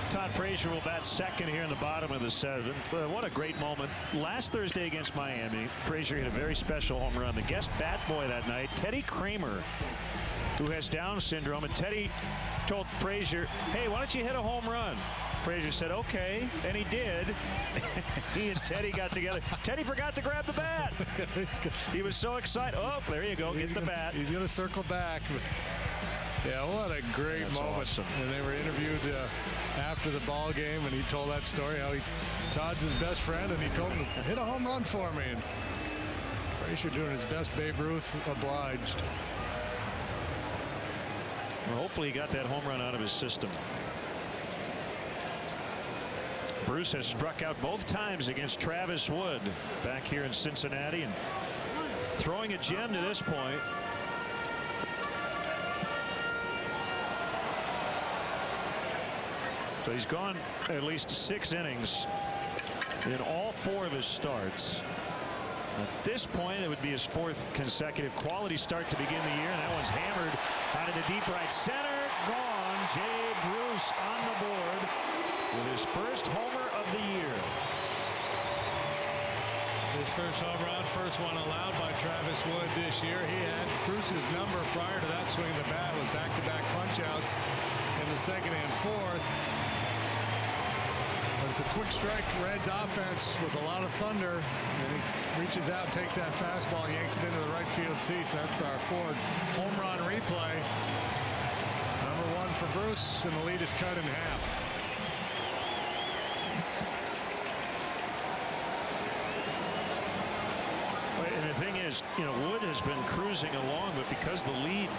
Todd Frazier will bat second here in the bottom of the seventh. What a great moment. Last Thursday against Miami, Frazier hit a very special home run. The guest bat boy that night, Teddy Kramer, who has Down syndrome, and Teddy told Frazier, hey, why don't you hit a home run? Frazier said, okay, and he did. He and Teddy got together. Teddy forgot to grab the bat. He was so excited. Oh, there you go, get the bat. He's going to circle back. Yeah, what a great moment. Awesome. And they were interviewed after the ball game, and he told that story, how Todd's his best friend, and he told him, hit a home run for me. And Frazier doing his best Babe Ruth obliged. Well, hopefully he got that home run out of his system. Bruce has struck out both times against Travis Wood back here in Cincinnati, and throwing a gem to this point. So he's gone at least 6 innings in all 4 of his starts. At this point, it would be his 4th consecutive quality start to begin the year, and that one's hammered out into deep right center. Gone. Jay Bruce on the board with his first homer of the year. His first home run, first one allowed by Travis Wood this year. He had Bruce's number prior to that swing of the bat with back-to-back punch-outs in the 2nd and 4th. But it's a quick strike Reds offense with a lot of thunder. And he reaches out, takes that fastball, yanks it into the right field seats. That's our 4th home run replay. Number 1 for Bruce, and the lead is cut in half. And the thing is, you know, Wood has been cruising along, but because the lead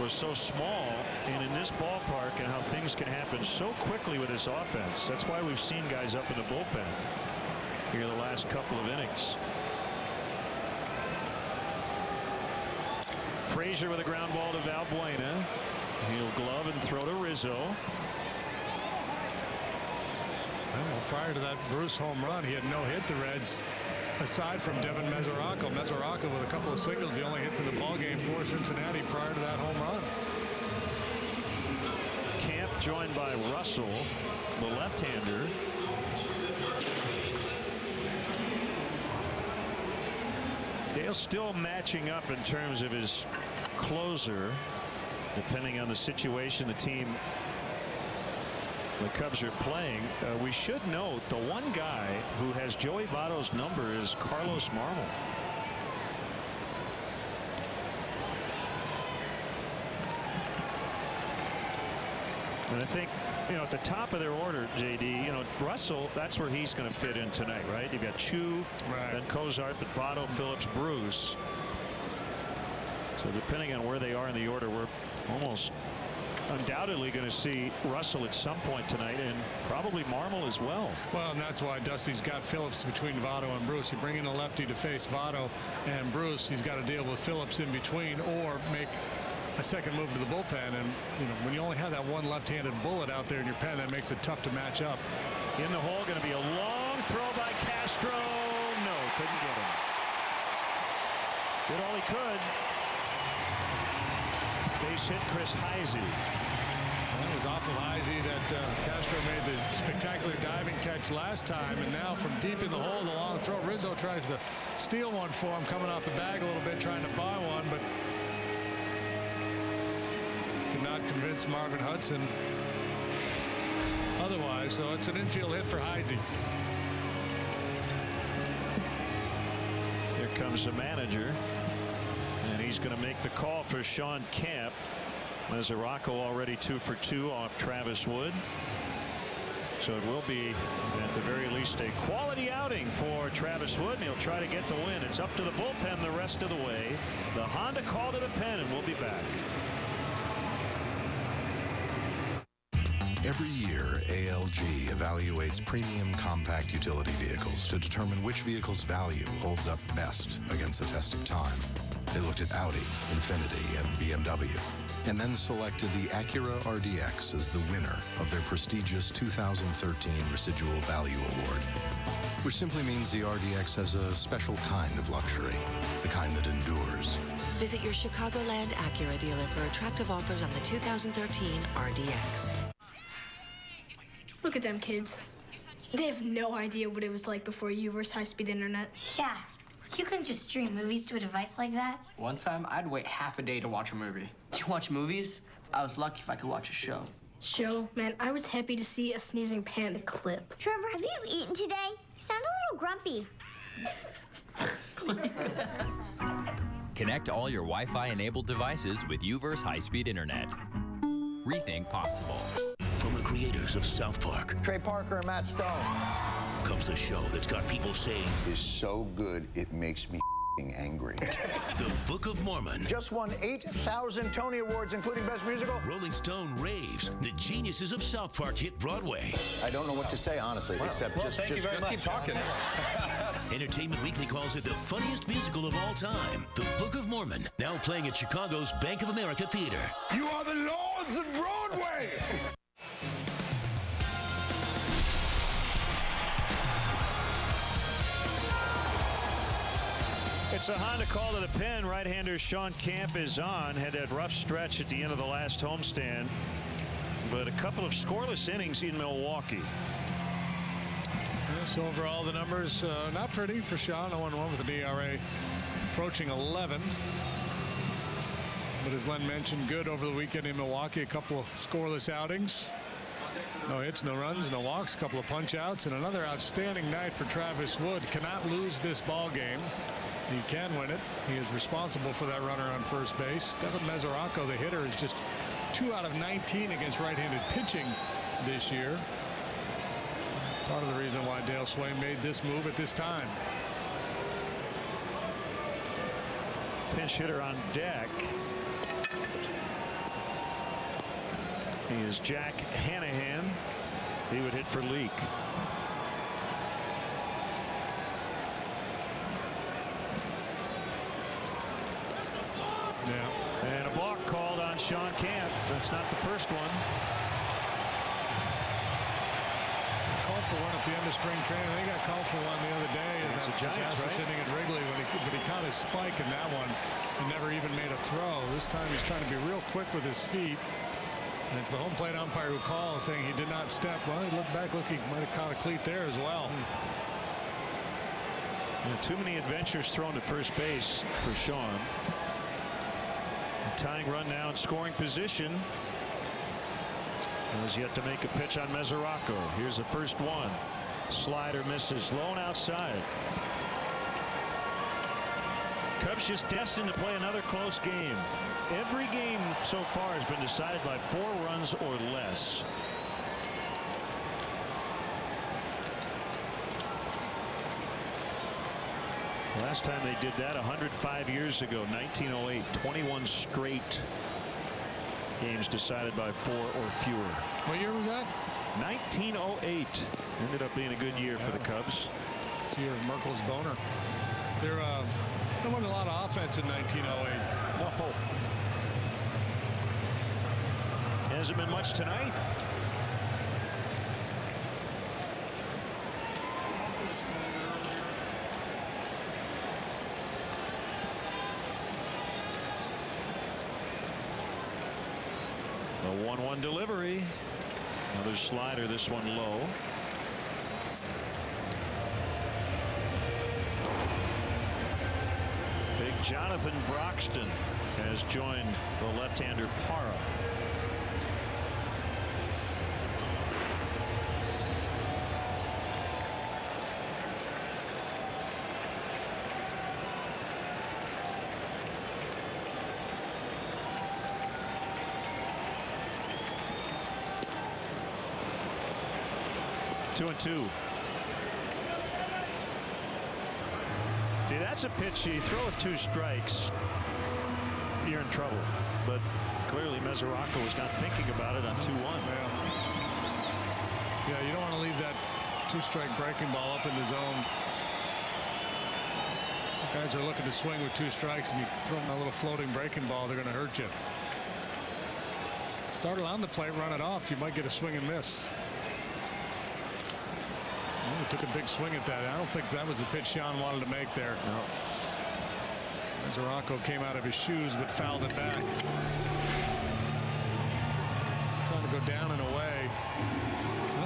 was so small and in this ballpark and how things can happen so quickly with this offense, that's why we've seen guys up in the bullpen here the last couple of innings. Frazier with a ground ball to Valbuena. He'll glove and throw to Rizzo. Well, prior to that Bruce home run, he had no hit the Reds, aside from Devin Mesoraco. Mesoraco with a couple of singles, the only hits in the ballgame for Cincinnati prior to that home run. Camp joined by Russell, the left-hander. Dale still matching up in terms of his closer, depending on the situation the team the Cubs are playing. We should note the one guy who has Joey Votto's number is Carlos Marmol. And I think, you know, at the top of their order, JD, you know, Russell, that's where he's going to fit in tonight, right? You've got Chu, then Cozart, but Votto, Phillips, Bruce. So depending on where they are in the order, we're almost undoubtedly going to see Russell at some point tonight, and probably Marmol as well. Well, and that's why Dusty's got Phillips between Votto and Bruce. You bring in a lefty to face Votto and Bruce, he's got to deal with Phillips in between or make a second move to the bullpen. And you know, when you only have that one left-handed bullet out there in your pen, that makes it tough to match up. In the hole, going to be a long throw by Castro. No, couldn't get him. Did all he could. Base hit Chris Heisey. Well, it was off of Heisey that Castro made the spectacular diving catch last time, and now from deep in the hole, the long throw. Rizzo tries to steal one for him, coming off the bag a little bit, trying to buy one, but could not convince Marvin Hudson otherwise. So it's an infield hit for Heisey. Here comes the manager, and he's going to make the call for Sean Camp. Mesoraco already 2 for 2 off Travis Wood. So it will be, at the very least, a quality outing for Travis Wood, and he'll try to get the win. It's up to the bullpen the rest of the way. The Honda call to the pen, and we'll be back. Every year, ALG evaluates premium compact utility vehicles to determine which vehicle's value holds up best against the test of time. They looked at Audi, Infiniti, and BMW, and then selected the Acura RDX as the winner of their prestigious 2013 Residual Value Award, which simply means the RDX has a special kind of luxury, the kind that endures. Visit your Chicagoland Acura dealer for attractive offers on the 2013 RDX. Look at them kids. They have no idea what it was like before U-verse high-speed internet. Yeah, you couldn't just stream movies to a device like that. One time, I'd wait half a day to watch a movie. You watch movies? I was lucky if I could watch a show. Show? Man, I was happy to see a sneezing panda clip. Trevor, have you eaten today? You sound a little grumpy. Connect all your Wi-Fi enabled devices with U-verse high-speed internet. Rethink possible. From the creators of South Park, Trey Parker and Matt Stone, comes the show that's got people saying is so good it makes me angry. The Book of Mormon. Just won 8,000 Tony Awards, including Best Musical. Rolling Stone raves. The geniuses of South Park hit Broadway. I don't know what to say, honestly, except just keep talking. Entertainment Weekly calls it the funniest musical of all time. The Book of Mormon, now playing at Chicago's Bank of America Theater. You are the lords of Broadway! It's a Honda call to the pen. Right-hander Sean Camp is on. Had that rough stretch at the end of the last homestand, but a couple of scoreless innings in Milwaukee. So overall, the numbers not pretty for Sean. 0-1 with an ERA approaching 11. But as Len mentioned, good over the weekend in Milwaukee. A couple of scoreless outings. No hits, no runs, no walks, a couple of punch outs, and another outstanding night for Travis Wood. Cannot lose this ball game. He can win it. He is responsible for that runner on first base. Devin Mesoraco, the hitter, is just 2 out of 19 against right-handed pitching this year. Part of the reason why Dale Swain made this move at this time. Pinch hitter on deck. He is Jack Hanahan. He would hit for Leake. Yeah. And a balk called on Sean Camp. That's not the first one. Called for one at the end of spring training. They got called for one the other day. It's a Giants, right? Sitting at Wrigley but he caught his spike in that one and never even made a throw. This time he's trying to be real quick with his feet. And it's the home plate umpire who calls, saying he did not step. Well, he looked back, he might have caught a cleat there as well. Yeah, too many adventures thrown to first base for Sean. A tying run now in scoring position. Has yet to make a pitch on Mesoraco. Here's the first one. Slider misses, low and outside. Cubs just destined to play another close game. Every game so far has been decided by 4 runs or less. Last time they did that 105 years ago, 1908. 21 straight games decided by 4 or fewer. What year was that? 1908. Ended up being a good year for the Cubs. It's the year of Merkel's boner. There wasn't a lot of offense in 1908. No. Hasn't been much tonight. A 1-1 delivery. Another slider, this one low. Big Jonathan Broxton has joined the left-hander Parra. Two and two. See, that's a pitch. You throw with 2 strikes, you're in trouble. But clearly Mesoraco was not thinking about it on 2-1. Yeah, you don't want to leave that 2-strike breaking ball up in the zone. Guys are looking to swing with 2 strikes, and you throw them a little floating breaking ball, they're going to hurt you. Start it on the plate, run it off. You might get a swing and miss. He took a big swing at that. I don't think that was the pitch Sean wanted to make there. No. Mesoraco came out of his shoes but fouled it back. Trying to go down and away.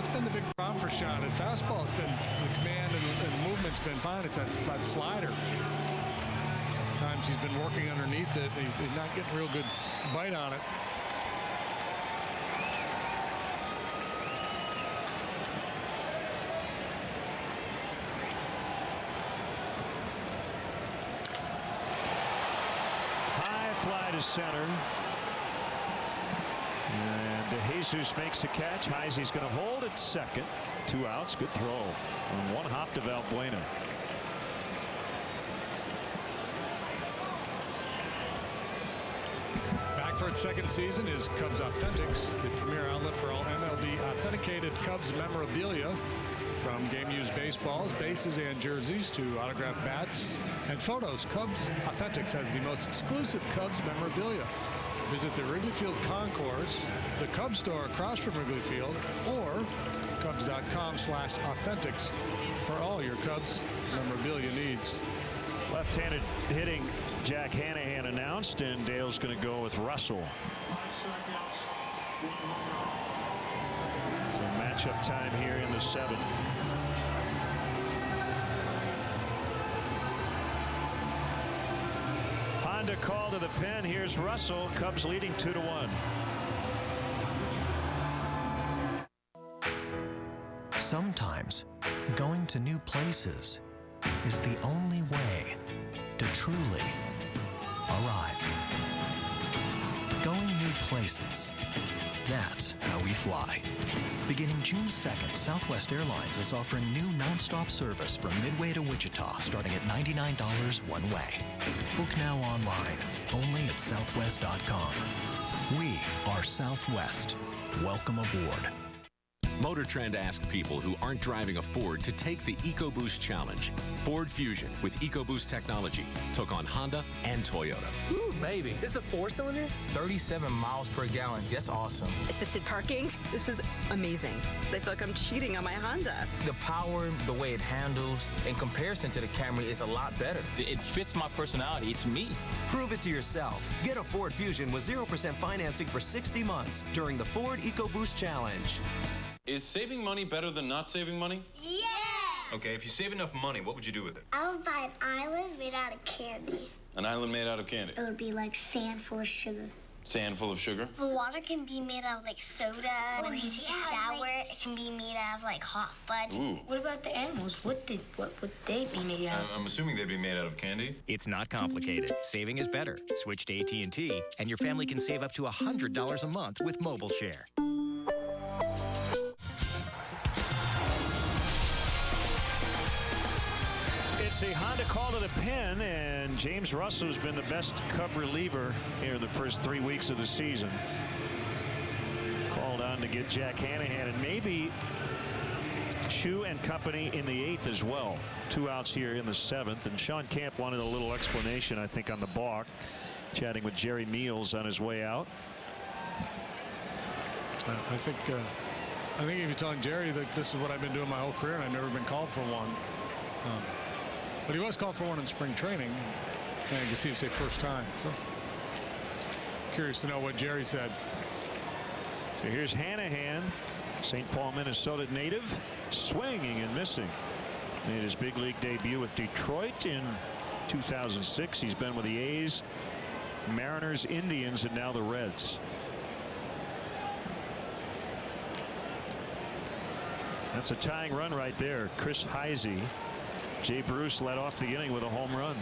That's been the big big problem for Sean. And fastball's been, the command and the movement's been fine. It's that slider. Times he's been working underneath it. He's not getting real good bite on it. High fly to center. And DeJesus makes a catch. Heisey's going to hold at second. 2 outs. Good throw. On 1 hop to Valbuena. Back for its second season is Cubs Authentics, the premier outlet for all MLB authenticated Cubs memorabilia. From game-used baseballs, bases, and jerseys to autographed bats and photos, Cubs Authentics has the most exclusive Cubs memorabilia. Visit the Wrigley Field Concourse, the Cubs store across from Wrigley Field, or Cubs.com/authentics for all your Cubs memorabilia needs. Left-handed hitting Jack Hanahan announced, and Dale's going to go with Russell. So matchup time here in the 7th. Honda call to the pen. Here's Russell. Cubs leading 2-1. Sometimes going to new places is the only way to truly arrive. Going new places. That's how we fly. Beginning June 2nd, Southwest Airlines is offering new nonstop service from Midway to Wichita, starting at $99 one way. Book now online, only at southwest.com. We are Southwest. Welcome aboard. Motor Trend asked people who aren't driving a Ford to take the EcoBoost Challenge. Ford Fusion with EcoBoost technology took on Honda and Toyota. Ooh, baby. This is a 4-cylinder? 37 miles per gallon. That's awesome. Assisted parking. This is amazing. I feel like I'm cheating on my Honda. The power, the way it handles, in comparison to the Camry, is a lot better. It fits my personality. It's me. Prove it to yourself. Get a Ford Fusion with 0% financing for 60 months during the Ford EcoBoost Challenge. Is saving money better than not saving money? Yeah! Okay, if you save enough money, what would you do with it? I would buy an island made out of candy. An island made out of candy? It would be like sand full of sugar. Sand full of sugar? The water can be made out of like soda. When you take a shower, it can be made out of like hot fudge. Ooh. What about the animals? What would they be made out of? I'm assuming they'd be made out of candy. It's not complicated. Saving is better. Switch to AT&T, and your family can save up to $100 a month with Mobile Share. It's a Honda call to the pen, and James Russell has been the best Cub reliever here in the first 3 weeks of the season. Called on to get Jack Hanahan, and maybe Chu and company in the 8th as well. 2 outs here in the 7th, and Sean Camp wanted a little explanation, I think, on the balk. Chatting with Jerry Meals on his way out. I think if you're telling Jerry that this is what I've been doing my whole career and I've never been called for one. But he was called for one in spring training. And you can see him say first time. So curious to know what Jerry said. So here's Hanahan, St. Paul, Minnesota native, swinging and missing. Made his big league debut with Detroit in 2006. He's been with the A's, Mariners, Indians, and now the Reds. That's a tying run right there. Chris Heisey. Jay Bruce led off the inning with a home run.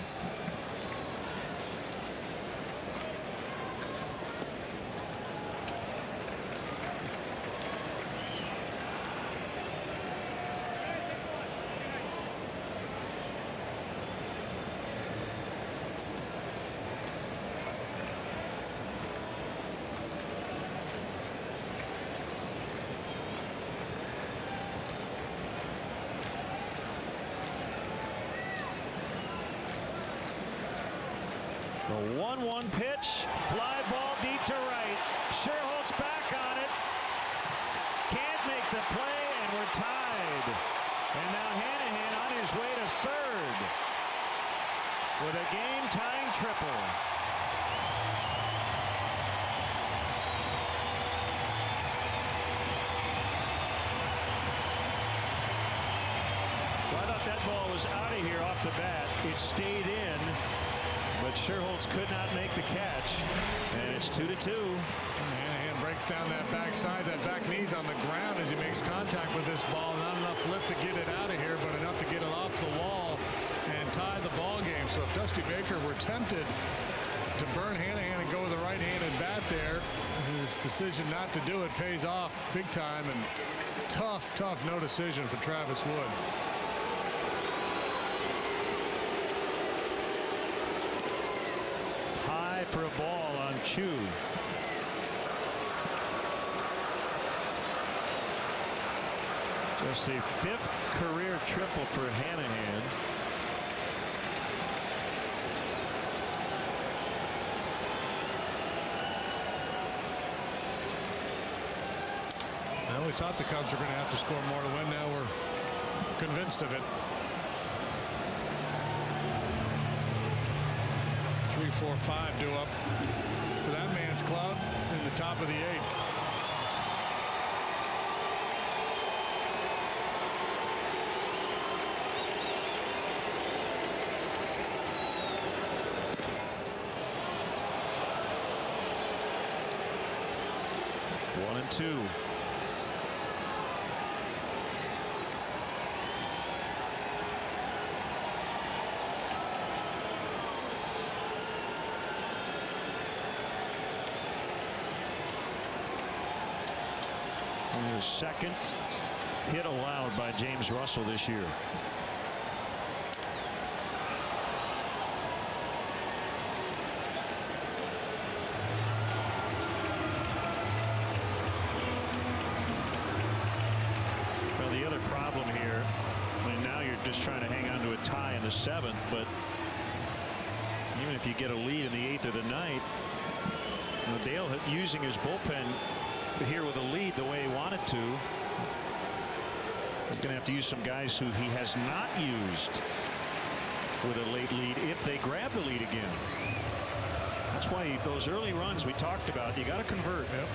The 1-1 pitch, fly ball deep to right. Sherholtz back on it. Can't make the play, and we're tied. And now Hanahan on his way to third with a game-tying triple. Well, I thought that ball was out of here off the bat. It stayed in, but Sherholtz could not make the catch, and it's 2-2. Hanahan breaks down that backside, that back knee's on the ground as he makes contact with this ball. Not enough lift to get it out of here, but enough to get it off the wall and tie the ball game. So if Dusty Baker were tempted to burn Hanahan and go with the right-handed bat there, his decision not to do it pays off big time, and tough no decision for Travis Wood. High for a ball on Chu. Just the 5th career triple for Hanahan. Well, we thought the Cubs were going to have to score more to win. Now we're convinced of it. 3, 4, 5 due up for that man's club in the top of the 8th. One and two. The second hit allowed by James Russell this year. Well, the other problem here, I mean, now you're just trying to hang on to a tie in the 7th, but even if you get a lead in the 8th or the 9th, you know, Dale using his bullpen here with a lead the way he wanted to. He's going to have to use some guys who he has not used with a late lead if they grab the lead again. That's why those early runs we talked about, you got to convert. Yep.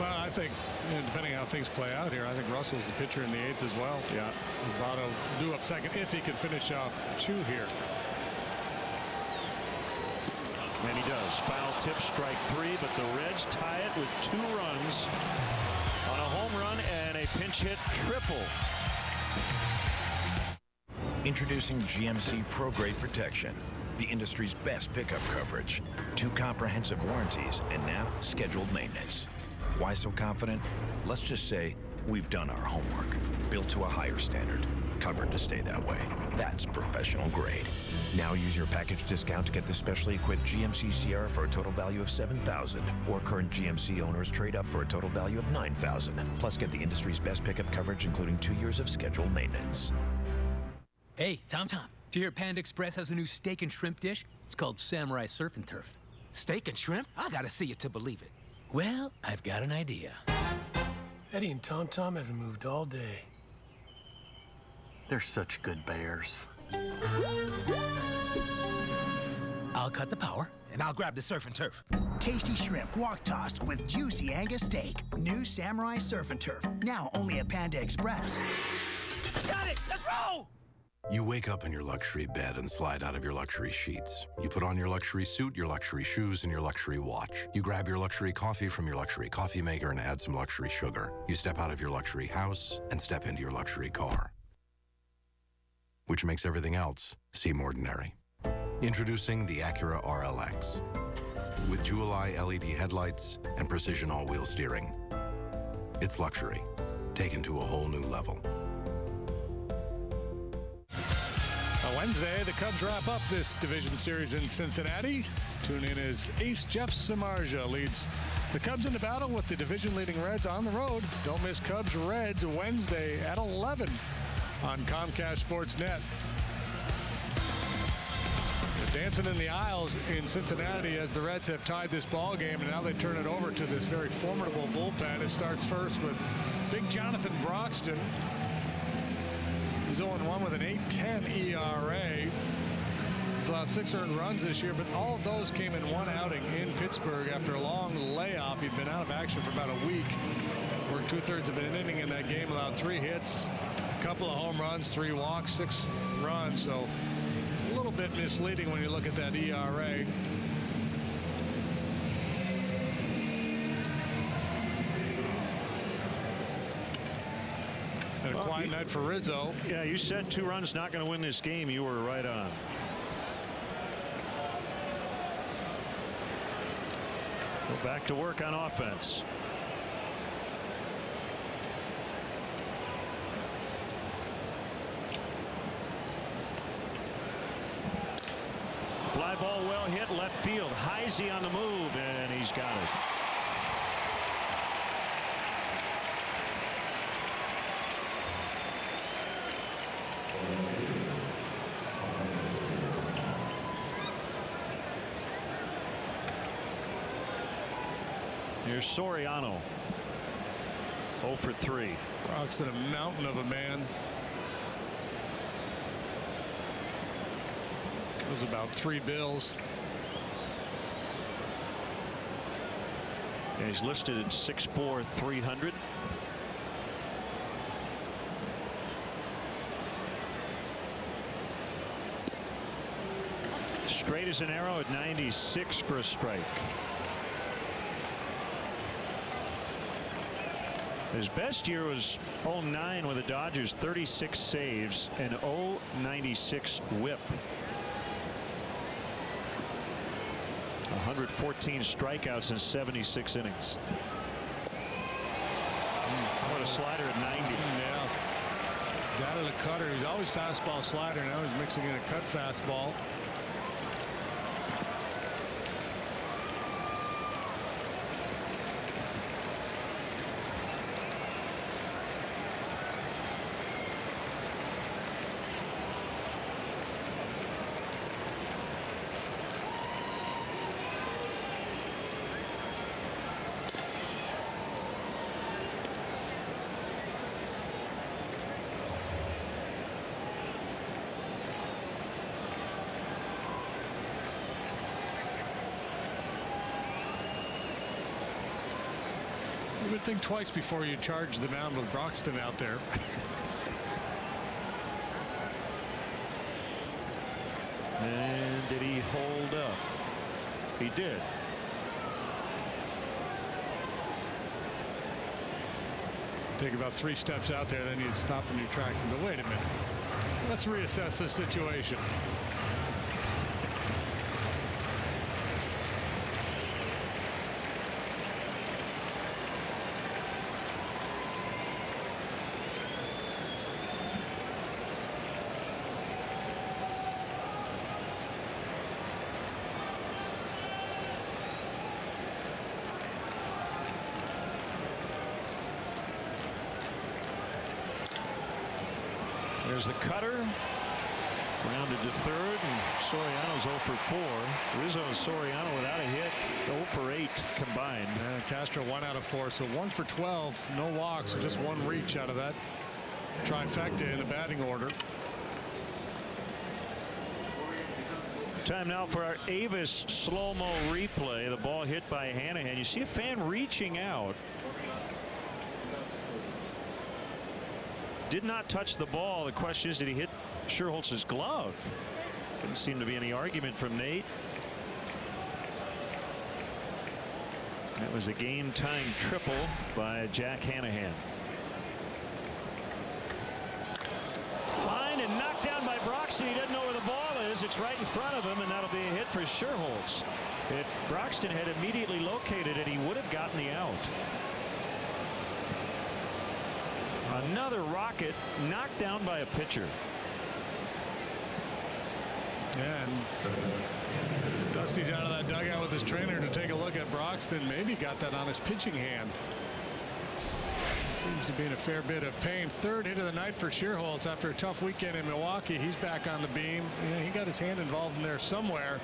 Well, I think, you know, depending on how things play out here, I think Russell's the pitcher in the 8th as well. Yeah. Votto due up second if he can finish off Chu here. And he does. Foul tip, strike 3, but the Reds tie it with 2 runs on a home run and a pinch hit triple. Introducing GMC Pro Grade Protection, the industry's best pickup coverage. 2 comprehensive warranties and now scheduled maintenance. Why so confident? Let's just say we've done our homework. Built to a higher standard. Covered to stay that way. That's professional grade. Now use your package discount to get the specially equipped GMC Sierra for a total value of $7,000, or current GMC owners trade up for a total value of $9,000. Plus get the industry's best pickup coverage, including 2 years of scheduled maintenance. Hey, Tom, did you hear Panda Express has a new steak and shrimp dish? It's called Samurai Surf and Turf. Steak and shrimp? I gotta see it to believe it. Well, I've got an idea. Eddie and Tom haven't moved all day. They're such good bears. I'll cut the power, and I'll grab the surf and turf. Tasty shrimp wok tossed with juicy Angus steak. New Samurai Surf and Turf. Now only at Panda Express. Got it! Let's roll! You wake up in your luxury bed and slide out of your luxury sheets. You put on your luxury suit, your luxury shoes, and your luxury watch. You grab your luxury coffee from your luxury coffee maker and add some luxury sugar. You step out of your luxury house and step into your luxury car, which makes everything else seem ordinary. Introducing the Acura RLX. With Jewel Eye LED headlights and precision all-wheel steering. It's luxury, taken to a whole new level. Wednesday, the Cubs wrap up this division series in Cincinnati. Tune in as ace Jeff Samardzija leads the Cubs into battle with the division-leading Reds on the road. Don't miss Cubs-Reds Wednesday at 11 on Comcast Sportsnet. They're dancing in the aisles in Cincinnati as the Reds have tied this ball game, and now they turn it over to this very formidable bullpen. It starts first with big Jonathan Broxton. He's 0-1 with an 8.10 ERA. He's allowed 6 earned runs this year, but all of those came in one outing in Pittsburgh after a long layoff. He'd been out of action for about a week. Worked 2/3 of an inning in that game, allowed 3 hits, a couple of home runs, 3 walks, 6 runs. So a little bit misleading when you look at that ERA. And a quiet night for Rizzo. Yeah, you said 2 runs not going to win this game. You were right on. Go back to work on offense. Fly ball well hit left field. Heisey on the move, and he's got it. Here's Soriano. 0 for 3. Broxton, a mountain of a man. It was about 3 bills. And he's listed at 6'4", 300. Straight as an arrow at 96 for a strike. His best year was 09 with the Dodgers, 36 saves and 0.96 whip. 114 strikeouts in 76 innings. What a slider at 90. Yeah. He's out of the cutter. He's always fastball slider. Now he's mixing in a cut fastball. You would think twice before you charge the mound with Broxton out there. And did he hold up? He did. Take about 3 steps out there, then you'd stop in your tracks and go, wait a minute. Let's reassess this situation. There's the cutter. Grounded to third, and Soriano's 0 for 4. Rizzo and Soriano without a hit, 0 for 8 combined. Castro 1 out of 4, so 1 for 12, no walks, so just 1 reach out of that trifecta in the batting order. Time now for our Avis slow-mo replay. The ball hit by Hanahan. You see a fan reaching out. Did not touch the ball. The question is, did he hit Scherholtz's glove? Didn't seem to be any argument from Nate. That was a game-tying triple by Jack Hanahan. Line and knocked down by Broxton. He doesn't know where the ball is. It's right in front of him, and that'll be a hit for Scherholtz. If Broxton had immediately located it, he would have gotten the out. Another rocket knocked down by a pitcher. Yeah, and Dusty's out of that dugout with his trainer to take a look at Broxton. Maybe got that on his pitching hand. Seems to be in a fair bit of pain. 3rd hit of the night for Scherholtz after a tough weekend in Milwaukee. He's back on the beam. Yeah, he got his hand involved in there somewhere.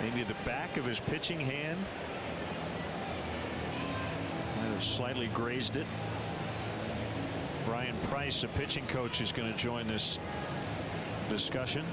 Maybe the back of his pitching hand. Might have slightly grazed it. Brian Price, a pitching coach, is going to join this discussion.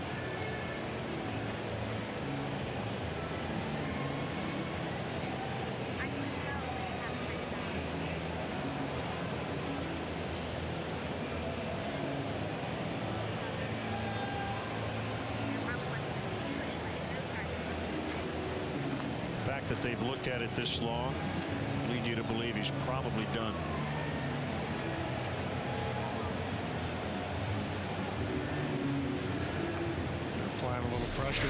fact that they've looked at it this long lead you to believe he's probably done. They're applying a little pressure.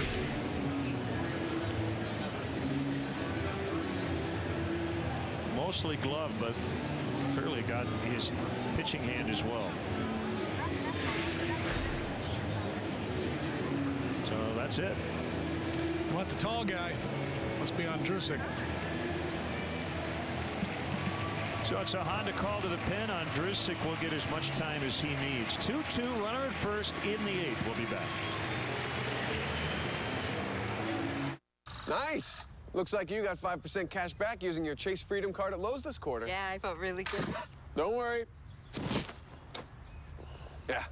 Mostly glove, but clearly got his pitching hand as well. So that's it. Want the tall guy? Must be on Drusick. So it's a Honda call to the pen on Drusick. Will get as much time as he needs. 2-2 runner at first in the 8th. We'll be back. Nice. Looks like you got 5% cash back using your Chase Freedom card at Lowe's this quarter. Yeah, I felt really good. Don't worry. Yeah,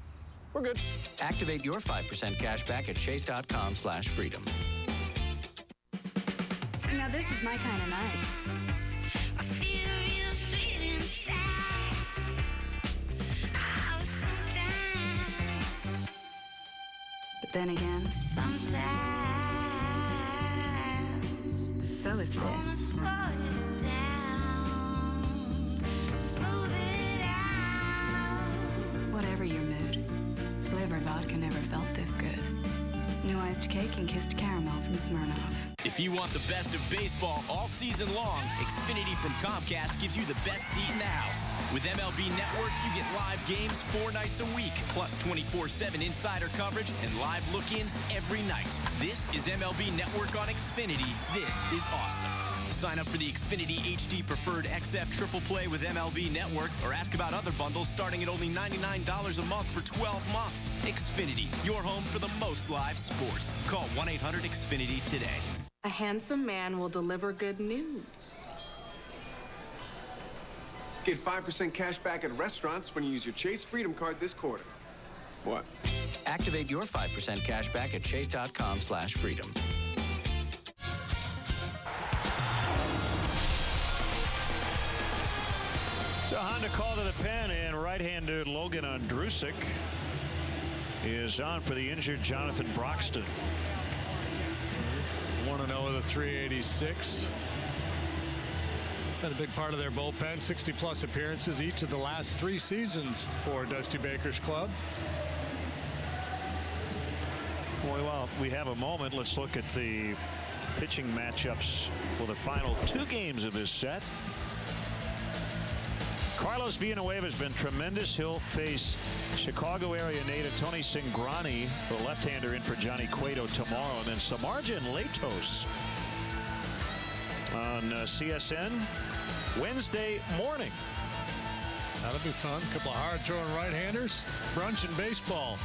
we're good. Activate your 5% cash back at chase.com/freedom. Now this is my kind of night. I feel real sweet inside. Oh, sometimes. But then again, sometimes. So is this. Slow it down. Smooth it out. Whatever your mood, flavored vodka never felt this good. New iced cake and kissed caramel from Smirnoff. If you want the best of baseball all season long, Xfinity from Comcast gives you the best seat in the house. With MLB Network, you get live games 4 nights a week, plus 24/7 insider coverage and live look-ins every night. This is MLB Network on Xfinity. This is awesome. Sign up for the Xfinity HD Preferred XF Triple Play with MLB Network or ask about other bundles starting at only $99 a month for 12 months. Xfinity, your home for the most live sports. Call 1-800-XFINITY today. A handsome man will deliver good news. Get 5% cash back at restaurants when you use your Chase Freedom card this quarter. What? Activate your 5% cash back at chase.com/freedom. So Honda call to the pen, and right-hander Logan Ondrusek is on for the injured Jonathan Broxton. 1-0 with a 386. Been a big part of their bullpen. 60-plus appearances each of the last 3 seasons for Dusty Baker's club. Boy, while we have a moment, let's look at the pitching matchups for the final 2 games of this set. Carlos Villanueva has been tremendous. He'll face Chicago area native Tony Cingrani, the left-hander, in for Johnny Cueto tomorrow. And then Samardzija and Latos on CSN Wednesday morning. That'll be fun. A couple of hard-throwing right-handers. Brunch and baseball.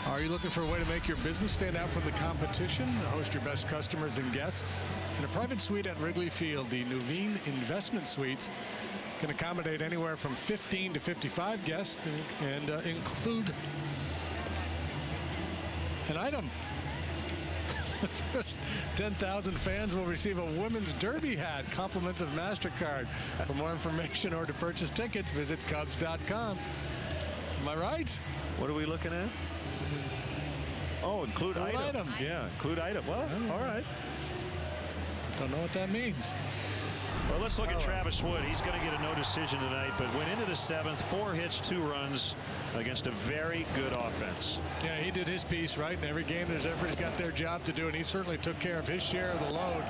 Are you looking for a way to make your business stand out from the competition? Host your best customers and guests in a private suite at Wrigley Field. The Nuveen Investment Suites can accommodate anywhere from 15 to 55 guests and include an item. The first 10,000 fans will receive a women's derby hat, compliments of MasterCard. For more information or to purchase tickets, visit Cubs.com. Am I right? What are we looking at? Oh, include item. Yeah, include item. Well, all right. Don't know what that means. Well, let's look at Travis Wood. He's going to get a no decision tonight, but went into the 7th, 4 hits, 2 runs against a very good offense. Yeah, he did his piece, right? In every game, everybody's got their job to do, and he certainly took care of his share of the load,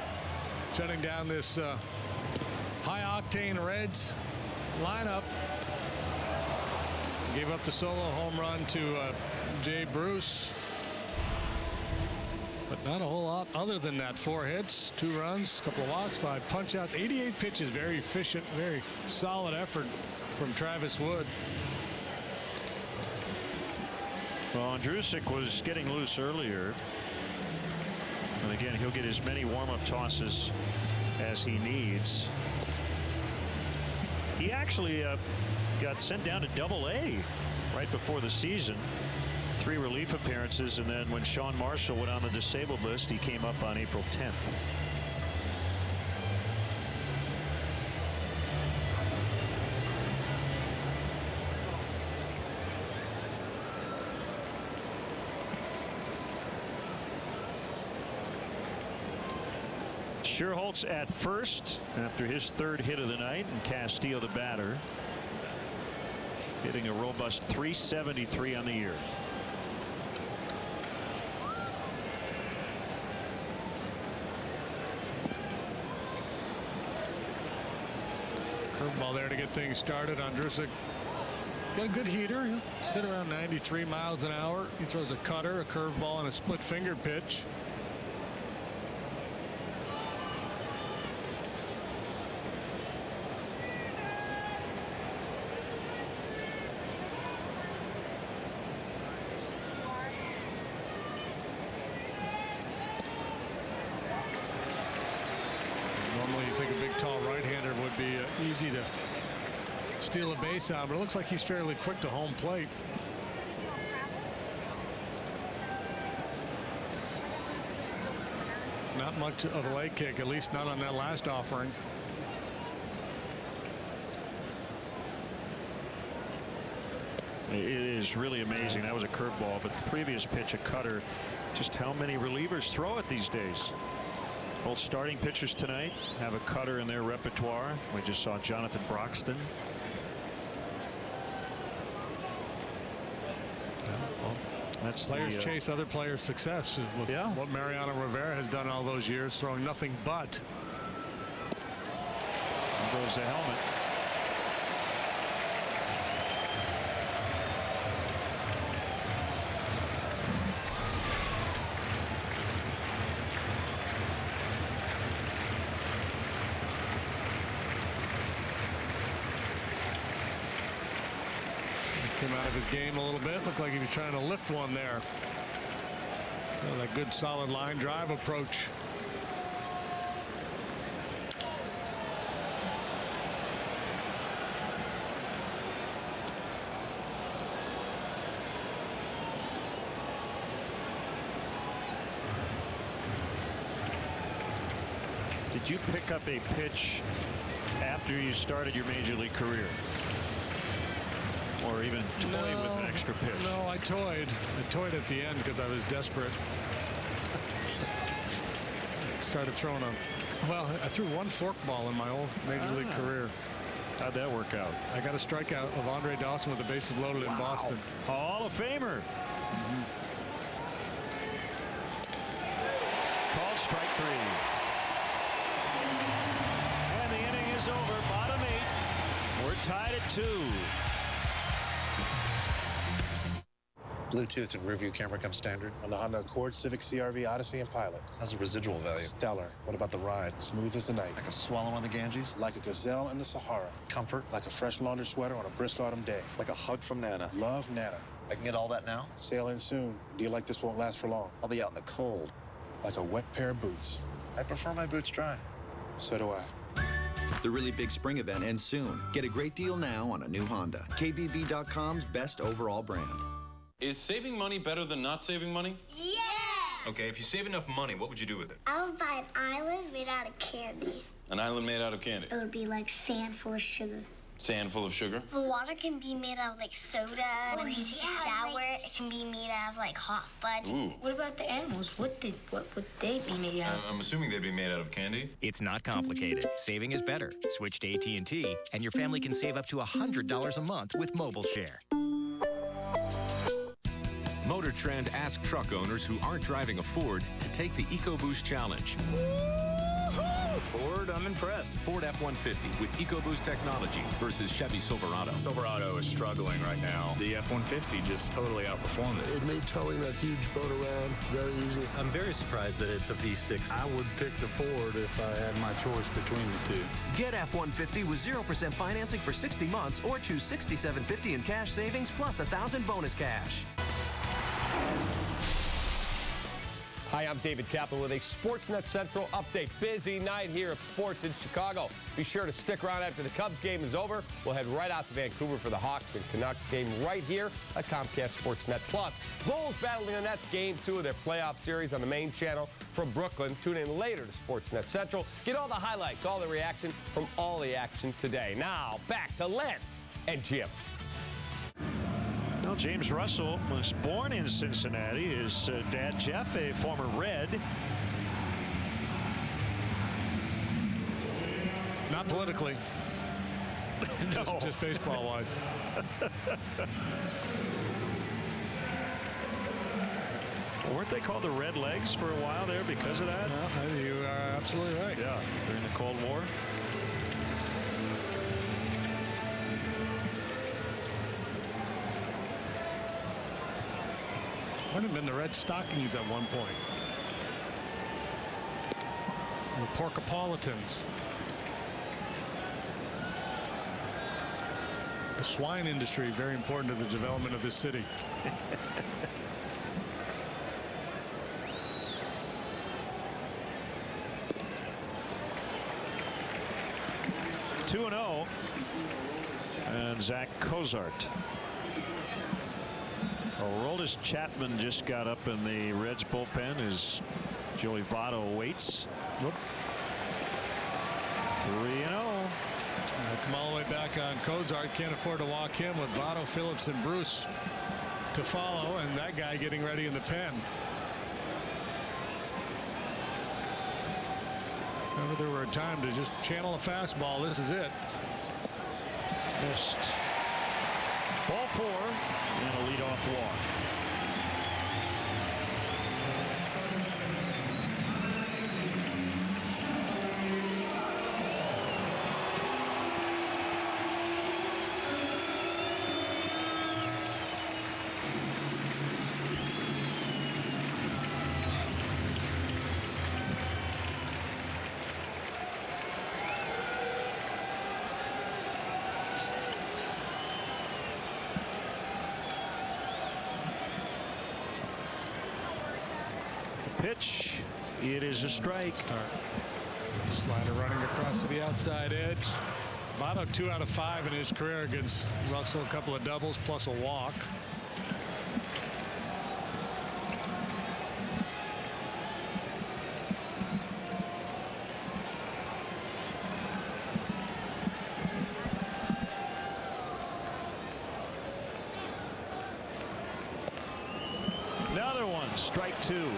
shutting down this high-octane Reds lineup. Gave up the solo home run to Jay Bruce. But not a whole lot other than that. 4 hits, 2 runs, a couple of walks, 5 punch-outs, 88 pitches. Very efficient, very solid effort from Travis Wood. Well, Ondrusek was getting loose earlier. And again, he'll get as many warm-up tosses as he needs. He actually got sent down to Double-A right before the season. 3 relief appearances, and then when Sean Marshall went on the disabled list, he came up on April 10th. Schuerholz at first after his third hit of the night, and Castillo the batter, hitting a robust .373 on the year. Curveball there to get things started. Andrusik got a good heater. He'll sit around 93 miles an hour. He throws a cutter, a curveball, and a split finger pitch. Normally you think a big tall right-hander would be easy to steal a base out, but it looks like he's fairly quick to home plate. Not much of a leg kick, at least not on that last offering. It is really amazing. That was a curveball, but the previous pitch, a cutter. Just how many relievers throw it these days? Both starting pitchers tonight have a cutter in their repertoire. We just saw Jonathan Broxton. That's players chase other players' success with what Mariano Rivera has done all those years, throwing nothing but. There goes the helmet. Came out of his game a little bit. Looked like he was trying to lift one there. So that good solid line drive approach. Did you pick up a pitch after you started your major league career? Or even toy with an extra pitch? No, I toyed. I toyed at the end because I was desperate. Started throwing I threw one forkball in my old major league career. How'd that work out? I got a strikeout of Andre Dawson with the bases loaded in Boston. Hall of Famer. Called strike 3. And the inning is over. Bottom 8. We're tied at 2. Bluetooth and rear view camera come standard. On the Honda Accord, Civic, CR-V, Odyssey, and Pilot. How's the residual value? Stellar. What about the ride? Smooth as the night. Like a swallow on the Ganges? Like a gazelle in the Sahara. Comfort? Like a fresh laundered sweater on a brisk autumn day. Like a hug from Nana. Love, Nana. I can get all that now? Sail in soon. A deal like this won't last for long. I'll be out in the cold. Like a wet pair of boots. I prefer my boots dry. So do I. The really big spring event ends soon. Get a great deal now on a new Honda. KBB.com's best overall brand. Is saving money better than not saving money? Yeah! Okay, if you save enough money, what would you do with it? I would buy an island made out of candy. An island made out of candy? It would be like sand full of sugar. Sand full of sugar? The water can be made out of like soda. When you take a shower, it can be made out of like hot fudge. Ooh. What about the animals? What would they be made out of? I'm assuming they'd be made out of candy. It's not complicated. Saving is better. Switch to AT&T, and your family can save up to $100 a month with Mobile Share. Motor Trend asked truck owners who aren't driving a Ford to take the EcoBoost Challenge. Ford, I'm impressed. Ford F-150 with EcoBoost technology versus Chevy Silverado. Silverado is struggling right now. The F-150 just totally outperformed it. It made towing that huge boat around very easy. I'm very surprised that it's a V6. I would pick the Ford if I had my choice between the two. Get F-150 with 0% financing for 60 months or choose $67.50 in cash savings plus $1,000 bonus cash. Hi, I'm David Kaplan with a Sportsnet Central update. Busy night here of sports in Chicago. Be sure to stick around after the Cubs game is over. We'll head right out to Vancouver for the Hawks and Canucks game right here at Comcast Sportsnet Plus. Bulls battling the Nets game 2 of their playoff series on the main channel from Brooklyn. Tune in later to Sportsnet Central. Get all the highlights, all the reaction from all the action today. Now, back to Len and Jim. Well, James Russell was born in Cincinnati. His dad, Jeff, a former Red. Not politically. No. Just baseball-wise. Weren't they called the Red Legs for a while there because of that? No, you are absolutely right. Yeah, during the Cold War. Might have been the Red Stockings at one point. The Porcopolitans. The swine industry, very important to the development of this city. 2-0. And Zach Cozart. Aroldis Chapman just got up in the Reds bullpen as Joey Votto waits. 3-0. Come all the way back on Cozart. Can't afford to walk him with Votto, Phillips, and Bruce to follow, and that guy getting ready in the pen. If there were a time to just channel a fastball, this is it. Missed. Ball 4 and a leadoff walk. Pitch. It is a strike. Slider running across to the outside edge. Votto 2 out of 5 in his career against Russell. A couple of doubles plus a walk. Another one. Strike 2.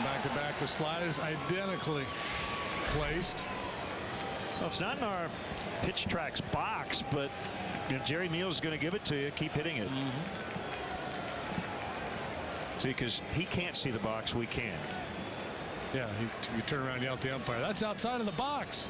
Back-to-back with sliders identically placed. Well, it's not in our pitch tracks box, but Jerry Meals is going to give it to you. Keep hitting it. See, because he can't see the box, we can. Yeah, you turn around and yell at the umpire. That's outside of the box.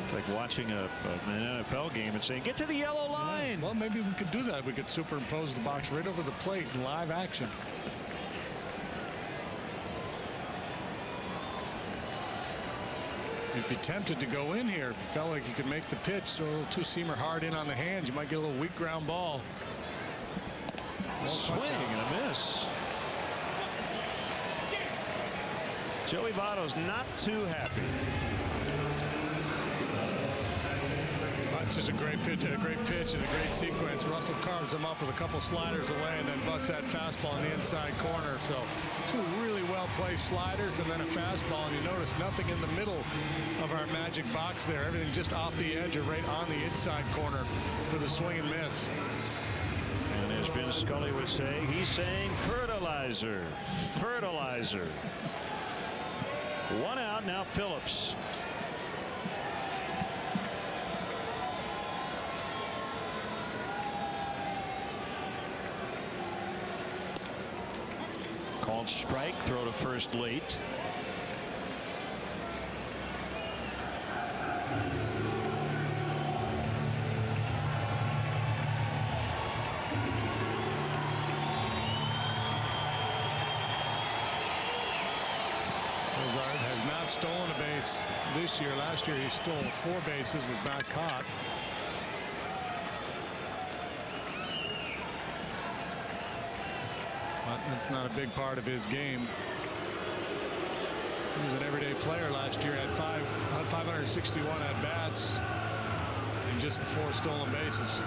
It's like watching an NFL game and saying, get to the yellow line. Yeah, well, maybe we could do that. We could superimpose the box right over the plate in live action. You'd be tempted to go in here if you felt like you could make the pitch. So a little two-seamer hard in on the hands. You might get a little weak ground ball. Swing and a miss. Joey Votto's not too happy. It's just a great pitch and a great sequence. Russell carves him up with a couple sliders away and then busts that fastball in the inside corner. So 2 really well placed sliders and then a fastball, and you notice nothing in the middle of our magic box there. Everything just off the edge or right on the inside corner for the swing and miss. And as Vince Scully would say, he's saying fertilizer. Fertilizer. 1 out now. Phillips. Called strike. Throw to first late. Has not stolen a base this year. Last year he stole 4 bases, was not caught. That's not a big part of his game. He was an everyday player last year. Had 561 at bats and just the 4 stolen bases.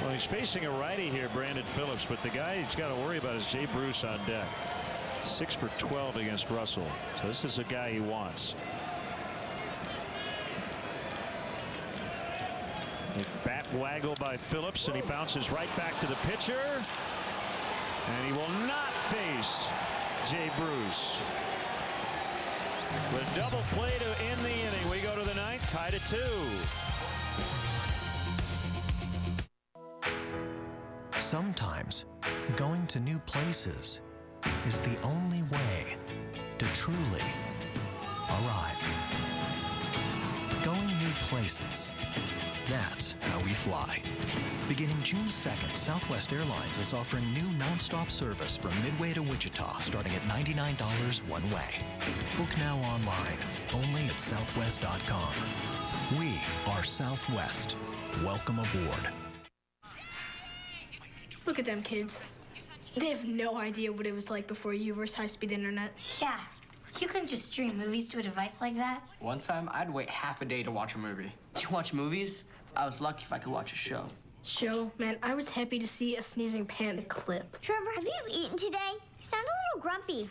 Well, he's facing a righty here, Brandon Phillips, but the guy he's got to worry about is Jay Bruce on deck. 6 for 12 against Russell. So this is a guy he wants. A bat waggle by Phillips, and he bounces right back to the pitcher. And he will not face Jay Bruce. The double play to end the inning. We go to the ninth, tied at 2. Sometimes going to new places is the only way to truly arrive. Going new places. That's how we fly. Beginning June 2nd, Southwest Airlines is offering new nonstop service from Midway to Wichita, starting at $99 one way. Book now online, only at southwest.com. We are Southwest. Welcome aboard. Look at them kids. They have no idea what it was like before U-verse high-speed internet. Yeah. You couldn't just stream movies to a device like that. One time, I'd wait half a day to watch a movie. You watch movies? I was lucky if I could watch a show. Show? Man, I was happy to see a sneezing panda clip. Trevor, have you eaten today? You sound a little grumpy.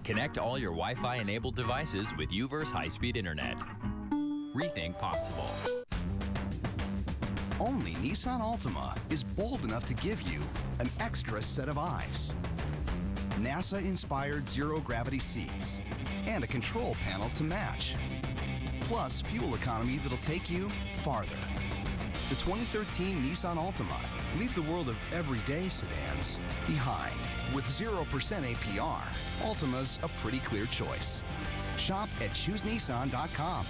Connect all your Wi-Fi enabled devices with U-verse high-speed internet. Rethink possible. Only Nissan Altima is bold enough to give you an extra set of eyes. NASA-inspired zero-gravity seats and a control panel to match. Plus fuel economy that'll take you farther. The 2013 Nissan Altima. Leave the world of everyday sedans behind. With 0% APR, Altima's a pretty clear choice. Shop at choosenissan.com.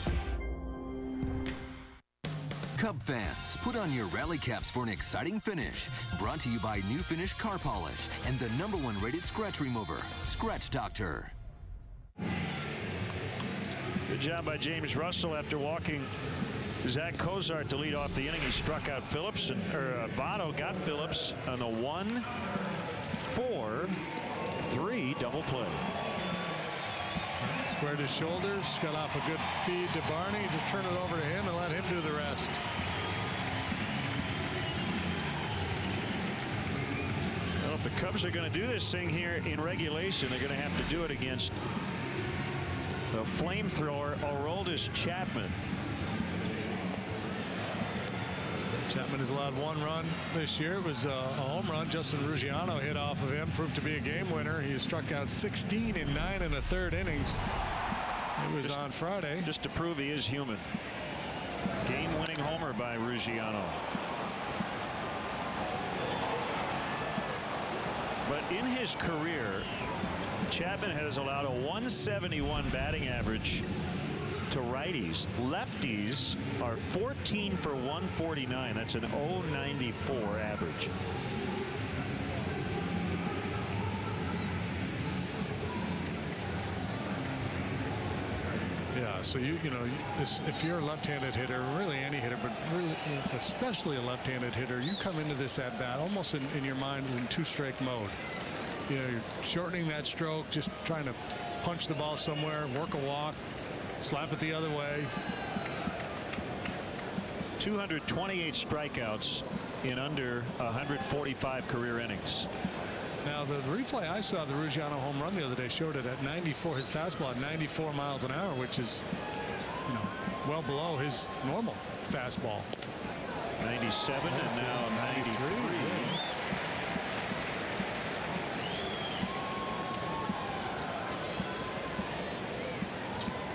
Cub fans, put on your rally caps for an exciting finish. Brought to you by New Finish Car Polish and the #1 rated scratch remover, Scratch Doctor. Good job by James Russell after walking Zach Cozart to lead off the inning. He struck out Phillips, Votto got Phillips on a 1-4-3 double play. Squared his shoulders, got off a good feed to Barney. Just turn it over to him and let him do the rest. Well, if the Cubs are going to do this thing here in regulation, they're going to have to do it against the flamethrower Aroldis Chapman. Chapman has allowed 1 run this year. It was a home run. Justin Ruggiano hit off of him, proved to be a game winner. He struck out 16 in 9 1/3 innings. It was on Friday. Just to prove he is human. Game-winning homer by Ruggiano. But in his career, Chapman has allowed a 171 batting average to righties. Lefties are 14 for 149. That's an 0.94 average. Yeah, so you know, if you're a left-handed hitter, really any hitter, but really especially a left-handed hitter, you come into this at bat almost in your mind in two-stroke mode. You know, you're shortening that stroke, just trying to punch the ball somewhere, work a walk, slap it the other way. 228 strikeouts in under 145 career innings. Now the replay I saw, the Ruggiano home run the other day, showed it at 94, his fastball at 94 miles an hour, which is, you know, well below his normal fastball. 97 and now 93.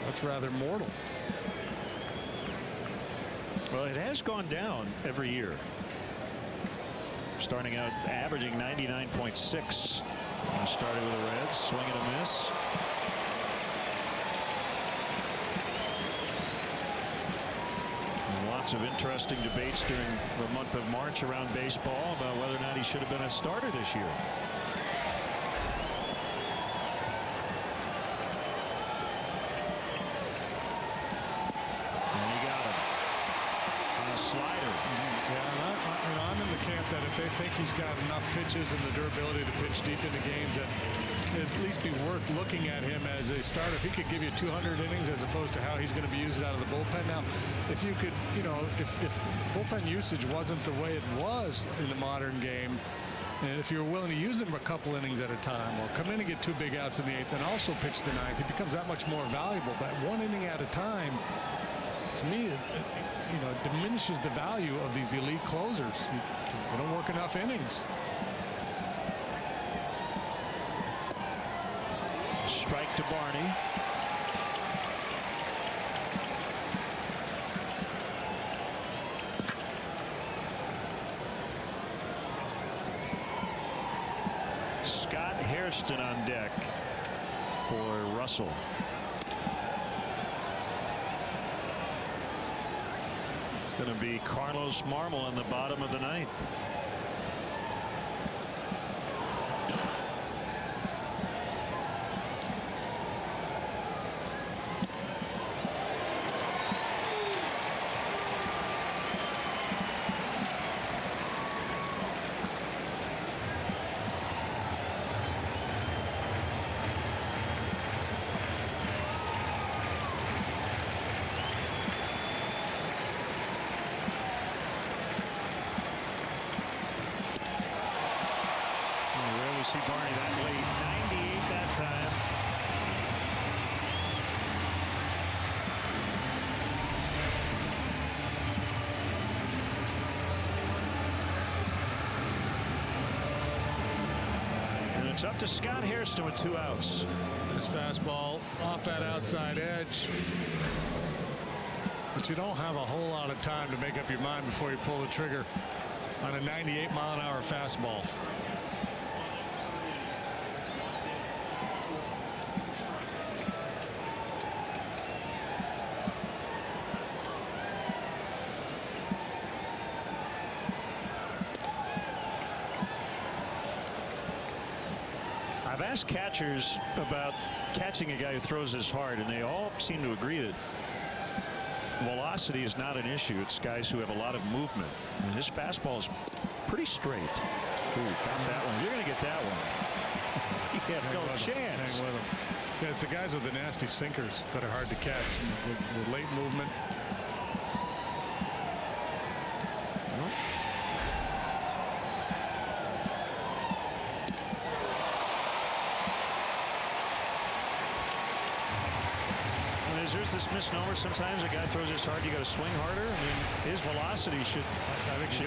That's rather mortal. Well, it has gone down every year. Starting out averaging 99.6. Started with the Reds, swing and a miss. And lots of interesting debates during the month of March around baseball about whether or not he should have been a starter this year. if they think he's got enough pitches and the durability to pitch deep into games, that it'd at least be worth looking at him as a starter. If he could give you 200 innings as opposed to how he's going to be used out of the bullpen. Now, if you could, if bullpen usage wasn't the way it was in the modern game, and if you're willing to use him a couple innings at a time, or come in and get 2 big outs in the 8th and also pitch the 9th, he becomes that much more valuable. But 1 inning at a time, to me, it diminishes the value of these elite closers. They don't work enough innings. Strike to Barney. Scott Hairston on deck for Russell. It's going to be Carlos Marmol in the bottom of the 9th. See Barney that late. 98 that time. And it's up to Scott Hairston with 2 outs. This fastball off that outside edge. But you don't have a whole lot of time to make up your mind before you pull the trigger on a 98-mile-an-hour fastball. I've asked catchers about catching a guy who throws this hard, and they all seem to agree that velocity is not an issue. It's guys who have a lot of movement. And his fastball is pretty straight. Ooh, got that one. You're going to get that one. You have no chance. Hang with him. Yeah, it's the guys with the nasty sinkers that are hard to catch. The late movement. There's this misnomer. Sometimes a guy throws this hard, you got to swing harder. I mean, his velocity should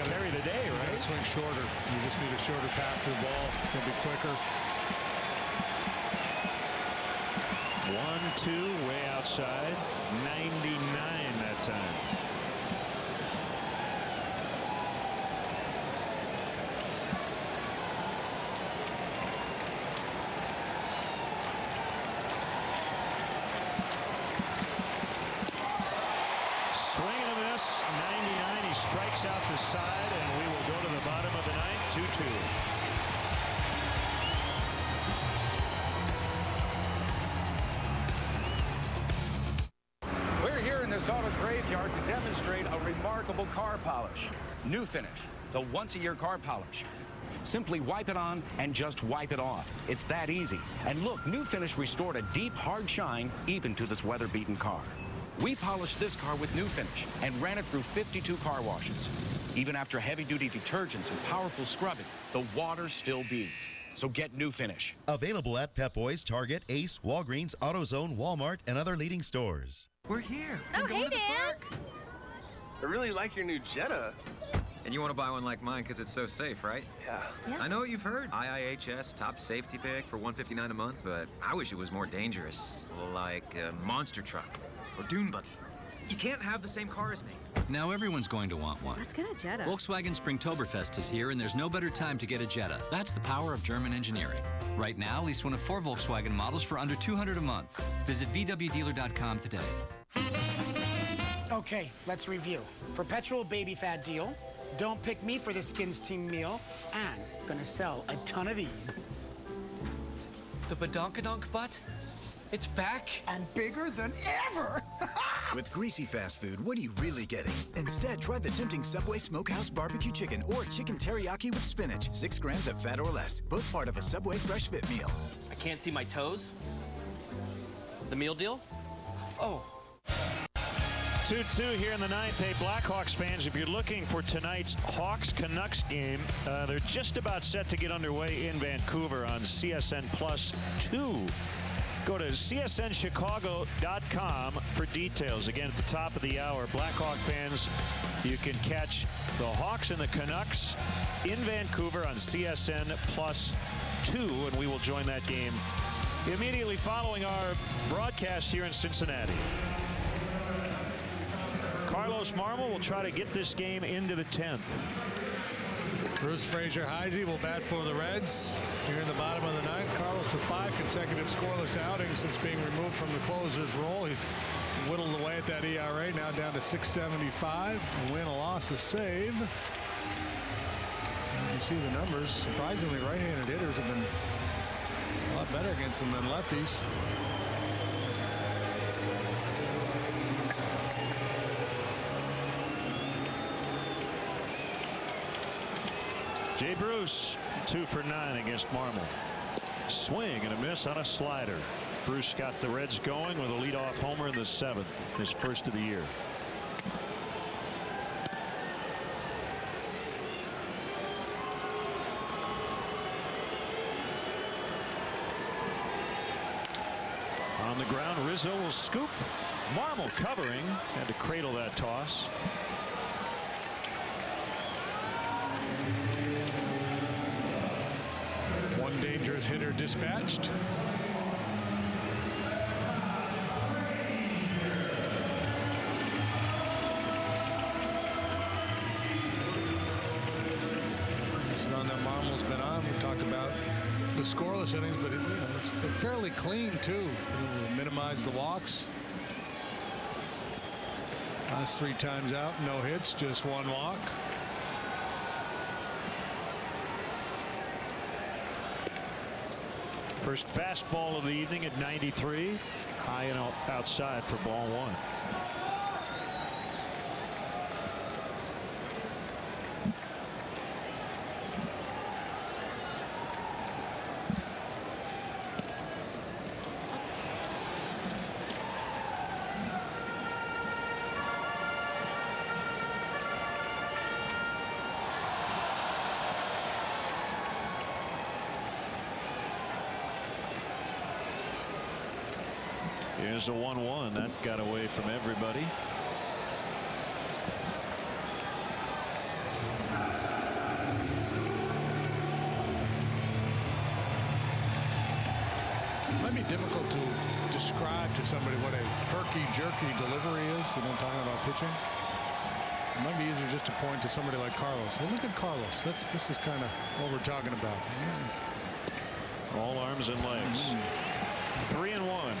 carry the day, right? You got to swing shorter. You just need a shorter path to the ball. It'll be quicker. 1-2 way outside. 99 that time. Strikes out the side, and we will go to the bottom of the 9th. 2-2. We're here in this auto graveyard to demonstrate a remarkable car polish. New Finish, the once-a-year car polish. Simply wipe it on and just wipe it off. It's that easy. And look, New Finish restored a deep, hard shine even to this weather-beaten car. We polished this car with New Finish and ran it through 52 car washes. Even after heavy-duty detergents and powerful scrubbing, the water still beads. So get New Finish. Available at Pep Boys, Target, Ace, Walgreens, AutoZone, Walmart, and other leading stores. We're here. Oh, hey, Dan. I really like your new Jetta. And you want to buy one like mine because it's so safe, right? Yeah. I know what you've heard. IIHS, top safety pick for $159 a month, but I wish it was more dangerous. Like a monster truck. Or dune buggy. You can't have the same car as me. Now everyone's going to want one. Let's get a Jetta. Volkswagen Springtoberfest is here, and there's no better time to get a Jetta. That's the power of German engineering. Right now, lease one of 4 Volkswagen models for under $200 a month. Visit VWDealer.com today. Okay, let's review. Perpetual baby fat deal. Don't pick me for the Skins team meal. And gonna sell a ton of these. The badonkadonk butt? It's back? And bigger than ever! With greasy fast food, what are you really getting? Instead, try the tempting Subway Smokehouse Barbecue Chicken or Chicken Teriyaki with spinach. 6 grams of fat or less. Both part of a Subway Fresh Fit meal. I can't see my toes? The meal deal? Oh. 2-2 here in the ninth. Hey, Blackhawks fans, if you're looking for tonight's Hawks-Canucks game, they're just about set to get underway in Vancouver on CSN Plus 2. Go to csnchicago.com for details. Again, at the top of the hour, Blackhawk fans, you can catch the Hawks and the Canucks in Vancouver on CSN Plus 2, and we will join that game immediately following our broadcast here in Cincinnati. Carlos Marmol will try to get this game into the 10th. Bruce Fraser-Heisey will bat for the Reds here in the bottom of the ninth. Carlos with 5 consecutive scoreless outings since being removed from the closer's role. He's whittled away at that ERA, now down to 6.75. A win, a loss, a save. As you see the numbers, surprisingly right-handed hitters have been a lot better against them than lefties. Jay Bruce, 2 for 9 against Marmol. Swing and a miss on a slider. Bruce got the Reds going with a leadoff homer in the 7th, his first of the year. On the ground, Rizzo will scoop. Marmol covering, had to cradle that toss. One dangerous hitter dispatched. This is on that Marmol's been on. We talked about the scoreless innings, but it's been fairly clean too. It'll minimize the walks. Last 3 times out, no hits, just 1 walk. First fastball of the evening at 93. High and outside for ball 1. Here's a 1-1 that got away from everybody. It might be difficult to describe to somebody what a herky-jerky delivery is. You know, talking about pitching. It might be easier just to point to somebody like Carlos. Hey, look at Carlos. This is kind of what we're talking about. Yes. All arms and legs. 3-1.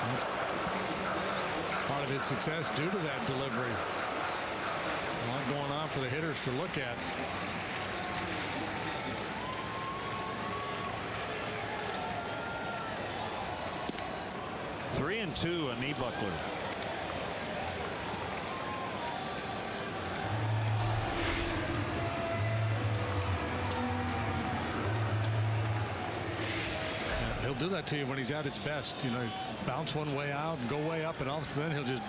That's part of his success due to that delivery. A lot going on for the hitters to look at. Three and 2, a knee buckler. He'll do that to you when he's at his best. You know, bounce one way out and go way up, and all of a sudden he'll just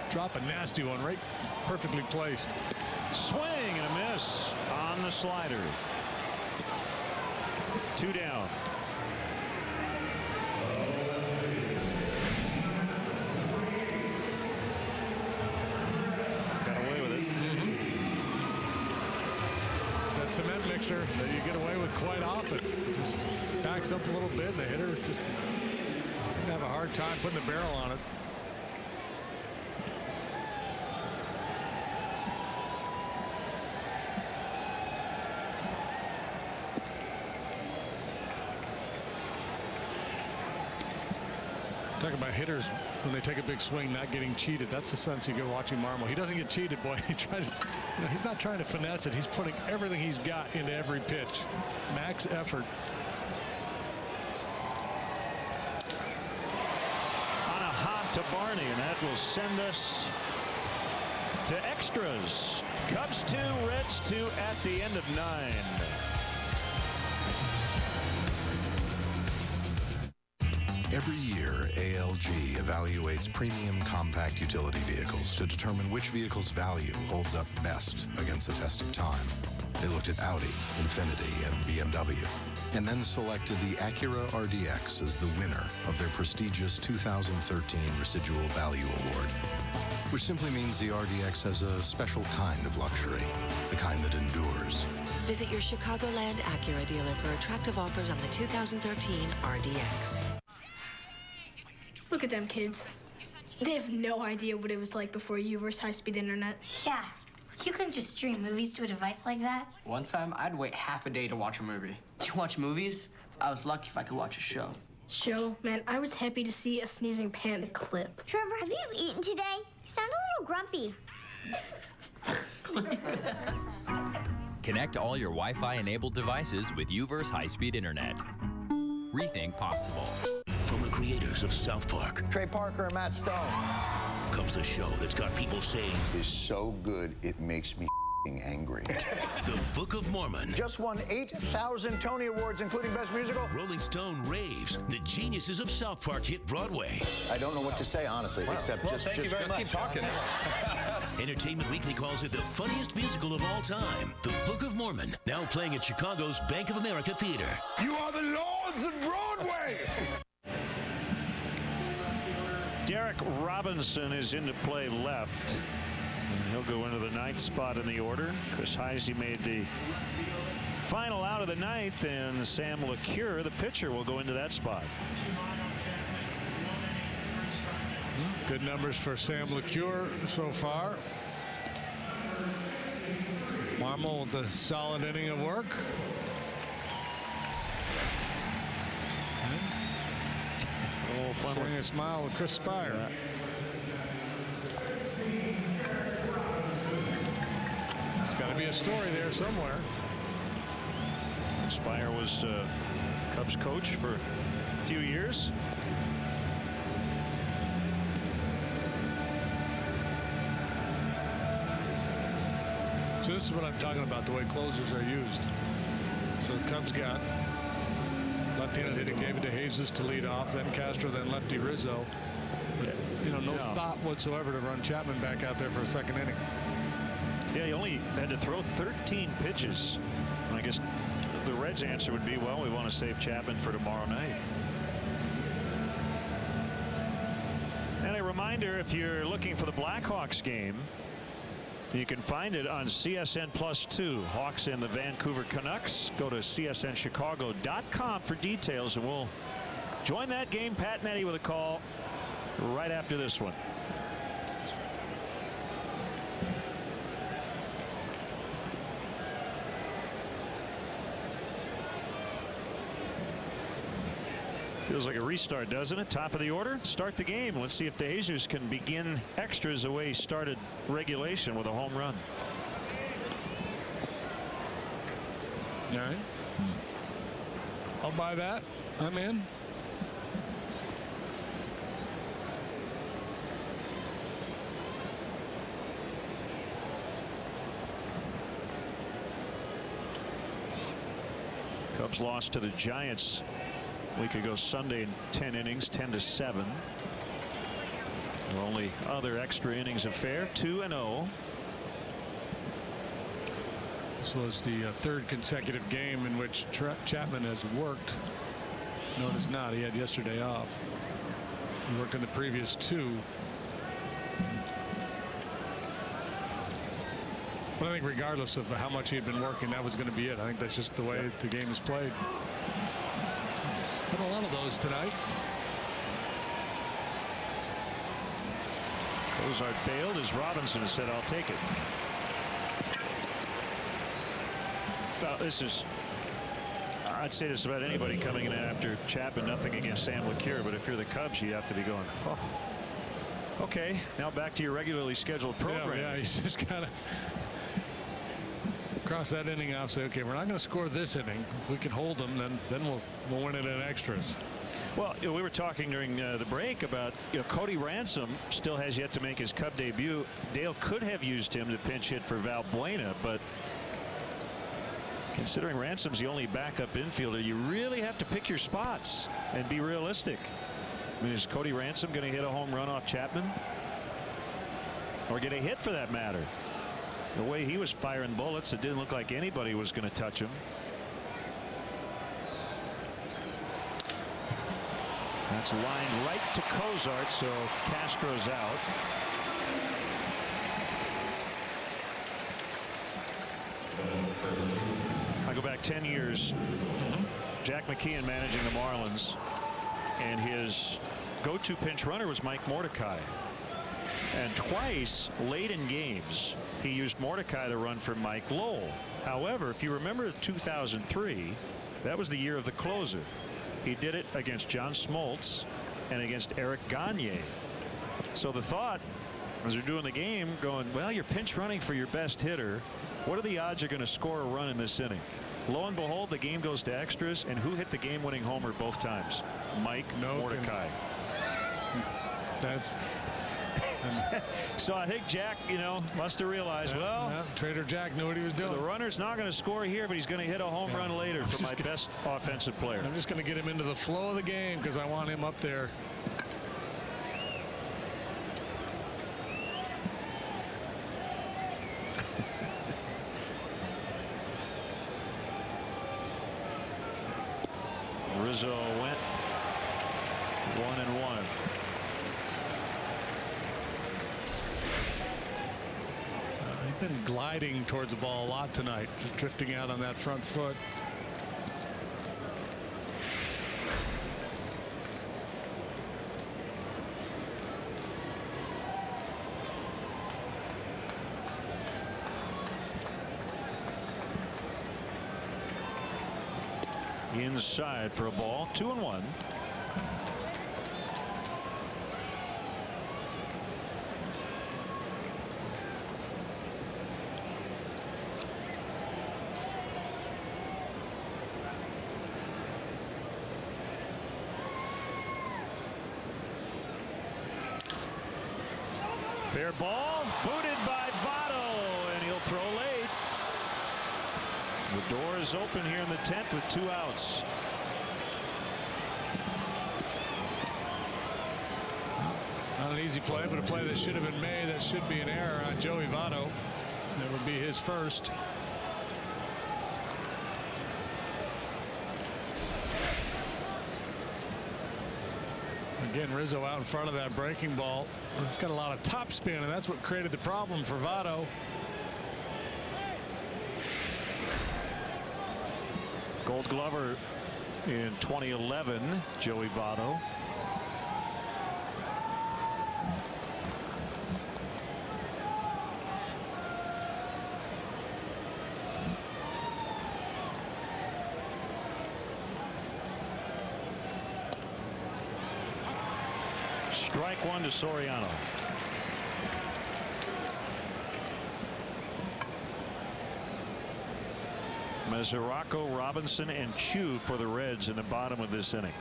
drop a nasty one right perfectly placed. Swing and a miss on the slider. 2 down. Got away with it. It's that cement mixer that you get away with quite often. Just backs up a little bit, and the hitter just doesn't have a hard time putting the barrel on it. Talking about hitters when they take a big swing not getting cheated. That's the sense you get watching Marmol. He doesn't get cheated, boy. He tries to, you know, he's not trying to finesse it. He's putting everything he's got into every pitch. Max effort. to Barney, and that will send us to extras. Cubs 2, Reds 2 at the end of 9. Every year, ALG evaluates premium compact utility vehicles to determine which vehicle's value holds up best against the test of time. They looked at Audi, Infiniti, and BMW, and then selected the Acura RDX as the winner of their prestigious 2013 Residual Value Award, which simply means the RDX has a special kind of luxury, the kind that endures. Visit your Chicagoland Acura dealer for attractive offers on the 2013 RDX. Look at them kids. They have no idea what it was like before U-verse high-speed internet. Yeah. You couldn't just stream movies to a device like that? One time, I'd wait half a day to watch a movie. You watch movies? I was lucky if I could watch a show. Show? Man, I was happy to see a sneezing panda clip. Trevor, have you eaten today? You sound a little grumpy. Connect all your Wi-Fi enabled devices with U-verse high-speed internet. Rethink possible. From the creators of South Park, Trey Parker and Matt Stone, comes the show that's got people saying is so good it makes me angry. The Book of Mormon. Just won 8,000 Tony Awards, including Best Musical. Rolling Stone raves. The geniuses of South Park hit Broadway. I don't know what to say, honestly, except just keep talking. Entertainment Weekly calls it the funniest musical of all time. The Book of Mormon, now playing at Chicago's Bank of America Theater. You are the lords of Broadway! Derek Robinson is into play left. And he'll go into the 9th spot in the order. Chris Heisey made the final out of the 9th, and Sam LeCure, the pitcher, will go into that spot. Good numbers for Sam LeCure so far. Marmol with a solid inning of work. Showing a smile with Chris Spire. Yeah. There's got to be a story there somewhere. Spire was Cubs coach for a few years. So this is what I'm talking about, the way closers are used. So the Cubs got left-handed hitting David DeJesus to lead off, then Castro, then lefty Rizzo. But, you know, no thought whatsoever to run Chapman back out there for a second inning. Yeah, he only had to throw 13 pitches. And I guess the Reds' answer would be, well, we want to save Chapman for tomorrow night. And a reminder, if you're looking for the Blackhawks game, you can find it on CSN Plus 2. Hawks and the Vancouver Canucks. Go to csnchicago.com for details, and we'll join that game. Pat and Eddie with a call right after this one. Feels like a restart, doesn't it? Top of the order. Start the game. Let's see if DeJesus can begin extras the way he started regulation with a home run. All right. I'll buy that. I'm in. Cubs lost to the Giants a week ago Sunday in 10 innings, 10-7. The only other extra innings affair, 2-0. This was the third consecutive game in which Chapman has worked. No, it is not. He had yesterday off. He worked in the previous 2. But I think regardless of how much he had been working, that was going to be it. I think that's just the way the game is played. Been a lot of those tonight. Cozart bailed as Robinson said, I'll take it. Well, this is, I'd say this about anybody coming in after Chapman. Nothing against Sam LeCure, but if you're the Cubs, you have to be going, oh. Okay, now back to your regularly scheduled program. Yeah, he's just kind of cross that inning off. Say, okay, we're not going to score this inning. If we can hold them, then we'll win it in extras. Well, we were talking during the break about Cody Ransom still has yet to make his Cub debut. Dale could have used him to pinch hit for Valbuena, but considering Ransom's the only backup infielder, you really have to pick your spots and be realistic. I mean, is Cody Ransom going to hit a home run off Chapman? Or get a hit for that matter? The way he was firing bullets, it didn't look like anybody was going to touch him. That's lined right to Cozart, so Castro's out. I go back 10 years. Jack McKeon managing the Marlins, and his go-to pinch runner was Mike Mordecai. And twice late in games, he used Mordecai to run for Mike Lowell. However, if you remember 2003, that was the year of the closer. He did it against John Smoltz and against Eric Gagne. So the thought, as they're doing the game, going, well, you're pinch running for your best hitter. What are the odds you're going to score a run in this inning? Lo and behold, the game goes to extras, and who hit the game-winning homer both times? Mike Mordecai. That's. So I think Jack, must have realized, Trader Jack knew what he was doing. The runner's not going to score here, but he's going to hit a home run later for my best offensive player. I'm just going to get him into the flow of the game because I want him up there. Rizzo went 1-1. He's been gliding towards the ball a lot tonight, just drifting out on that front foot. Inside for a ball. 2-1. Fair ball, booted by Votto, and he'll throw late. The door is open here in the 10th with 2 outs. Not an easy play, but a play that should have been made. That should be an error on Joey Votto. That would be his first. Again, Rizzo out in front of that breaking ball. It's got a lot of top spin, and that's what created the problem for Votto. Gold Glover in 2011, Joey Votto. Strike one to Soriano. Mesoraco, Robinson, and Chu for the Reds in the bottom of this inning.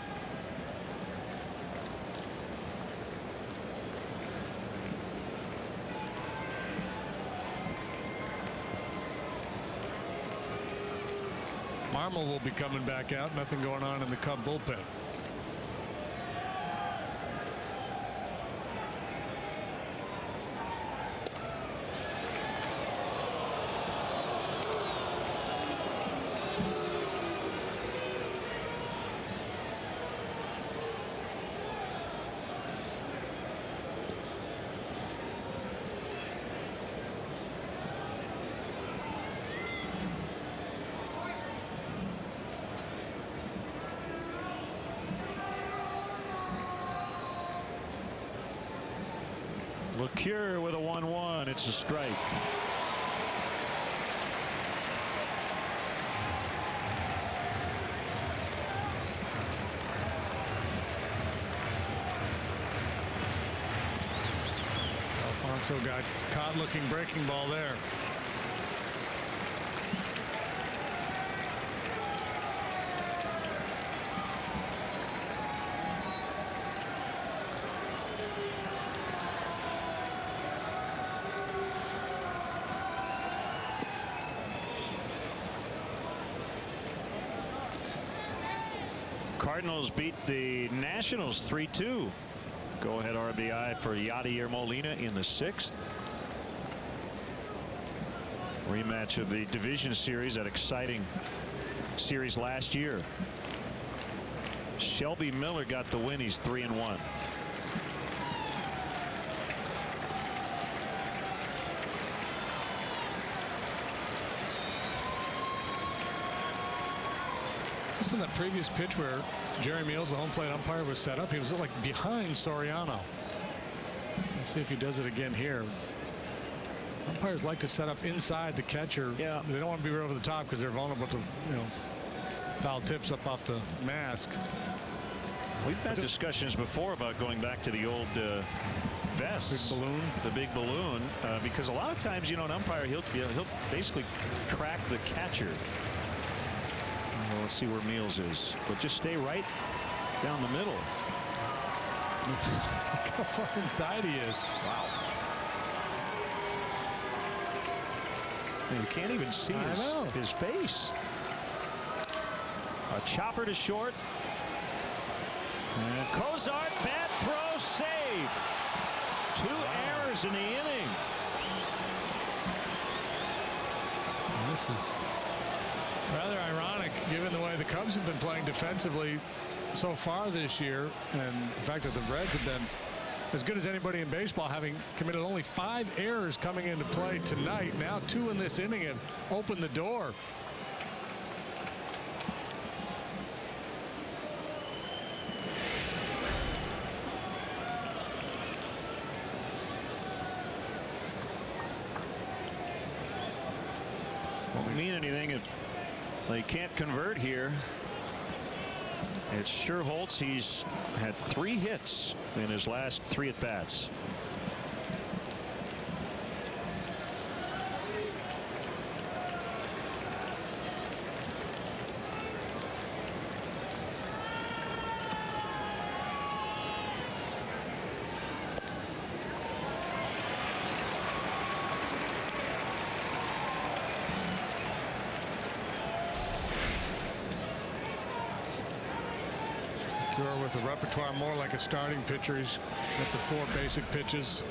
Marmol will be coming back out. Nothing going on in the Cub bullpen. LeCure with a 1-1. It's a strike. Alfonso got caught looking breaking ball there. Cardinals beat the Nationals 3-2. Go-ahead RBI for Yadier Molina in the 6th. Rematch of the division series, that exciting series last year. Shelby Miller got the win. He's 3-1. Just on that previous pitch where Jerry Meals, the home plate umpire, was set up, he was like behind Soriano. Let's see if he does it again here. Umpires like to set up inside the catcher. Yeah. They don't want to be right over the top because they're vulnerable to, foul tips up off the mask. We've had discussions before about going back to the old vests. Big balloon. The big balloon, because a lot of times, an umpire, he'll basically track the catcher. Well, let's see where Meals is, but just stay right down the middle. Look how far inside he is. Wow. You can't even see his face. A chopper to short. And Cozart, bad throw, safe. 2 errors in the inning. And this is rather ironic given the way the Cubs have been playing defensively so far this year, and the fact that the Reds have been as good as anybody in baseball, having committed only 5 errors coming into play tonight. Now 2 in this inning have opened the door. Won't mean anything if they can't convert here. It's Scherholtz. He's had 3 hits in his last 3 at-bats. With a repertoire more like a starting pitcher. He's got the 4 basic pitches.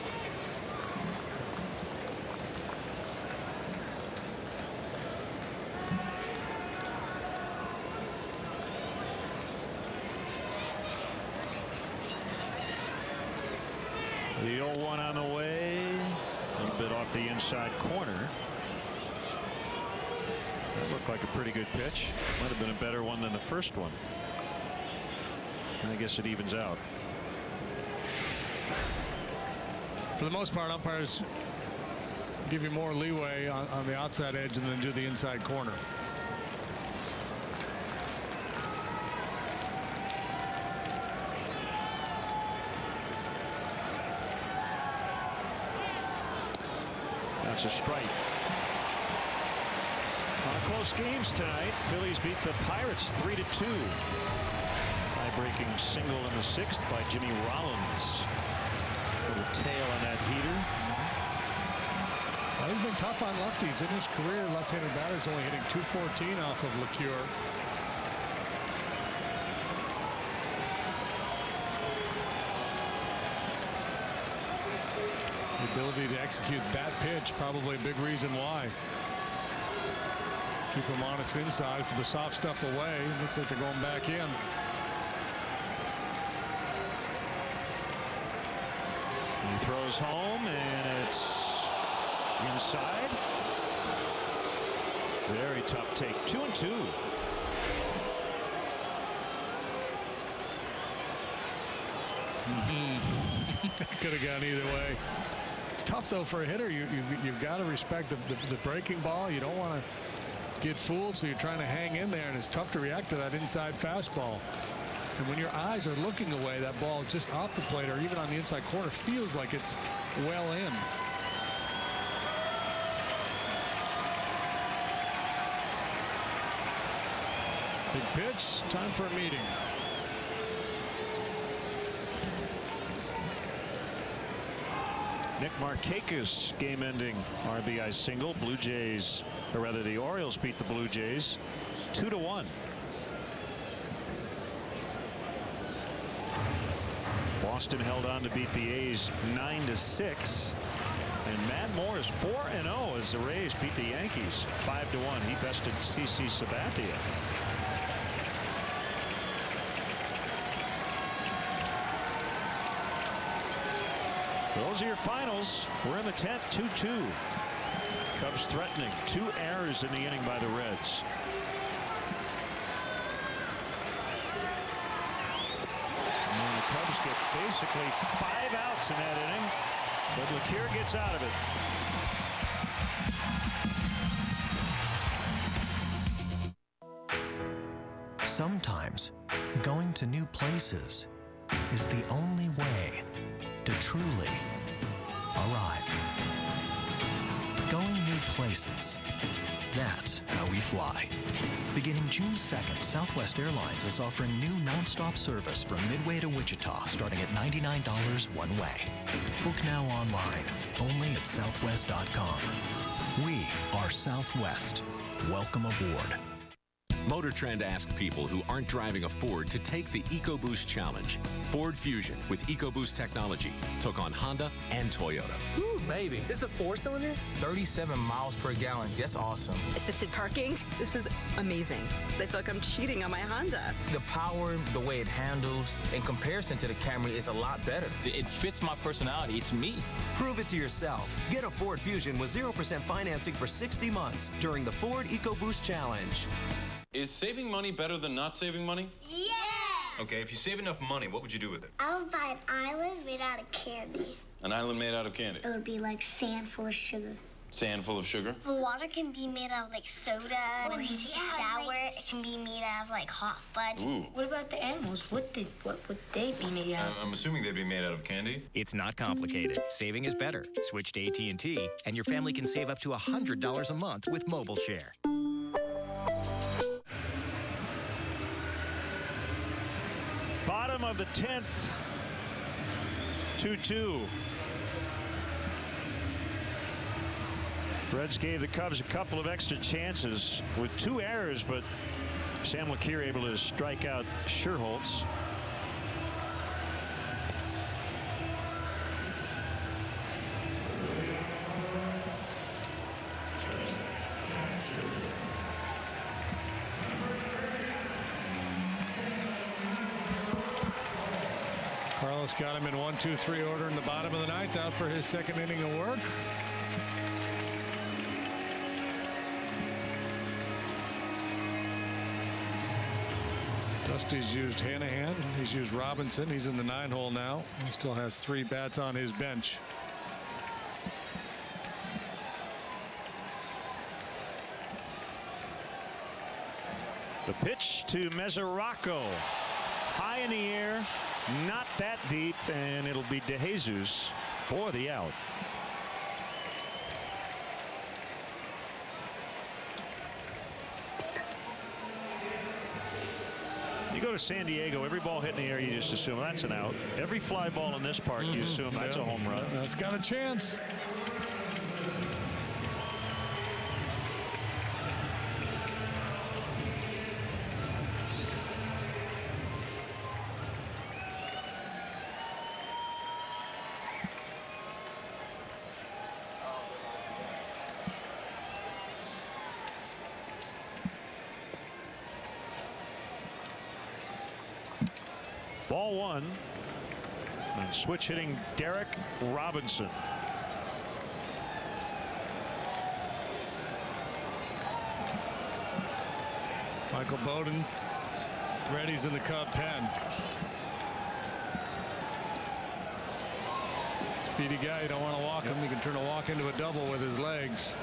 The 0-1 on the way. A little bit off the inside corner. That looked like a pretty good pitch. Might have been a better one than the first one. I guess it evens out. For the most part, umpires give you more leeway on the outside edge and then do the inside corner. That's a strike. Close games tonight. Phillies beat the Pirates 3-2. Breaking single in the 6th by Jimmy Rollins. Little tail on that heater. Well, he's been tough on lefties in his career. Left-handed batters only hitting .214 off of LeCure. The ability to execute that pitch, probably a big reason why. Keep him honest inside for the soft stuff away. Looks like they're going back in. He throws home, and it's inside. Very tough take. 2-2. Could have gone either way. It's tough though for a hitter. You've got to respect the breaking ball. You don't want to get fooled, so you're trying to hang in there, and it's tough to react to that inside fastball. And when your eyes are looking away, that ball just off the plate or even on the inside corner feels like it's well in. Big pitch. Time for a meeting. Nick Markakis game-ending RBI single. Blue Jays, or rather the Orioles beat the Blue Jays 2-1. Boston held on to beat the A's 9-6. And Matt Moore is 4-0 as the Rays beat the Yankees 5-1. He bested CC Sabathia. Those are your finals. We're in the 10th, 2-2. Cubs threatening. 2 errors in the inning by the Reds. And the Cubs get basically 5 outs in that inning, but LeCure gets out of it. Sometimes going to new places is the only way to truly arrive. Going new places. That's how we fly. Beginning June 2nd, Southwest Airlines is offering new nonstop service from Midway to Wichita, starting at $99 one way. Book now online, only at southwest.com. We are Southwest. Welcome aboard. Motor Trend asked people who aren't driving a Ford to take the EcoBoost Challenge. Ford Fusion with EcoBoost technology took on Honda and Toyota. Ooh, baby. This is a 4-cylinder? 37 miles per gallon. That's awesome. Assisted parking. This is amazing. I feel like I'm cheating on my Honda. The power, the way it handles, in comparison to the Camry, is a lot better. It fits my personality. It's me. Prove it to yourself. Get a Ford Fusion with 0% financing for 60 months during the Ford EcoBoost Challenge. Is saving money better than not saving money? Yeah! Okay, if you save enough money, what would you do with it? I would buy an island made out of candy. An island made out of candy? It would be like sand full of sugar. Sand full of sugar? The water can be made out of like soda. When you take a shower, it can be made out of like hot fudge. Ooh. What about the animals? What would they be made out of? I'm assuming they'd be made out of candy. It's not complicated. Saving is better. Switch to AT&T, and your family can save up to $100 a month with Mobile Share. Bottom of the 10th, 2-2. Reds gave the Cubs a couple of extra chances with 2 errors, but Sam LeCure able to strike out Scherholtz. Carlos got him in 1-2-3 order in the bottom of the 9th, out for his second inning of work. Dusty's used Hanahan. He's used Robinson. He's in the 9-hole now. He still has 3 bats on his bench. The pitch to Mesoraco. High in the air, not that deep, and it'll be DeJesus for the out. You go to San Diego, every ball hit in the air, you just assume that's an out. Every fly ball in this park, you assume that's a home run. That's got a chance. Ball 1. And switch hitting Derek Robinson. Michael Bowden. Reddy's in the Cub pen. Speedy guy. You don't want to walk him. You can turn a walk into a double with his legs.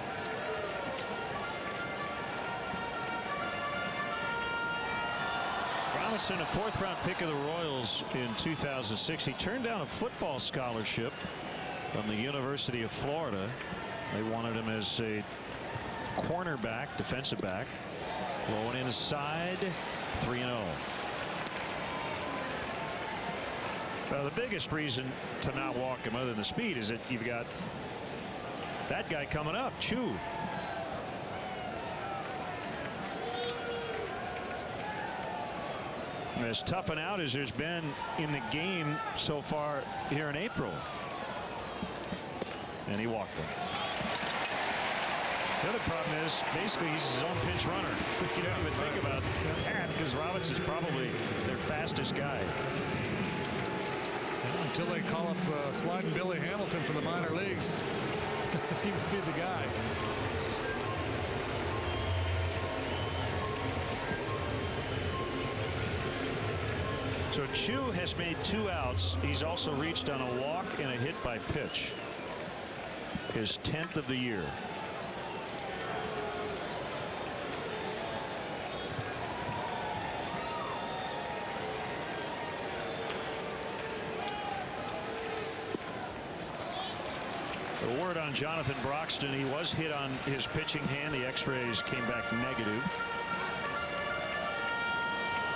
Robinson, a 4th-round pick of the Royals in 2006. He turned down a football scholarship from the University of Florida. They wanted him as a cornerback, defensive back. Blowing inside, 3-0. Well, the biggest reason to not walk him, other than the speed, is that you've got that guy coming up, Chu. As tough an out as there's been in the game so far here in April. And he walked him. The other problem is basically he's his own pinch runner. You don't even think about that because Robinson's probably their fastest guy. Until they call up sliding Billy Hamilton for the minor leagues. He would be the guy. So Chu has made 2 outs. He's also reached on a walk and a hit by pitch. His 10th of the year. The word on Jonathan Broxton, he was hit on his pitching hand. The x-rays came back negative.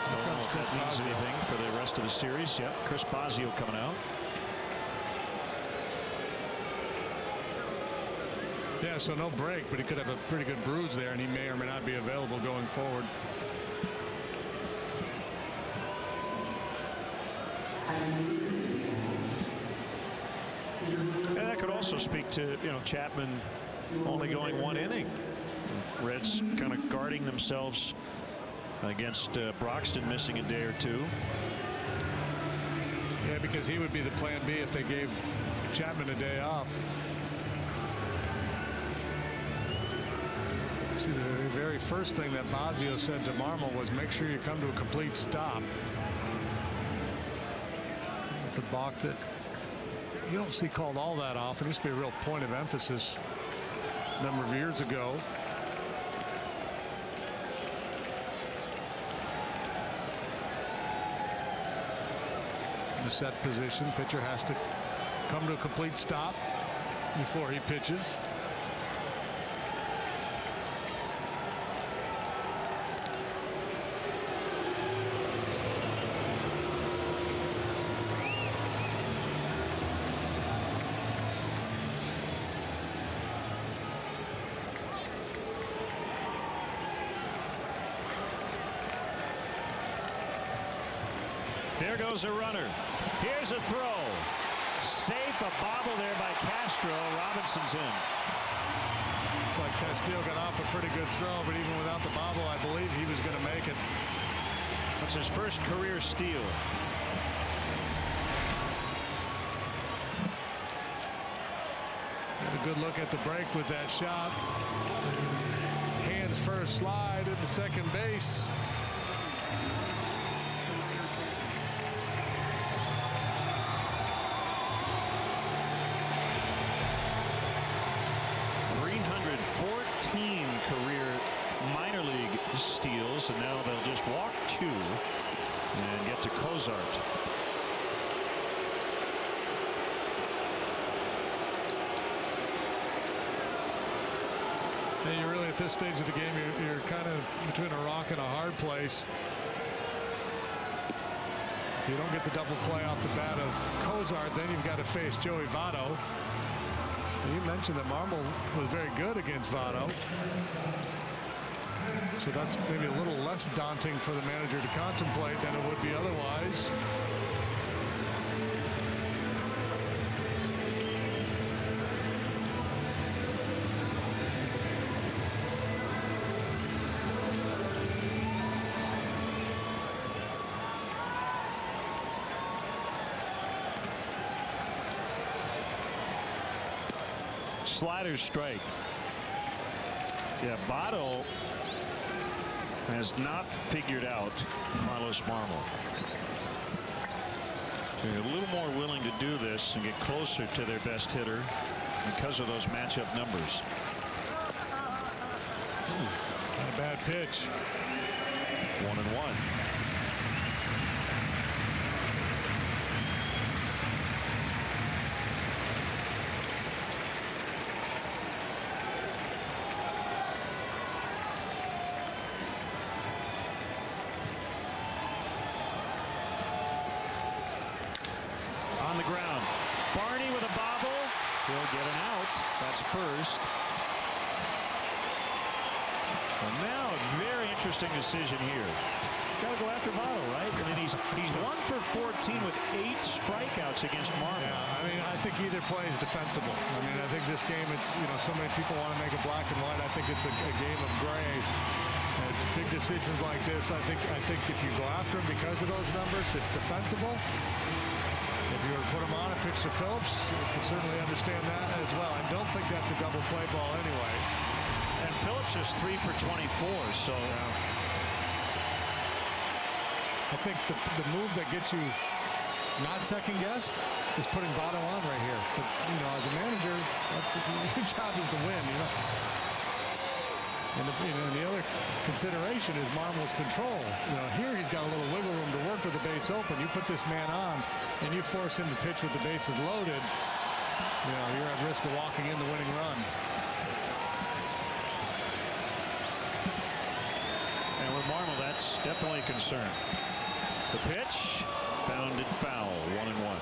I don't know if that means anything for the rest of the series. Yep, Chris Bosio coming out. Yeah, so no break, but he could have a pretty good bruise there, and he may or may not be available going forward. And that could also speak to, Chapman only going 1 inning. Reds kind of guarding themselves against Broxton missing a day or 2. Yeah, because he would be the plan B if they gave Chapman a day off. See, the very first thing that Bosio said to Marmol was make sure you come to a complete stop. It's a balk that you don't see called all that often. It used to be a real point of emphasis a number of years ago. In a set position, pitcher has to come to a complete stop before he pitches. There goes a runner. Here's a throw. Safe, a bobble there by Castro. Robinson's in. Like Castillo got off a pretty good throw, but even without the bobble, I believe he was going to make it. That's his first career steal. Had a good look at the break with that shot. Hands first, slide into second base. Minor league steals, and now they'll just walk Chu and get to Cozart. And you're really at this stage of the game, you're kind of between a rock and a hard place. If you don't get the double play off the bat of Cozart, then you've got to face Joey Votto. You mentioned that Marmol was very good against Votto. So that's maybe a little less daunting for the manager to contemplate than it would be otherwise. Slider strike. Yeah, Votto has not figured out Carlos Marmol. They're a little more willing to do this and get closer to their best hitter because of those matchup numbers. Not a bad pitch. 1-1. On the ground. Barney with a bobble. He'll get an out. That's first. And now a very interesting decision here. got to go after Votto, right? I mean, he's 1 for 14 with 8 strikeouts against Marmol. Yeah, I mean, I think either play is defensible. I mean, I think this game, it's, you know, so many people want to make it black and white. I think it's a game of gray. And big decisions like this, I think if you go after him because of those numbers, it's defensible. If you were to put him on and pitch to Phillips, you can certainly understand that as well. I don't think that's a double play ball anyway. And Phillips is 3 for 24, so... I think the move that gets you not second-guessed is putting Votto on right here. But, you know, as a manager, your job is to win, you know. And the other consideration is Marmol's control. You know, here he's got a little wiggle room to work with the base open. You put this man on, and you force him to pitch with the bases loaded, you know, you're at risk of walking in the winning run. And with Marmol, that's definitely a concern. The pitch, bounded foul, 1-1.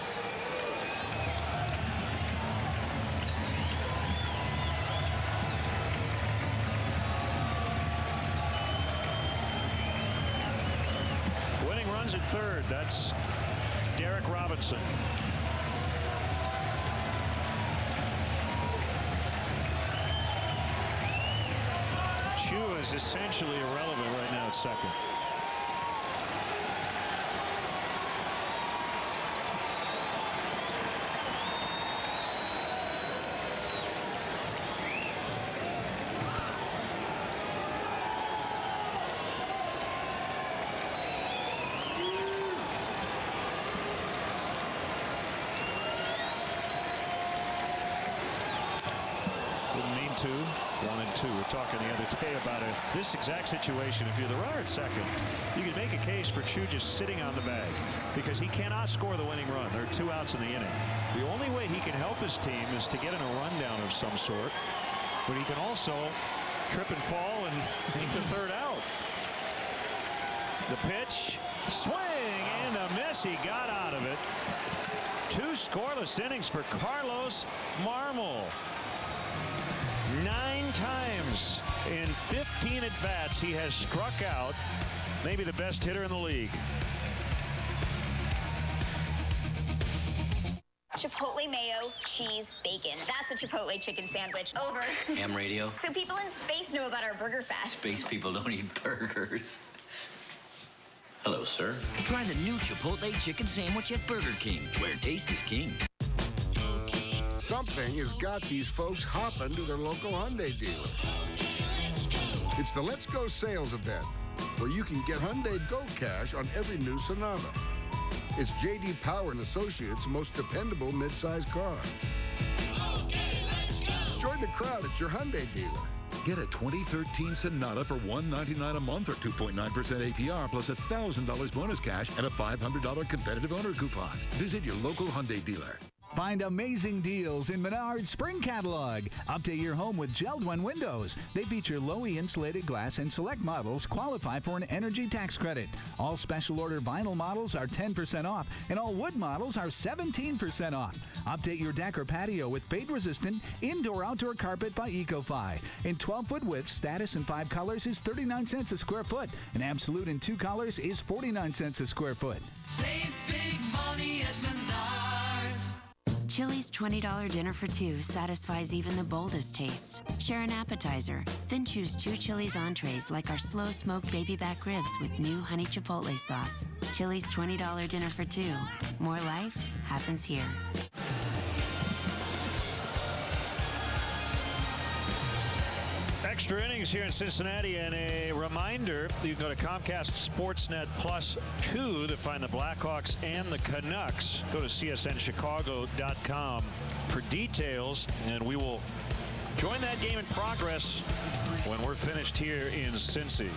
Winning runs at third. That's Derek Robinson. Chu is essentially irrelevant right now at second. to 1-2. We're talking the other day about this exact situation. If you're the runner at second, you can make a case for Chu just sitting on the bag because he cannot score the winning run. There are 2 outs in the inning. The only way he can help his team is to get in a rundown of some sort, but he can also trip and fall and make the third out. The pitch, swing and a miss. He got out of it. 2 scoreless innings for Carlos Marmol. 9 times in 15 at-bats he has struck out. Maybe the best hitter in the league. Chipotle mayo, cheese, bacon. That's a Chipotle chicken sandwich. Over. Ham radio. So people in space know about our burger fest. Space people don't eat burgers. Hello, sir. Try the new Chipotle chicken sandwich at Burger King, where taste is king. Something has got these folks hopping to their local Hyundai dealer. It's the Let's Go sales event, where you can get Hyundai Go Cash on every new Sonata. It's J.D. Power and Associates' most dependable midsize car. Join the crowd at your Hyundai dealer. Get a 2013 Sonata for $199 a month or 2.9% APR plus $1,000 bonus cash and a $500 competitive owner coupon. Visit your local Hyundai dealer. Find amazing deals in Menards Spring Catalog. Update your home with Geldwin windows. They feature low-E insulated glass and select models qualify for an energy tax credit. All special order vinyl models are 10% off, and all wood models are 17% off. Update your deck or patio with fade-resistant indoor-outdoor carpet by EcoFi. In 12-foot width, status in 5 colors is 39 cents a square foot, and absolute in 2 colors is 49 cents a square foot. Save big money at Menards. Chili's $20 dinner for 2 satisfies even the boldest tastes. Share an appetizer, then choose 2 Chili's entrees like our slow smoked baby back ribs with new honey chipotle sauce. Chili's $20 dinner for 2. More life happens here. Extra innings here in Cincinnati, and a reminder, you can go to Comcast Sportsnet Plus 2 to find the Blackhawks and the Canucks. Go to csnchicago.com for details, and we will join that game in progress when we're finished here in Cincy.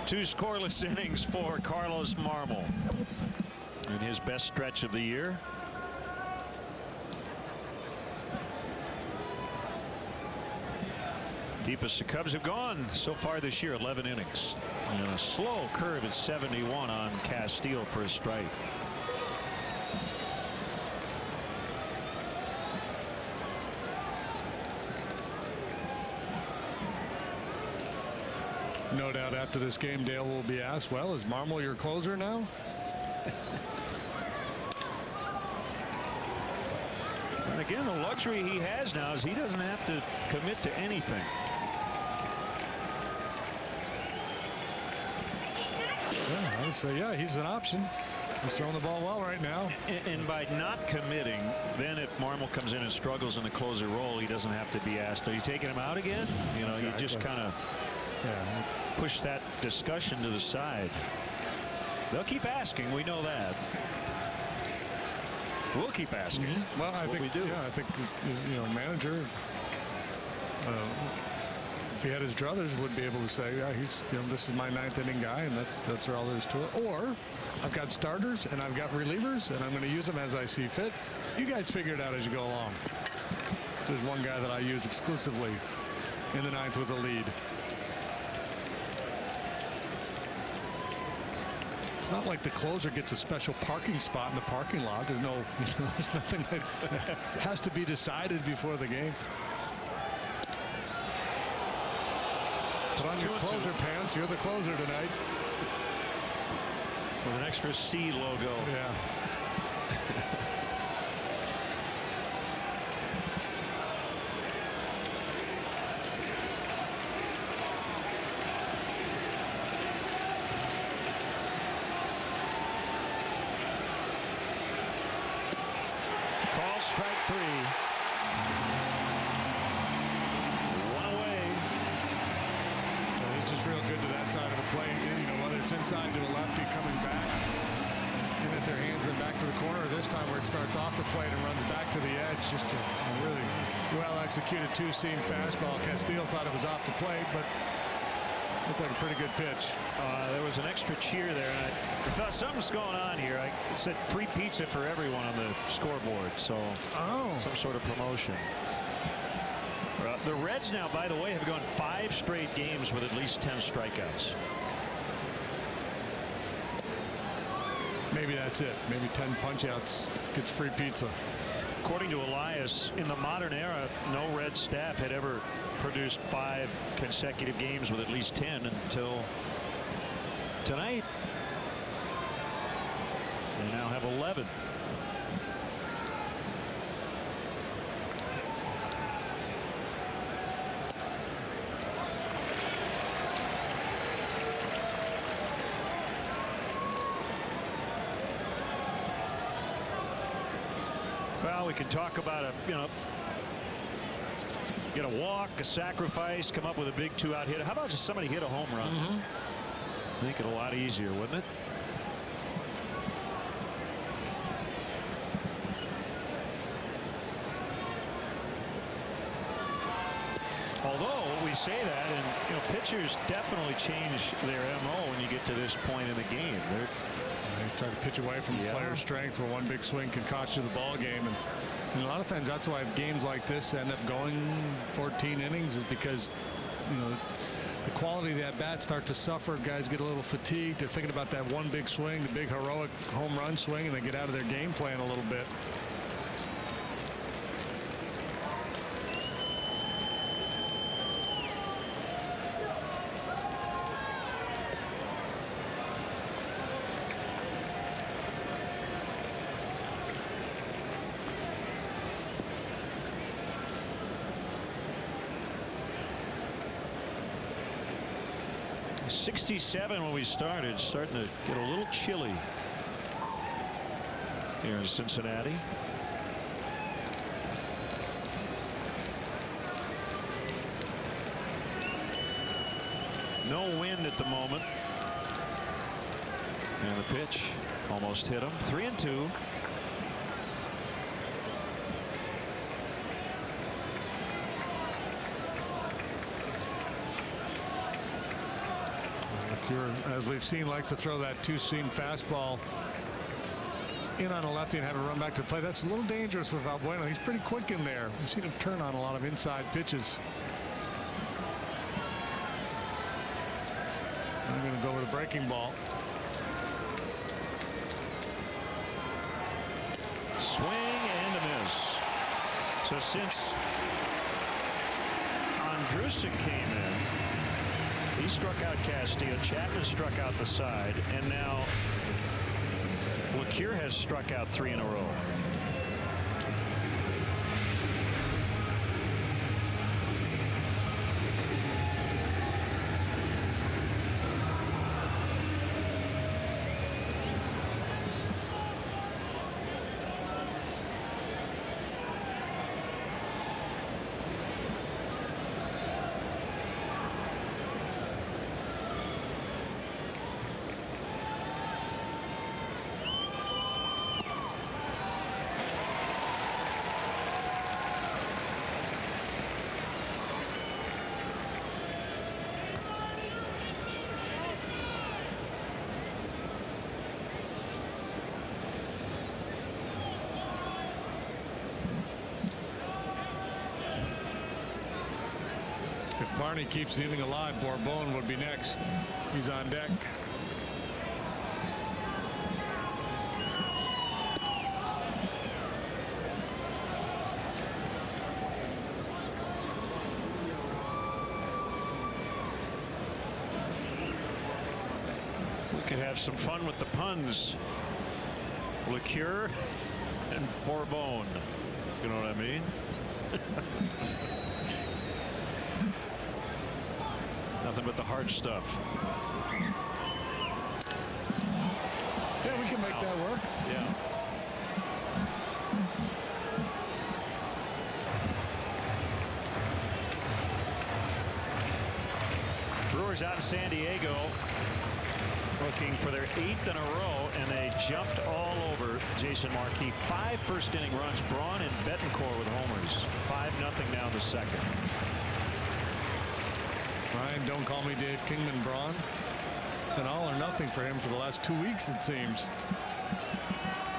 Two scoreless innings for Carlos Marmol in his best stretch of the year. Deepest the Cubs have gone so far this year, 11 innings. And a slow curve at 71 on Castile for a strike. No doubt after this game, Dale will be asked, well, is Marmol your closer now? And again, the luxury he has now is he doesn't have to commit to anything. Yeah, I would say, yeah, he's an option. He's throwing the ball well right now. And by not committing, then if Marmol comes in and struggles in the closer role, he doesn't have to be asked, are you taking him out again? You know, Exactly. you just kind of push that discussion to the side. They'll keep asking. We know that. We'll keep asking. Well, That's I what think we do. Yeah, I think manager. If he had his druthers, would be able to say, yeah, this is my 9th inning guy, and that's all there is to it. Or I've got starters and I've got relievers, and I'm going to use them as I see fit. You guys figure it out as you go along. There's one guy that I use exclusively in the 9th with a lead. It's not like the closer gets a special parking spot in the parking lot. There's no, there's nothing that has to be decided before the game. Put on your closer pants. You're the closer tonight. With an extra C logo. Yeah. Call strike 3. One away. He's just real good to that side of the plate. You know, whether it's inside to a lefty coming back in at their hands and back to the corner, or this time where it starts off the plate and runs back to the edge. Just a really well executed two-seam fastball. Castillo thought it was off the plate, but looked like a pretty good pitch. There was an extra cheer there, and I thought something's going on here. I said free pizza for everyone on the scoreboard, so some sort of promotion. The Reds now, by the way, have gone 5 straight games with at least 10 strikeouts. Maybe that's it. Maybe 10 punch-outs gets free pizza. According to Elias, in the modern era, no Red staff had ever produced 5 consecutive games with at least 10 until tonight. They now have 11. Well, we can talk about get a walk, a sacrifice, come up with a big 2-out hit. How about just somebody hit a home run? Make it a lot easier, wouldn't it? Although we say that, and pitchers definitely change their MO when you get to this point in the game. They try to pitch away from player strength, where one big swing can cost you the ball game, and a lot of times that's why games like this end up going 14 innings, is because the quality of that bat start to suffer. Guys get a little fatigued. They're thinking about that one big swing, the big heroic home run swing, and they get out of their game plan a little bit. .67 when we started, starting to get a little chilly here in Cincinnati. No wind at the moment. And the pitch almost hit him. 3-2. As we've seen, likes to throw that two-seam fastball in on a lefty and have it run back to the plate. That's a little dangerous for Valbuena. He's pretty quick in there. We've seen him turn on a lot of inside pitches. I'm going to go with a breaking ball. Swing and a miss. So since Andrusic came in, He struck out Castillo. Chapman struck out the side. And now LeCure has struck out 3 in a row. If Barney keeps the inning alive, Bourbon would be next. He's on deck. We could have some fun with the puns. LeCure and Bourbon. You know what I mean? Nothing but the hard stuff. Yeah, we can make that work. Yeah. Brewers out in San Diego looking for their 8th in a row, and they jumped all over Jason Markey. 5 first-inning runs. Braun and Betancourt with homers. 5-0 now in the second. Ryan, don't call me Dave Kingman. Braun. Been all or nothing for him for the last 2 weeks, it seems.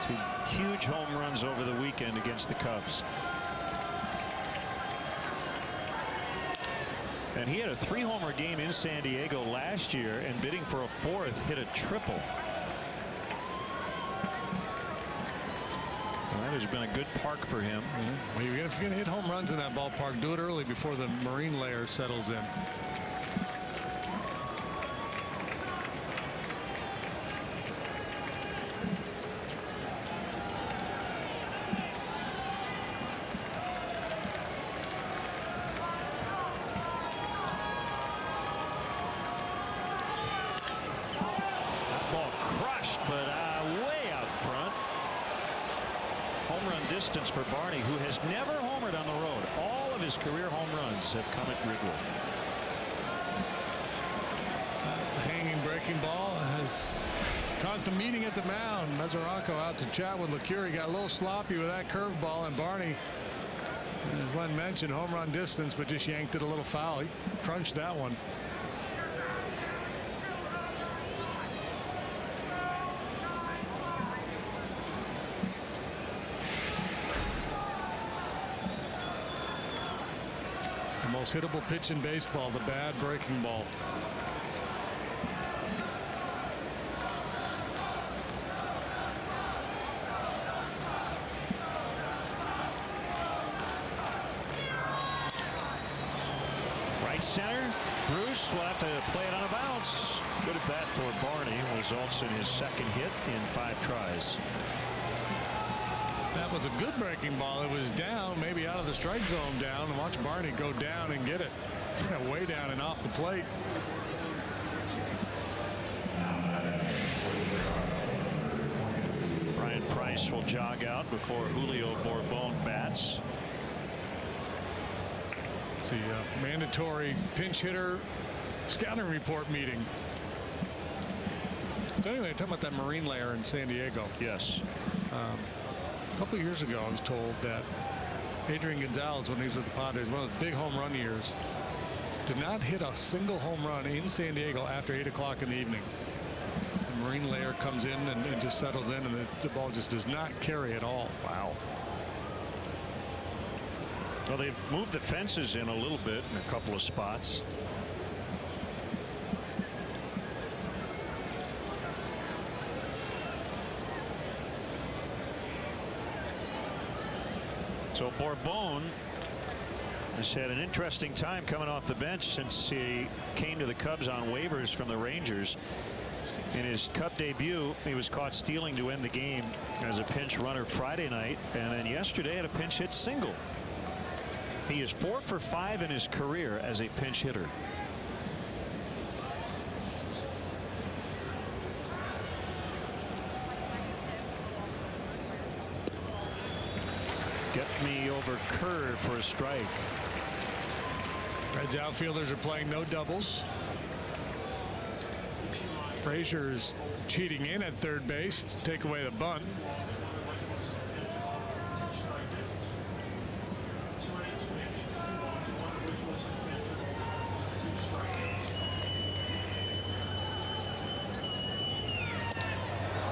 2 huge home runs over the weekend against the Cubs. And he had a 3-homer game in San Diego last year, and bidding for a 4th, hit a triple. Well, that has been a good park for him. Well, if you're going to hit home runs in that ballpark, do it early before the marine layer settles in. Distance for Barney, who has never homered on the road. All of his career home runs have come at Wrigley. Hanging breaking ball has caused a meeting at the mound. Mesoraco out to chat with LeCure. He got a little sloppy with that curveball, and Barney, as Len mentioned, home run distance, but just yanked it a little foul. He crunched that one. Most hittable pitch in baseball, the bad breaking ball. Right center. Bruce will have to play it on a bounce. Good at bat for Barney. Results in his second hit in 5 tries. That was a good breaking ball. It was down, maybe out of the strike zone down, and watch Barney go down and get it. Way down and off the plate. Ryan Price will jog out before Julio Bourbon bats. It's the mandatory pinch hitter scouting report meeting. So anyway, talking about that marine layer in San Diego. Yes. A couple of years ago, I was told that Adrian Gonzalez, when he was with the Padres, one of the big home run years, did not hit a single home run in San Diego after 8 o'clock in the evening. The marine layer comes in and just settles in, and the ball just does not carry at all. Wow. Well, they've moved the fences in a little bit in a couple of spots. So Bourbon Has had an interesting time coming off the bench since he came to the Cubs on waivers from the Rangers. In his Cub debut, he was caught stealing to end the game as a pinch runner Friday night, and then yesterday had a pinch hit single. He is 4 for 5 in his career as a pinch hitter. Get me over curve for a strike. Reds outfielders are playing no doubles. Frazier's cheating in at third base to take away the bunt.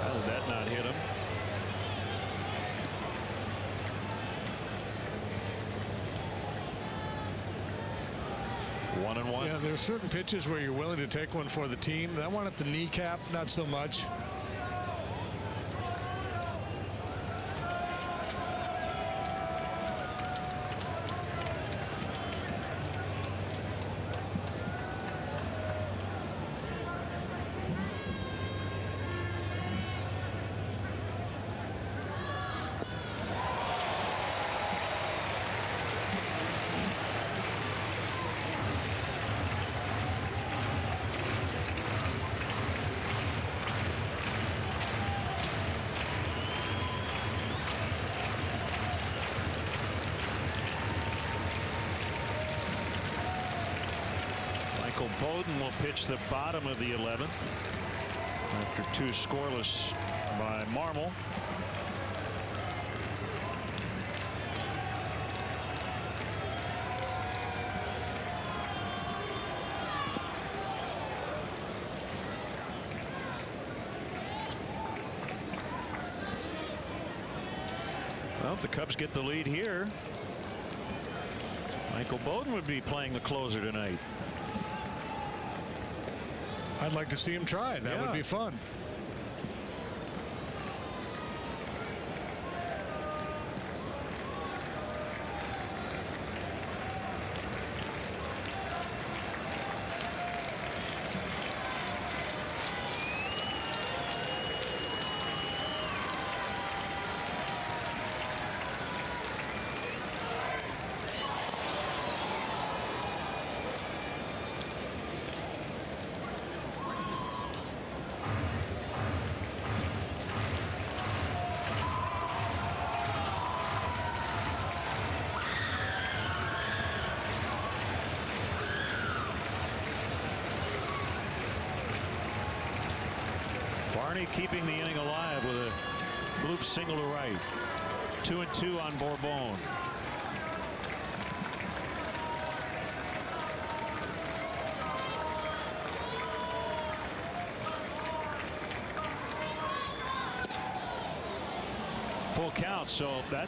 How did that not hit him? One and one. Yeah, there are certain pitches where you're willing to take one for the team. That one at the kneecap, not so much. Bowden will pitch the bottom of the 11th after 2 scoreless by Marmol. Well, if the Cubs get the lead here, Michael Bowden would be playing the closer tonight. I'd like to see him try. That would be fun. Keeping the inning alive with a bloop single to right. 2-2 on Bourbon. Full count, so that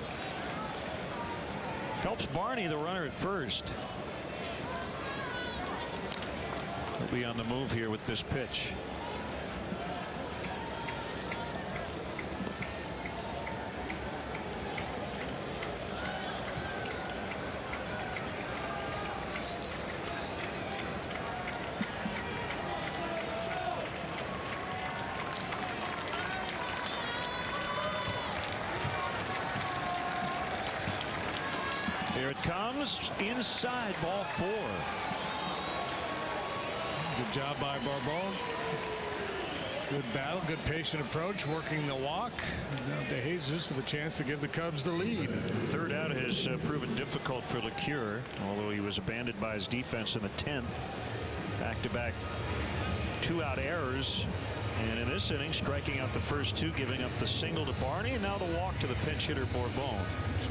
helps Barney, the runner at first. He'll be on the move here with this pitch. Here it comes inside, ball 4. Good job by Bourbon. Good battle, good patient approach, working the walk. Now De Jesus with a chance to give the Cubs the lead. Third out has proven difficult for LeCure, although he was abandoned by his defense in the 10th. Back-to-back 2-out errors. And in this inning, striking out the first 2, giving up the single to Barney, and now the walk to the pinch hitter Bourbon.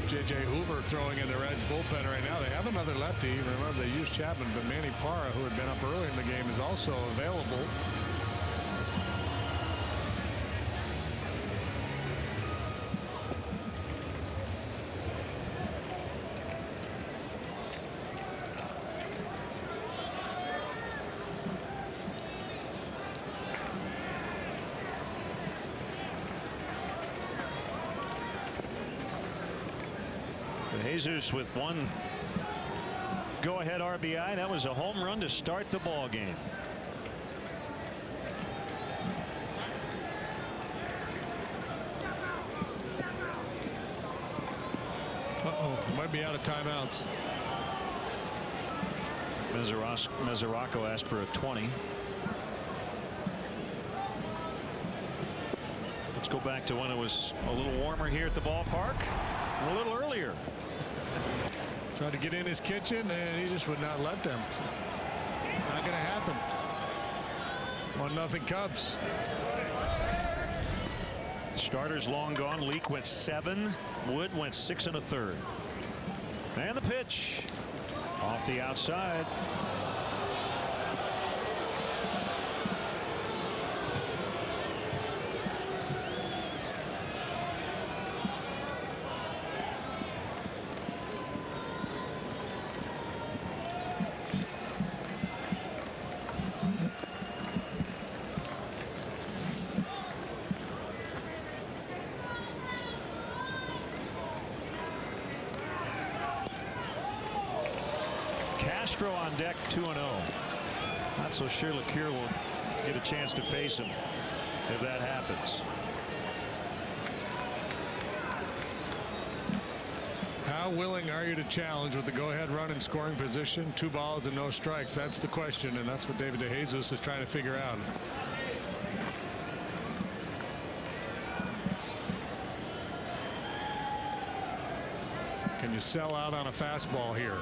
J.J. Hoover throwing in the Reds bullpen right now. They have another lefty. Remember, they used Chapman, but Manny Parra, who had been up early in the game, is also available. Jesus with one go-ahead RBI. That was a home run to start the ball game. Might be out of timeouts. Mesoraco asked for a 20. Let's go back to when it was a little warmer here at the ballpark. A little earlier. Tried to get in his kitchen, and he just would not let them. Not going to happen. 1-0 Cubs. Starters long gone. Leake went 7. Wood went 6 1/3. And the pitch off the outside. Castro on deck, 2-0. Not so sure LeCure will get a chance to face him if that happens. How willing are you to challenge with the go-ahead run in scoring position? 2 balls and no strikes. That's the question, and that's what David DeJesus is trying to figure out. Can you sell out on a fastball here?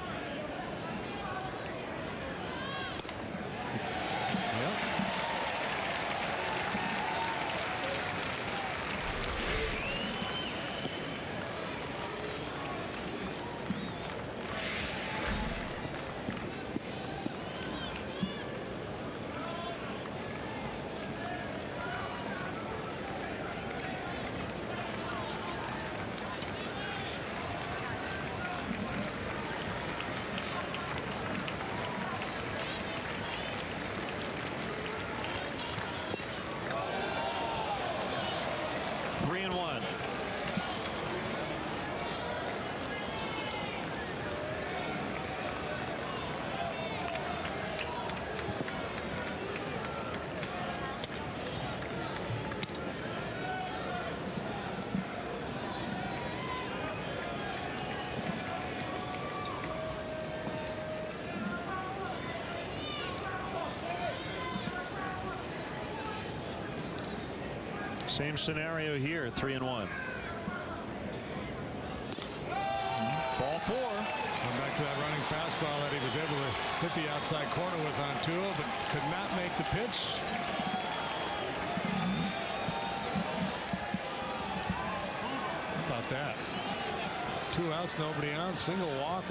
Same scenario here, 3-1. Ball 4. Going back to that running fastball that he was able to hit the outside corner with on 2, but could not make the pitch. How about that? 2 outs, nobody on. Single walk.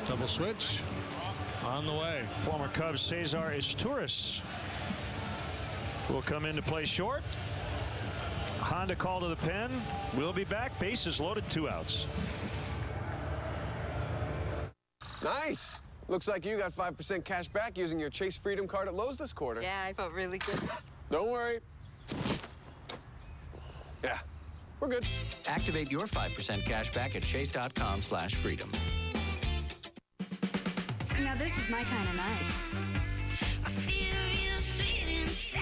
Double switch on the way. Former Cubs Cesar Izturis will come in to play short. Honda call to the pen. We'll be back. Bases loaded, 2 outs. Nice. Looks like you got 5% cash back using your Chase Freedom card at Lowe's this quarter. Yeah, I felt really good. Don't worry. Yeah, we're good. Activate your 5% cash back at chase.com/freedom. Now this is my kind of night. I feel real sweet inside.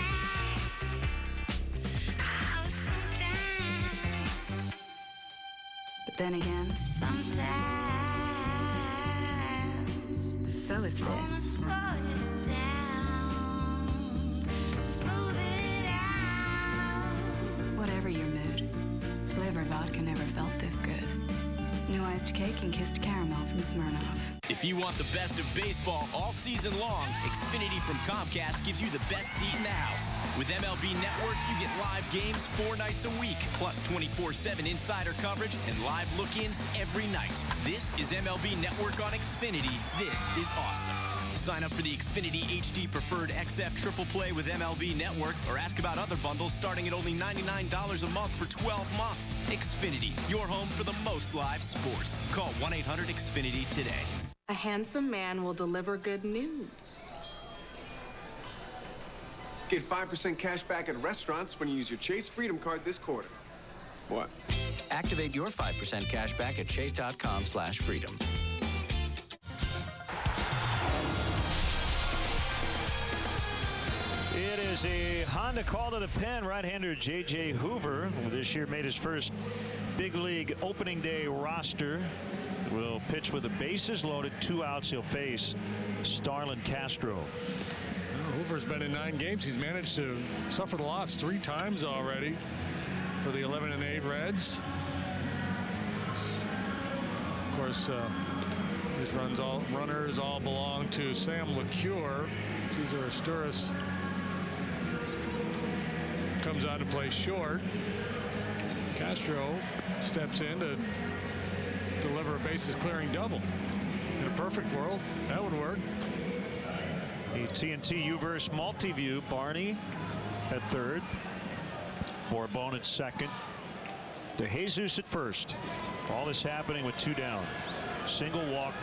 Oh, sometimes. But then again, Sometimes. so is Wanna this. slow it down. Smooth it out. Whatever your mood, flavored vodka never felt this good. New iced cake and kissed caramel from Smirnoff. If you want the best of baseball all season long, Xfinity from Comcast gives you the best seat in the house. With MLB Network, you get live games 4 nights a week, plus 24/7 insider coverage and live look-ins every night. This is MLB Network on Xfinity. This is awesome. Sign up for the Xfinity HD Preferred XF Triple Play with MLB Network or ask about other bundles starting at only $99 a month for 12 months. Xfinity, your home for the most live sports. Call 1-800-XFINITY today. A handsome man will deliver good news. Get 5% cash back at restaurants when you use your Chase Freedom card this quarter. What? Activate your 5% cash back at chase.com/freedom. It is a Honda call to the pen. Right-hander J.J. Hoover, who this year made his first big league opening day roster, will pitch with the bases loaded, 2 outs. He'll face Starlin Castro. Hoover's been in 9 games. He's managed to suffer the loss 3 times already for the 11-8 Reds. Of course, these runners all belong to Sam LeCure. Cesar Asturis comes out to play short. Castro steps in to deliver a bases clearing double. In a perfect world, that would work. The TNT U-verse multi-view. Barney at third. Bourbon at second. DeJesus at first. All this happening with 2 down. Single walk.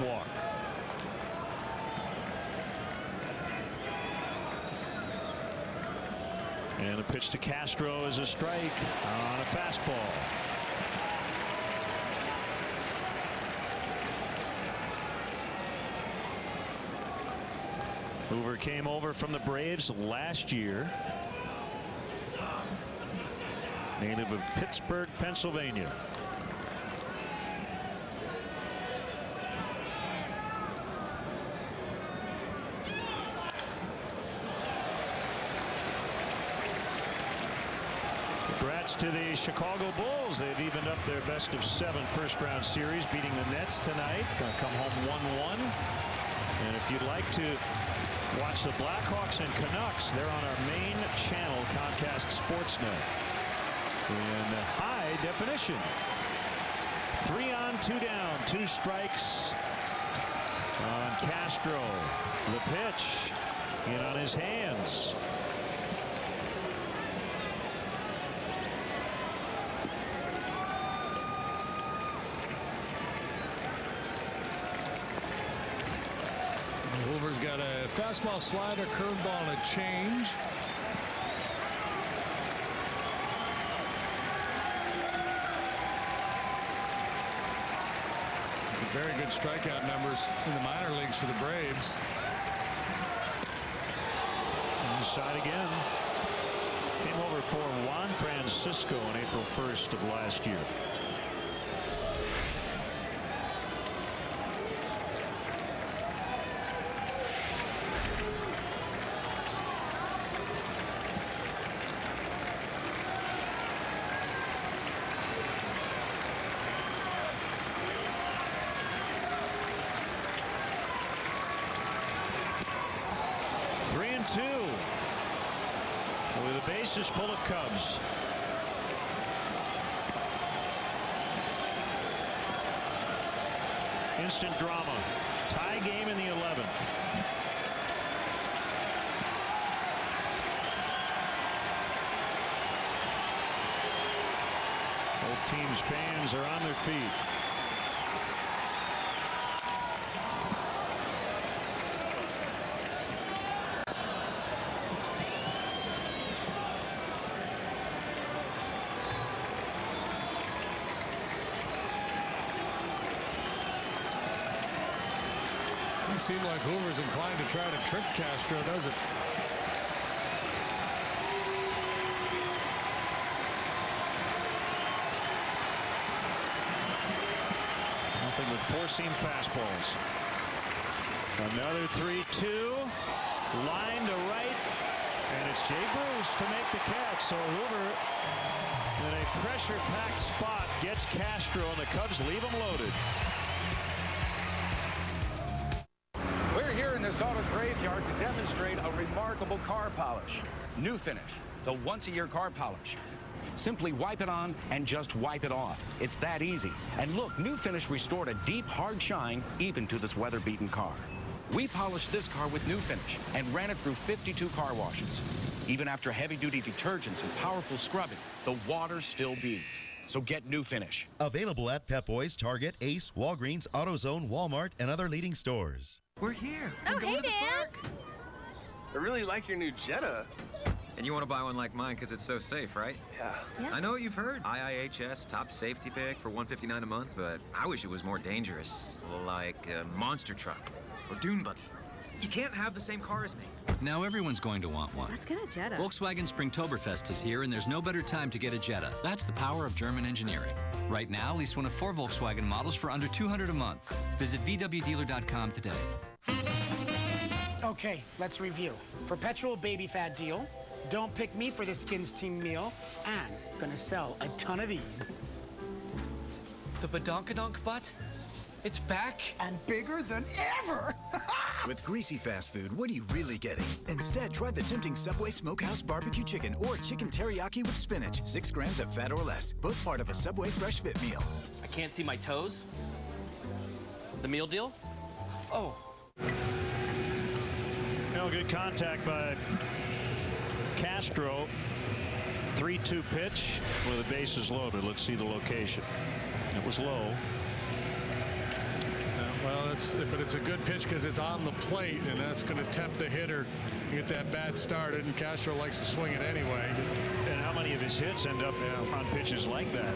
And a pitch to Castro is a strike on a fastball. Hoover came over from the Braves last year. Native of Pittsburgh, Pennsylvania. Congrats to the Chicago Bulls. They've evened up their best of 7 first-round series, beating the Nets tonight. Going to come home 1-1. And if you'd like to watch the Blackhawks and Canucks, they're on our main channel, Comcast Sportsnet, in high definition. 3 on, 2 down, 2 strikes on Castro. The pitch in on his hands. Hoover's got a fastball, slider, curveball, and a change. Very good strikeout numbers in the minor leagues for the Braves. Inside again. Came over for Juan Francisco on April 1st of last year. With the bases full of Cubs. Instant drama. Tie game in the 11th. Both teams' fans are on their feet. It seems like Hoover's inclined to try to trick Castro, does it? Nothing but 4-seam fastballs. Another 3-2. Line to right. And it's Jay Bruce to make the catch. So Hoover, in a pressure-packed spot, gets Castro, and the Cubs leave him loaded. We're here in this auto graveyard to demonstrate a remarkable car polish. New Finish, the once-a-year car polish. Simply wipe it on and just wipe it off. It's that easy. And look, New Finish restored a deep, hard shine even to this weather-beaten car. We polished this car with New Finish and ran it through 52 car washes. Even after heavy-duty detergents and powerful scrubbing, the water still beads. So get New Finish. Available at Pep Boys, Target, Ace, Walgreens, AutoZone, Walmart, and other leading stores. We're here. Oh, hey, Dan. I really like your new Jetta. And you want to buy one like mine because it's so safe, right? Yeah. I know what you've heard. IIHS, top safety pick for $159 a month, but I wish it was more dangerous. Like a monster truck or dune buggy. You can't have the same car as me. Now everyone's going to want one. Let's get a Jetta. Volkswagen Springtoberfest is here, and there's no better time to get a Jetta. That's the power of German engineering. Right now, lease one of 4 Volkswagen models for under $200 a month. Visit VWDealer.com today. Okay, let's review. Perpetual baby fat deal. Don't pick me for the Skins team meal. And gonna sell a ton of these. The badonkadonk butt? It's back? And bigger than ever! With greasy fast food, what are you really getting? Instead, try the tempting Subway Smokehouse Barbecue Chicken or Chicken Teriyaki with Spinach. 6 grams of fat or less. Both part of a Subway Fresh Fit meal. I can't see my toes? The meal deal? Oh. No good contact by Castro. 3-2 pitch with the bases loaded. Let's see the location. It was low. Well, but it's a good pitch because it's on the plate, and that's going to tempt the hitter to get that bat started, and Castro likes to swing it anyway. And how many of his hits end up on pitches like that?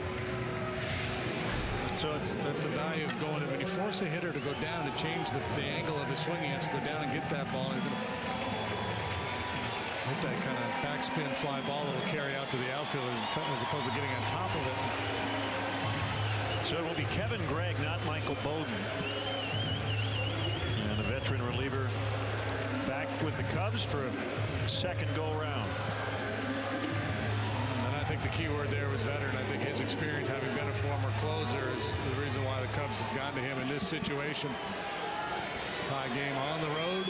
So that's the value of going. When you force a hitter to go down to change the angle of his swing, he has to go down and get that ball. And hit that kind of backspin fly ball that will carry out to the outfielder as opposed to getting on top of it. So it will be Kevin Gregg, not Michael Bowden. And the veteran reliever back with the Cubs for a second go-round. And I think the key word there was veteran. I think his experience, having been a former closer, is the reason why the Cubs have gotten to him in this situation. Tie game on the road.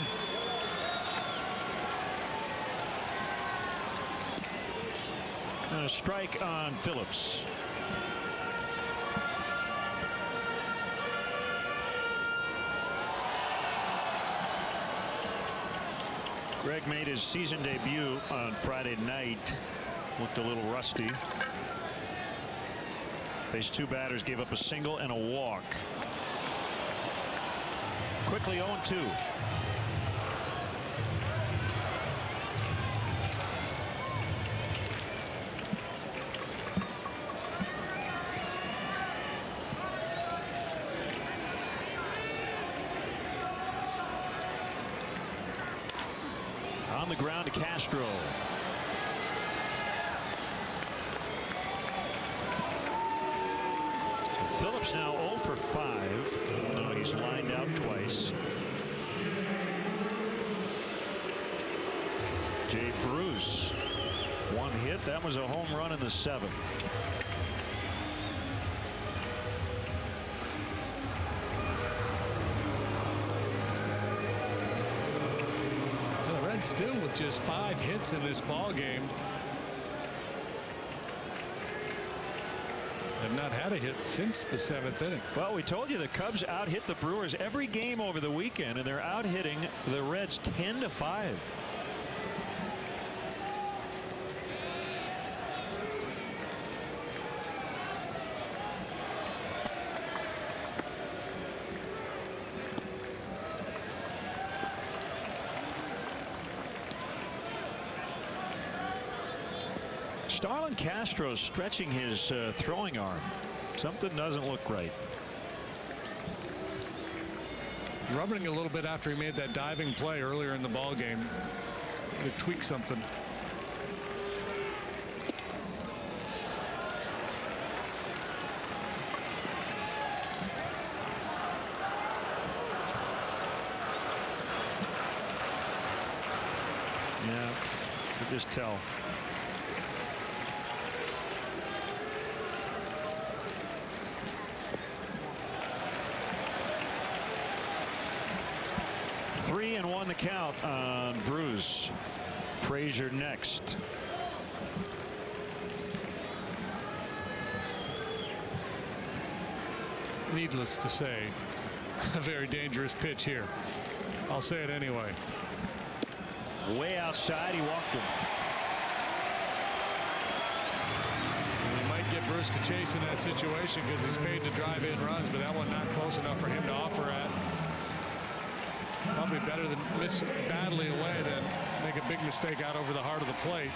And a strike on Phillips. Gregg made his season debut on Friday night. Looked a little rusty. Faced 2 batters, gave up a single and a walk. Quickly 0-2. On the ground to Castro. So Phillips now 0 for 5. No, he's lined out twice. Jay Bruce, 1 hit. That was a home run in the 7th. Still with just 5 hits in this ball game. Have not had a hit since the 7th inning. Well, we told you the Cubs out-hit the Brewers every game over the weekend, and they're out-hitting the Reds 10-5. Starlin Castro stretching his throwing arm. Something doesn't look right. Rubbing a little bit after he made that diving play earlier in the ball game. To tweak something. Yeah, you just tell. Three and 1 the count on Bruce. Frazier next. Needless to say, a very dangerous pitch here. I'll say it anyway. Way outside, he walked him. And he might get Bruce to chase in that situation because he's paid to drive in runs, but that one not close enough for him to offer at. Probably better than miss badly away than make a big mistake out over the heart of the plate.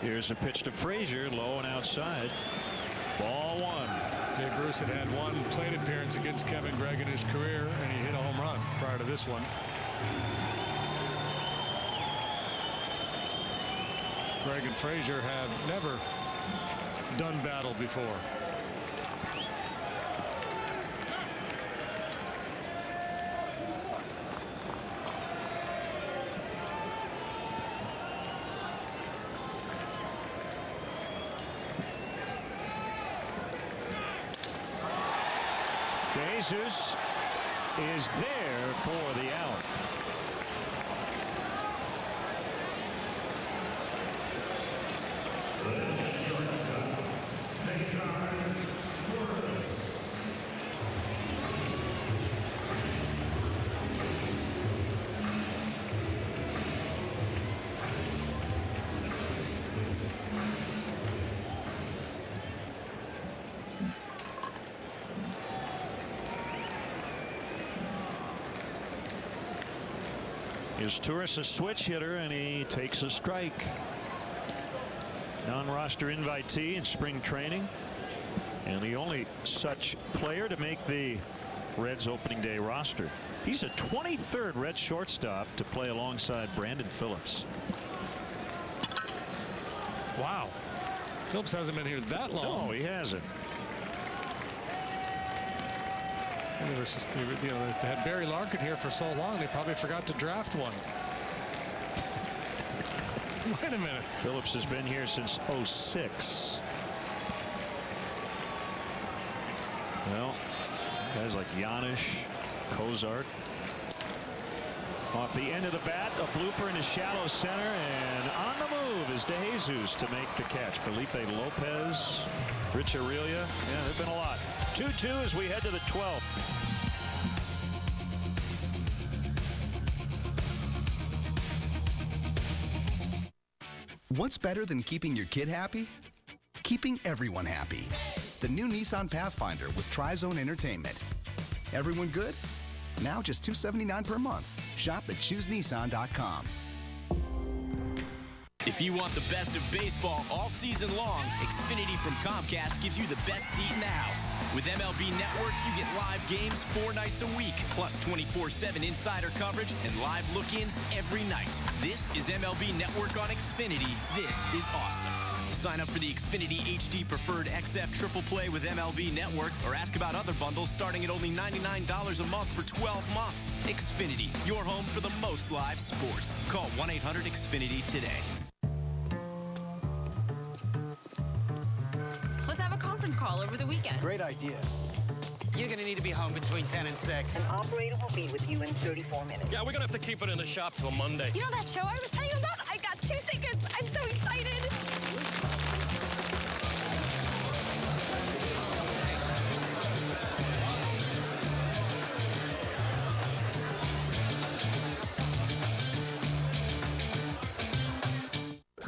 Here's a pitch to Frazier, low and outside. Ball one. Jay Bruce had had one plate appearance against Kevin Gregg in his career, and he hit a home run prior to this one. Gregg and Frazier have never done battle before. Jesus is there for the out. Is Turris a switch hitter, and he takes a strike. Non-roster invitee in spring training, and the only such player to make the Reds opening day roster. He's a 23rd Reds shortstop to play alongside Brandon Phillips. Wow. Phillips hasn't been here that long. No, he hasn't. They had Barry Larkin here for so long, they probably forgot to draft one. Wait a minute. Phillips has been here since '06. Well, guys like Giannis, Cozart. Off the end of the bat, a blooper into shallow center, and on the move is DeJesus to make the catch. Felipe Lopez, Rich Aurelia. Yeah, there've been a lot. 2-2 as we head to the 12th. What's better than keeping your kid happy? Keeping everyone happy. The new Nissan Pathfinder with Tri-Zone Entertainment. Everyone good? Now just $279 per month. Shop at ChooseNissan.com. If you want the best of baseball all season long, Xfinity from Comcast gives you the best seat in the house. With MLB Network, you get live games 4 nights a week, plus 24/7 insider coverage and live look-ins every night. This is MLB Network on Xfinity. This is awesome. Sign up for the Xfinity HD Preferred XF Triple Play with MLB Network, or ask about other bundles starting at only $99 a month for 12 months. Xfinity, your home for the most live sports. Call 1-800-XFINITY today. Let's have a conference call over the weekend. Great idea. You're going to need to be home between 10 and 6. An operator will be with you in 34 minutes. Yeah, we're going to have to keep it in the shop till Monday. You know that show I was telling you about? I got 2 tickets. I'm so excited.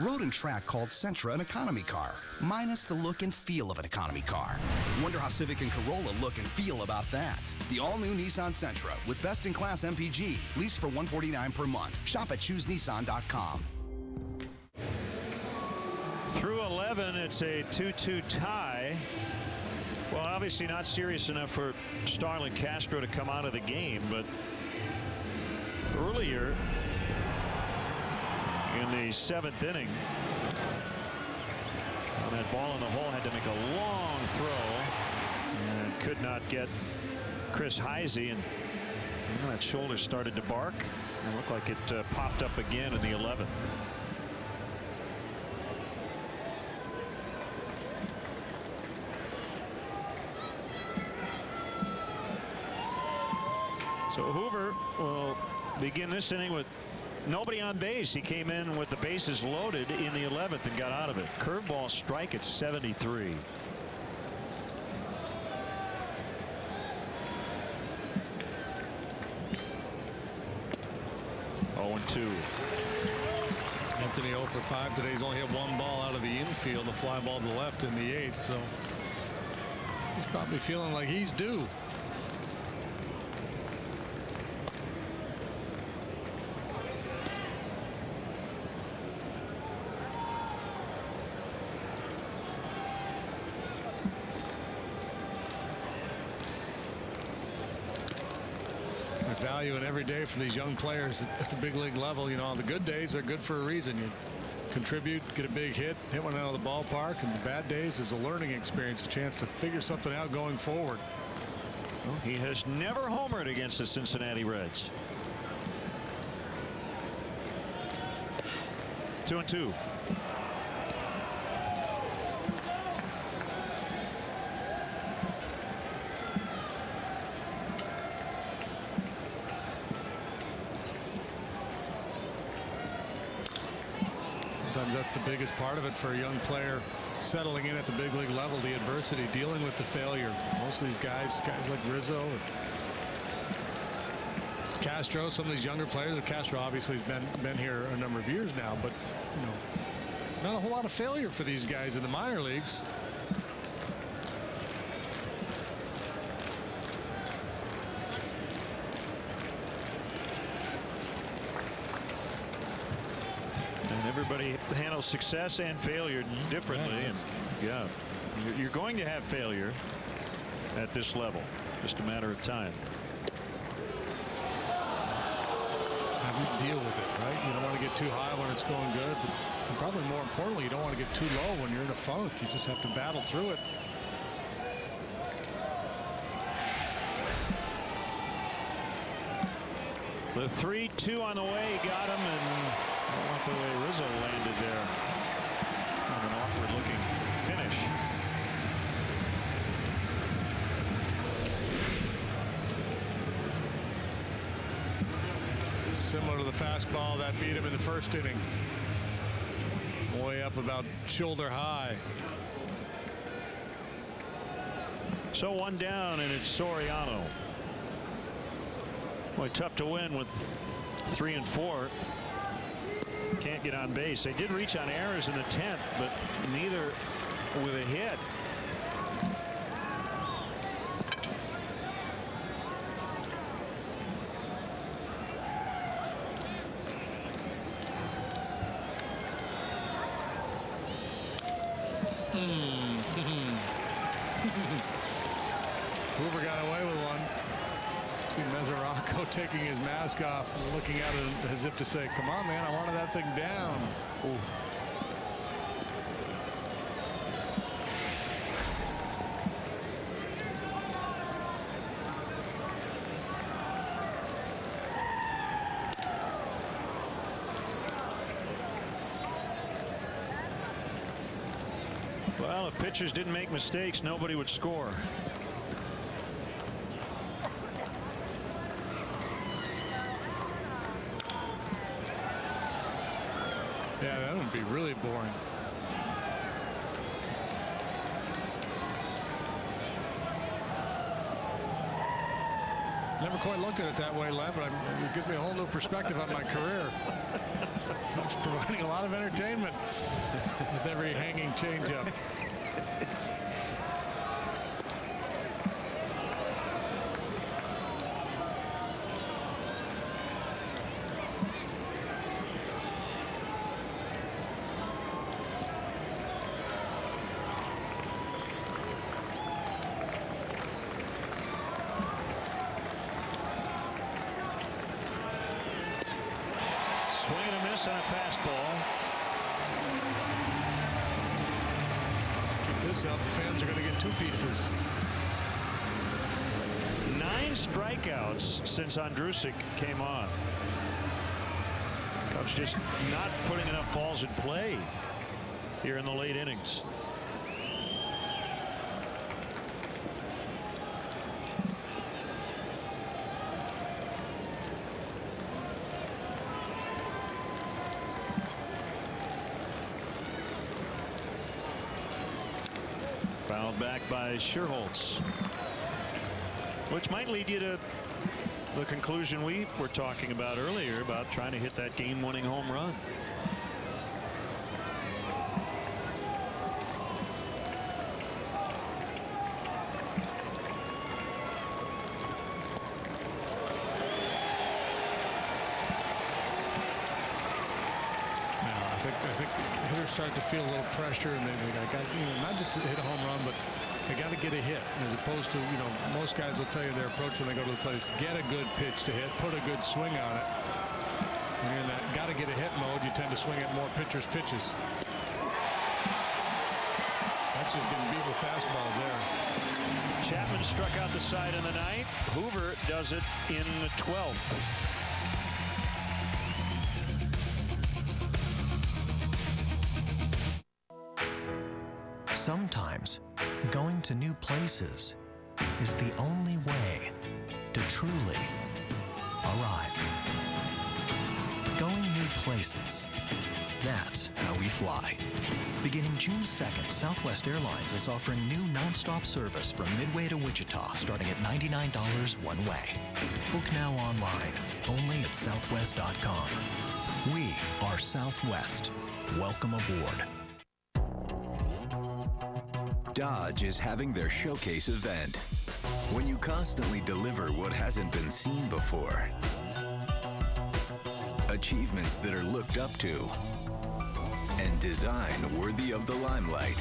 Road and Track called Sentra an economy car, minus the look and feel of an economy car. Wonder how Civic and Corolla look and feel about that. The all-new Nissan Sentra with best-in-class MPG, leased for $149 per month. Shop at ChooseNissan.com. Through 11, it's a 2-2 tie. Well, obviously not serious enough for Starlin Castro to come out of the game, but earlier in the 7th inning, on that ball in the hole, had to make a long throw and could not get Chris Heisey, and that shoulder started to bark. It looked like it popped up again in the 11th. So Hoover will begin this inning with nobody on base. He came in with the bases loaded in the 11th and got out of it. Curveball strike at 73. 2. Anthony 0 for 5 today. He's only hit one ball out of the infield, a fly ball to the left in the 8th. So he's probably feeling like he's due. Value in every day for these young players at the big league level. You know, the good days are good for a reason. You contribute, get a big hit one out of the ballpark, and the bad days is a learning experience, a chance to figure something out going forward. Well, he has never homered against the Cincinnati Reds. 2-2. Sometimes that's the biggest part of it for a young player settling in at the big league level, the adversity, dealing with the failure. Most of these guys like Rizzo and Castro, some of these younger players. Castro obviously has been here a number of years now, but you know, not a whole lot of failure for these guys in the minor leagues. Everybody handles success and failure differently, and yeah, you're going to have failure at this level. Just a matter of time. How do you deal with it, right? You don't want to get too high when it's going good, but and probably more importantly, you don't want to get too low when you're in a funk. You just have to battle through it. The 3-2 on the way got him, and I don't like the way Rizzo landed there. Kind of an awkward looking finish. Similar to the fastball that beat him in the first inning. Way up about shoulder high. So one down, and it's Soriano. Boy, tough to win with 3 and 4. Can't get on base. They did reach on errors in the 10th, but neither with a hit. Hoover got away with one. See Mesoraco taking his mask off and looking at it as if to say, come on, man, I wanted that thing down. Ooh. Well, if pitchers didn't make mistakes, nobody would score. Yeah, that would be really boring. Never quite looked at it that way, Len, but it gives me a whole new perspective on my career. It's providing a lot of entertainment with every hanging changeup. Swing and a miss on a fastball. Keep this up, the fans are going to get 2 pizzas. 9 strikeouts since Andrusik came on. Cubs just not putting enough balls in play here in the late innings. Fouled back by Scherholz. Which might lead you to the conclusion we were talking about earlier about trying to hit that game-winning home run. I think hitters start to feel a little pressure, and they got, not just to hit a home run, but they got to get a hit, as opposed to, most guys will tell you their approach when they go to the plate is get a good pitch to hit, put a good swing on it. When you're in that got to get a hit mode, you tend to swing at more pitchers' pitches. That's just getting beat with fastballs there. Chapman struck out the side in the ninth. Hoover does it in the 12th. Sometimes going to new places is the only way to truly arrive. Going new places, that's how we fly. Beginning June 2nd, Southwest Airlines is offering new nonstop service from Midway to Wichita, starting at $99 one way. Book now online, only at southwest.com. We are Southwest. Welcome aboard. Dodge is having their showcase event. When you constantly deliver what hasn't been seen before, achievements that are looked up to, and design worthy of the limelight,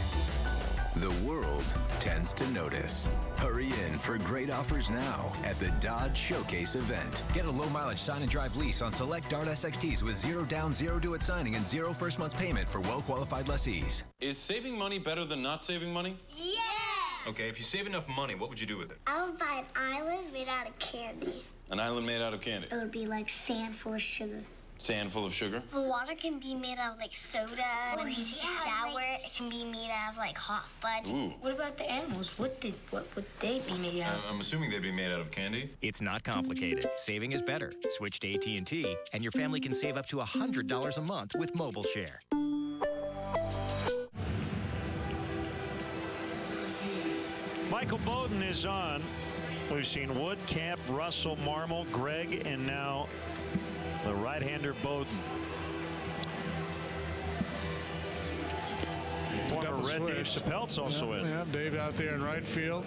the world tends to notice. Hurry in for great offers now at the Dodge Showcase event. Get a low-mileage sign and drive lease on select Dart SXTs with 0 down, 0 due at signing, and 0 first month's payment for well-qualified lessees. Is saving money better than not saving money? Yeah! Okay, if you save enough money, what would you do with it? I would buy an island made out of candy. An island made out of candy? It would be like sand full of sugar. Sand full of sugar? The water can be made out of like soda. When you take a shower, it can be made out of like hot fudge. Ooh. What about the animals? What would they be made out of? I'm assuming they'd be made out of candy. It's not complicated. Saving is better. Switch to AT&T, and your family can save up to $100 a month with Mobile Share. Michael Bowden is on. We've seen Wood, Camp, Russell, Marmol, Gregg, and now the right-hander Bowden. Former Red Dave Chappelle's also in. Yeah, Dave out there in right field.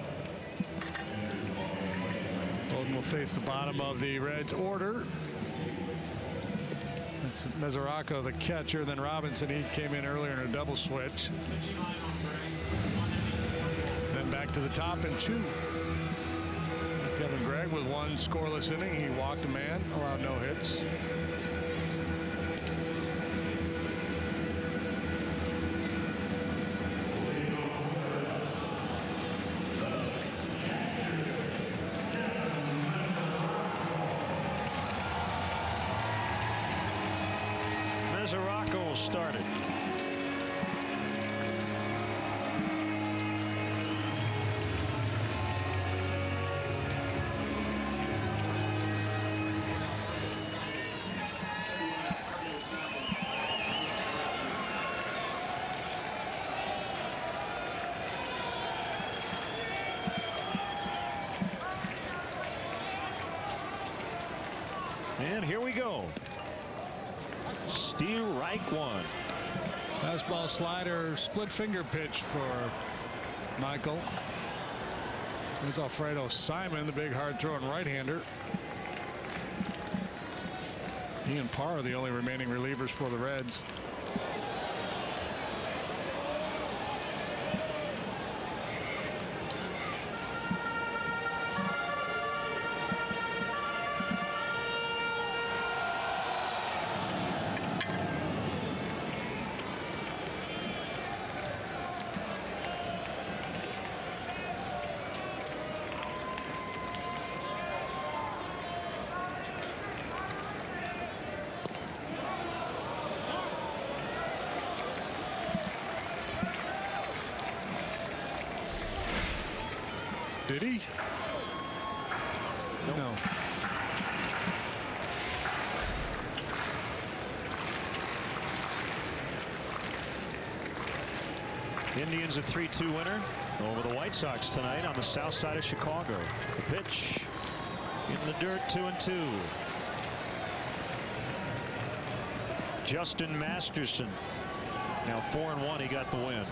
Bowden will face the bottom of the Reds order. It's Mesoraco, the catcher, then Robinson. He came in earlier in a double switch. Then back to the top and Chu. Kevin Gregg with one scoreless inning. He walked a man, allowed no hits. Mesoraco will start it. And here we go. Steve Reich one. Fastball slider split finger pitch for Michael. There's Alfredo Simon, the big hard throwing right-hander. He and Parr are the only remaining relievers for the Reds. Did he? No. Indians a 3-2 winner. over the White Sox tonight on the south side of Chicago. The pitch in the dirt, 2-2. Justin Masterson now 4-1. He got the win.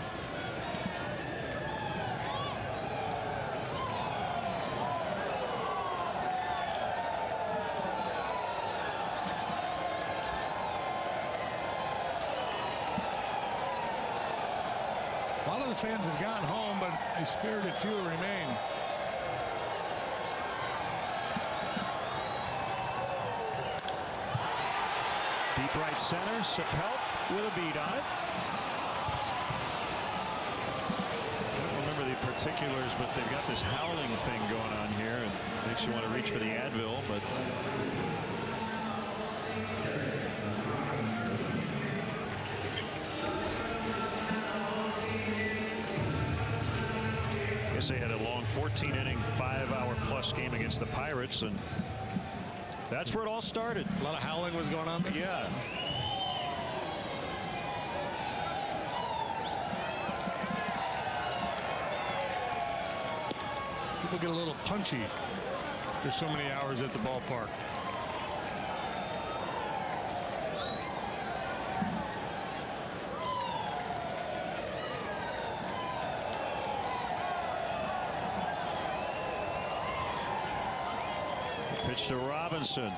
A lot of the fans have gone home, but a spirited few remain. Deep right center. Sapelt with a beat on it. I don't remember the particulars, but they've got this howling thing going on here, and makes you want to reach for the Advil, but. They had a long 14-inning, 5-hour-plus game against the Pirates, and that's where it all started. A lot of howling was going on. Yeah. People get a little punchy. There's so many hours at the ballpark. Pitch to Robinson,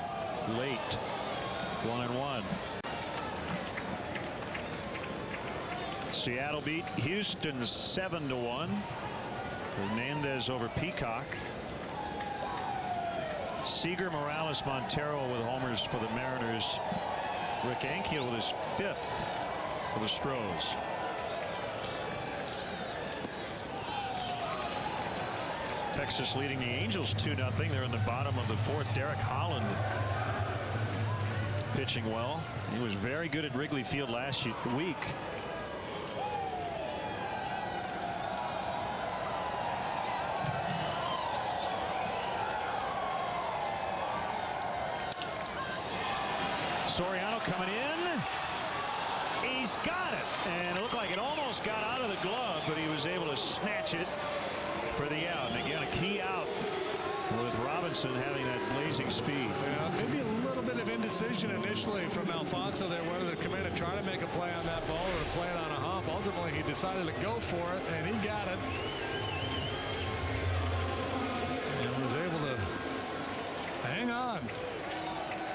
late, 1-1. Seattle beat Houston 7-1. Hernandez over Peacock. Seager, Morales, Montero with homers for the Mariners. Rick Ankiel with his 5th for the Stros. Texas leading the Angels 2-0. They're in the bottom of the 4th. Derek Holland pitching well. He was very good at Wrigley Field last week. Soriano coming in. He's got it. And it looked like it almost got out of the glove, but he was able to snatch it for the out. And again, a key out with Robinson having that blazing speed. Yeah, maybe a little bit of indecision initially from Alfonso there, whether to come in and try to make a play on that ball or to play it on a hump. Ultimately, he decided to go for it, and he got it. And was able to hang on.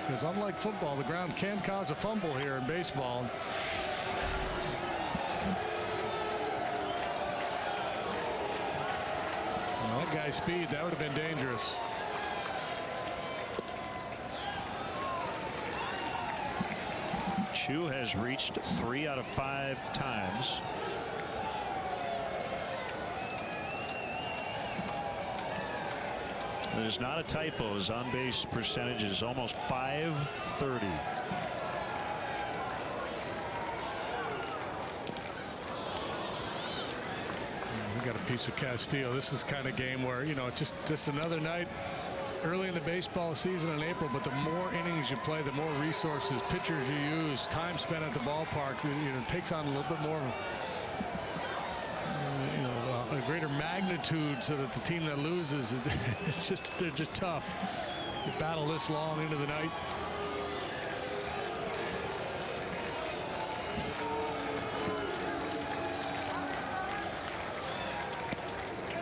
Because unlike football, the ground can cause a fumble here in baseball. That guy's speed, that would have been dangerous. Chu has reached 3 out of 5 times. There's not a typo. His on-base percentage is almost .530. We got a piece of Castillo. This is kind of game where, you know, just another night early in the baseball season in April, but the more innings you play, the more resources, pitchers you use, time spent at the ballpark, you know, takes on a little bit more of a greater magnitude, so that the team that loses, they're just tough. You battle this long into the night.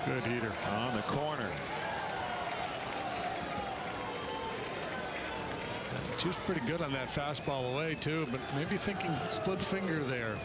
Good heater on the corner. She was pretty good on that fastball away too, but maybe thinking split finger there.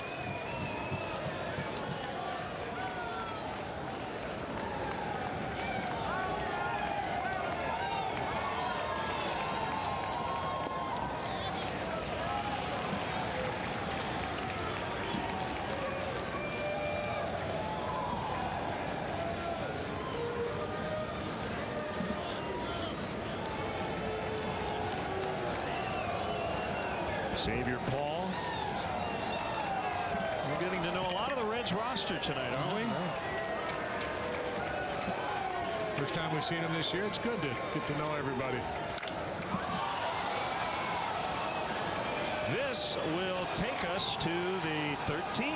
Xavier Paul. We're getting to know a lot of the Reds roster tonight, aren't we? First time we've seen him this year. It's good to get to know everybody. This will take us to the 13th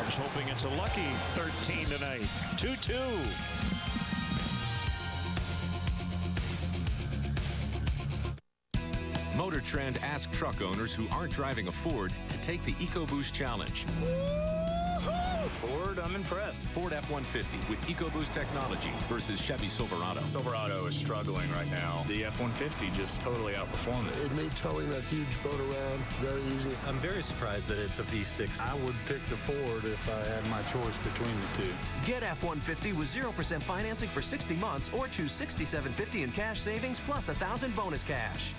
of Cubs hoping it's a lucky 13 tonight. 2-2. Motor Trend asked truck owners who aren't driving a Ford to take the EcoBoost Challenge. Ford, I'm impressed. Ford F-150 with EcoBoost technology versus Chevy Silverado. Silverado is struggling right now. The F-150 just totally outperformed it. It made towing that huge boat around very easy. I'm very surprised that it's a V6. I would pick the Ford if I had my choice between the two. Get F-150 with 0% financing for 60 months or choose $67.50 in cash savings plus $1,000 bonus cash.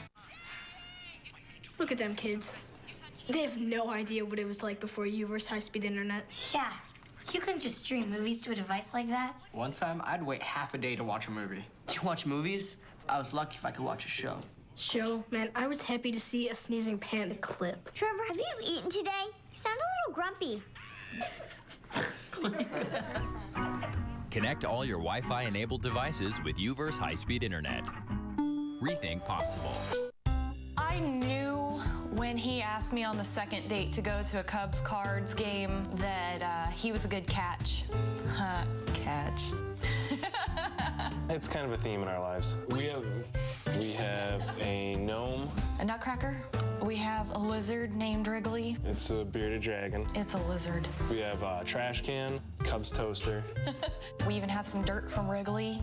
Look at them kids. They have no idea what it was like before U-verse high-speed internet. Yeah. You couldn't just stream movies to a device like that. One time, I'd wait half a day to watch a movie. You watch movies? I was lucky if I could watch a show. Show? Man, I was happy to see a sneezing panda clip. Trevor, have you eaten today? You sound a little grumpy. Connect all your Wi-Fi enabled devices with U-verse high-speed internet. Rethink possible. I knew when he asked me on the second date to go to a Cubs Cards game that he was a good catch. Catch. It's kind of a theme in our lives. We have a gnome. A nutcracker. We have a lizard named Wrigley. It's a bearded dragon. It's a lizard. We have a trash can, Cubs toaster. We even have some dirt from Wrigley.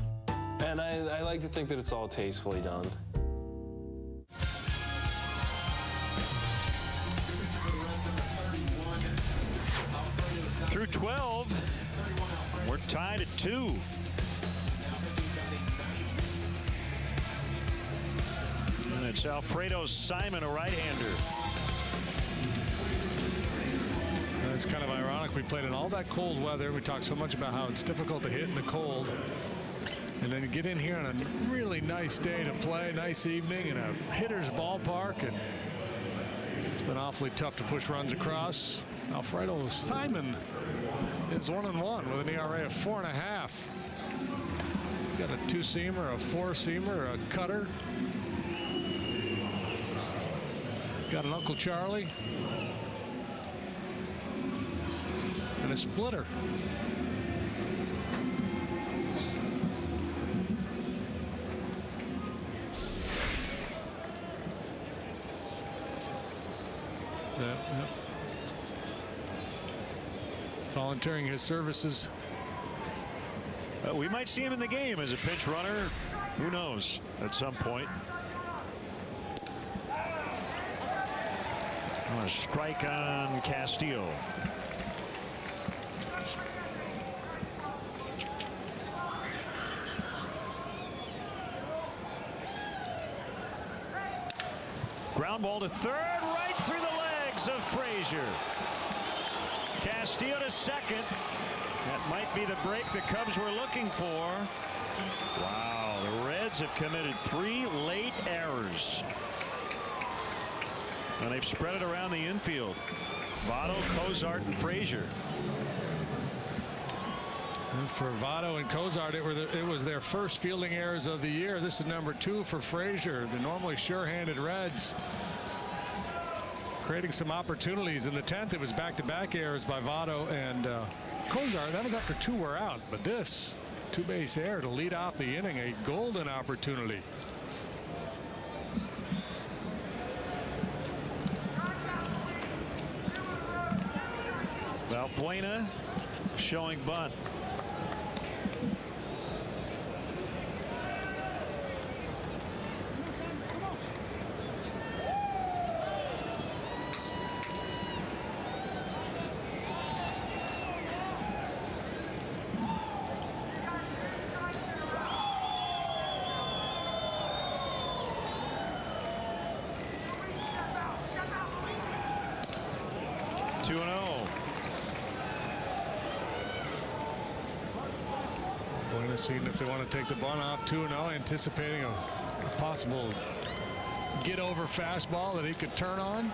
And I like to think that it's all tastefully done. Through 12, we're tied at 2. And it's Alfredo Simon, a right-hander. It's kind of ironic. We played in all that cold weather. We talked so much about how it's difficult to hit in the cold. And then you get in here on a really nice day to play, nice evening in a hitter's ballpark. And it's been awfully tough to push runs across. Alfredo Simon is 1-1 with an ERA of 4.5. Got a two-seamer, a four-seamer, a cutter. Got an Uncle Charlie. And a splitter. Yep. Volunteering his services. We might see him in the game as a pinch runner. Who knows? At some point. A strike on Castillo. Ground ball to third, right through the legs of Frazier. Castillo to second. That might be the break the Cubs were looking for. Wow, the Reds have committed 3 late errors. And they've spread it around the infield. Votto, Cozart, and Frazier. And for Votto and Cozart, it was their first fielding errors of the year. This is number 2 for Frazier, the normally sure-handed Reds. Creating some opportunities. In the 10th, it was back-to-back errors by Votto and Cozart. That was after 2 were out. But this two-base error to lead off the inning, a golden opportunity. Valbuena showing bunt. Seeing if they want to take the bunt off 2-0, anticipating a possible get over fastball that he could turn on.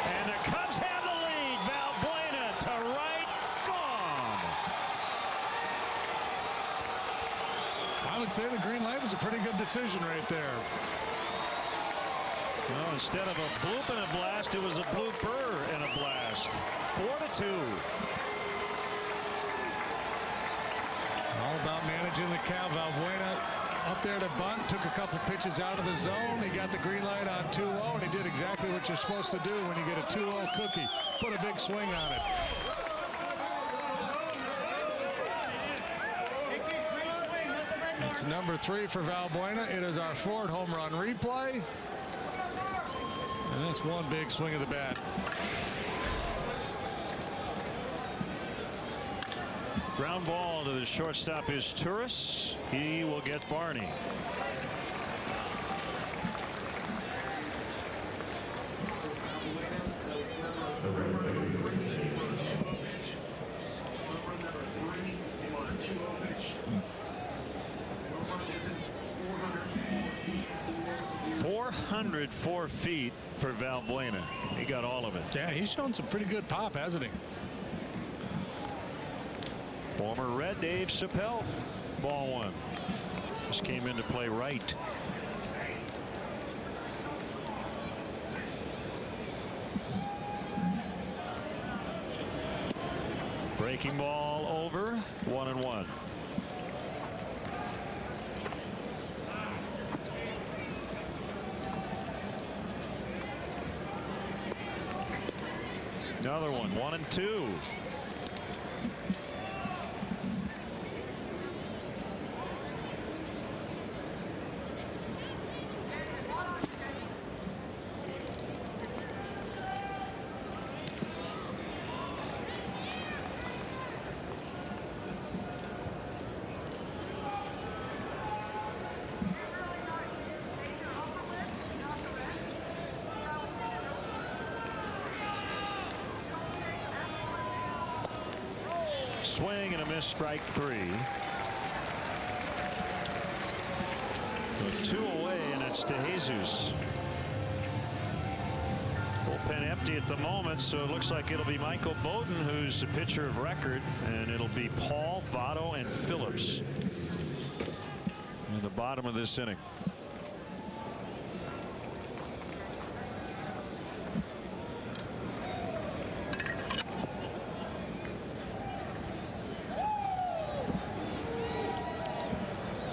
And the Cubs have the lead. Valbuena to right, gone. I would say the green light was a pretty good decision right there. Well, instead of a bloop and a blast, it was a blooper and a blast. 4-2. All about managing the count. Valbuena up there to bunt, took a couple pitches out of the zone. He got the green light on 2-0, and he did exactly what you're supposed to do when you get a 2-0 cookie. Put a big swing on it. It's number 3 for Valbuena. It is our 4th home run replay. And that's one big swing of the bat. Ground ball to the shortstop is Turris. He will get Barney. .404 feet for Valbuena. He got all of it. Yeah, he's shown some pretty good pop, hasn't he? Former Red Dave Chappelle, ball 1. Just came into play right. Breaking ball over, 1-1. Another one, 1-2. Swing and a miss, strike 3. 2 away, and it's DeJesus. Bullpen empty at the moment, so it looks like it'll be Michael Bowden who's the pitcher of record, and it'll be Paul, Votto, and Phillips in the bottom of this inning.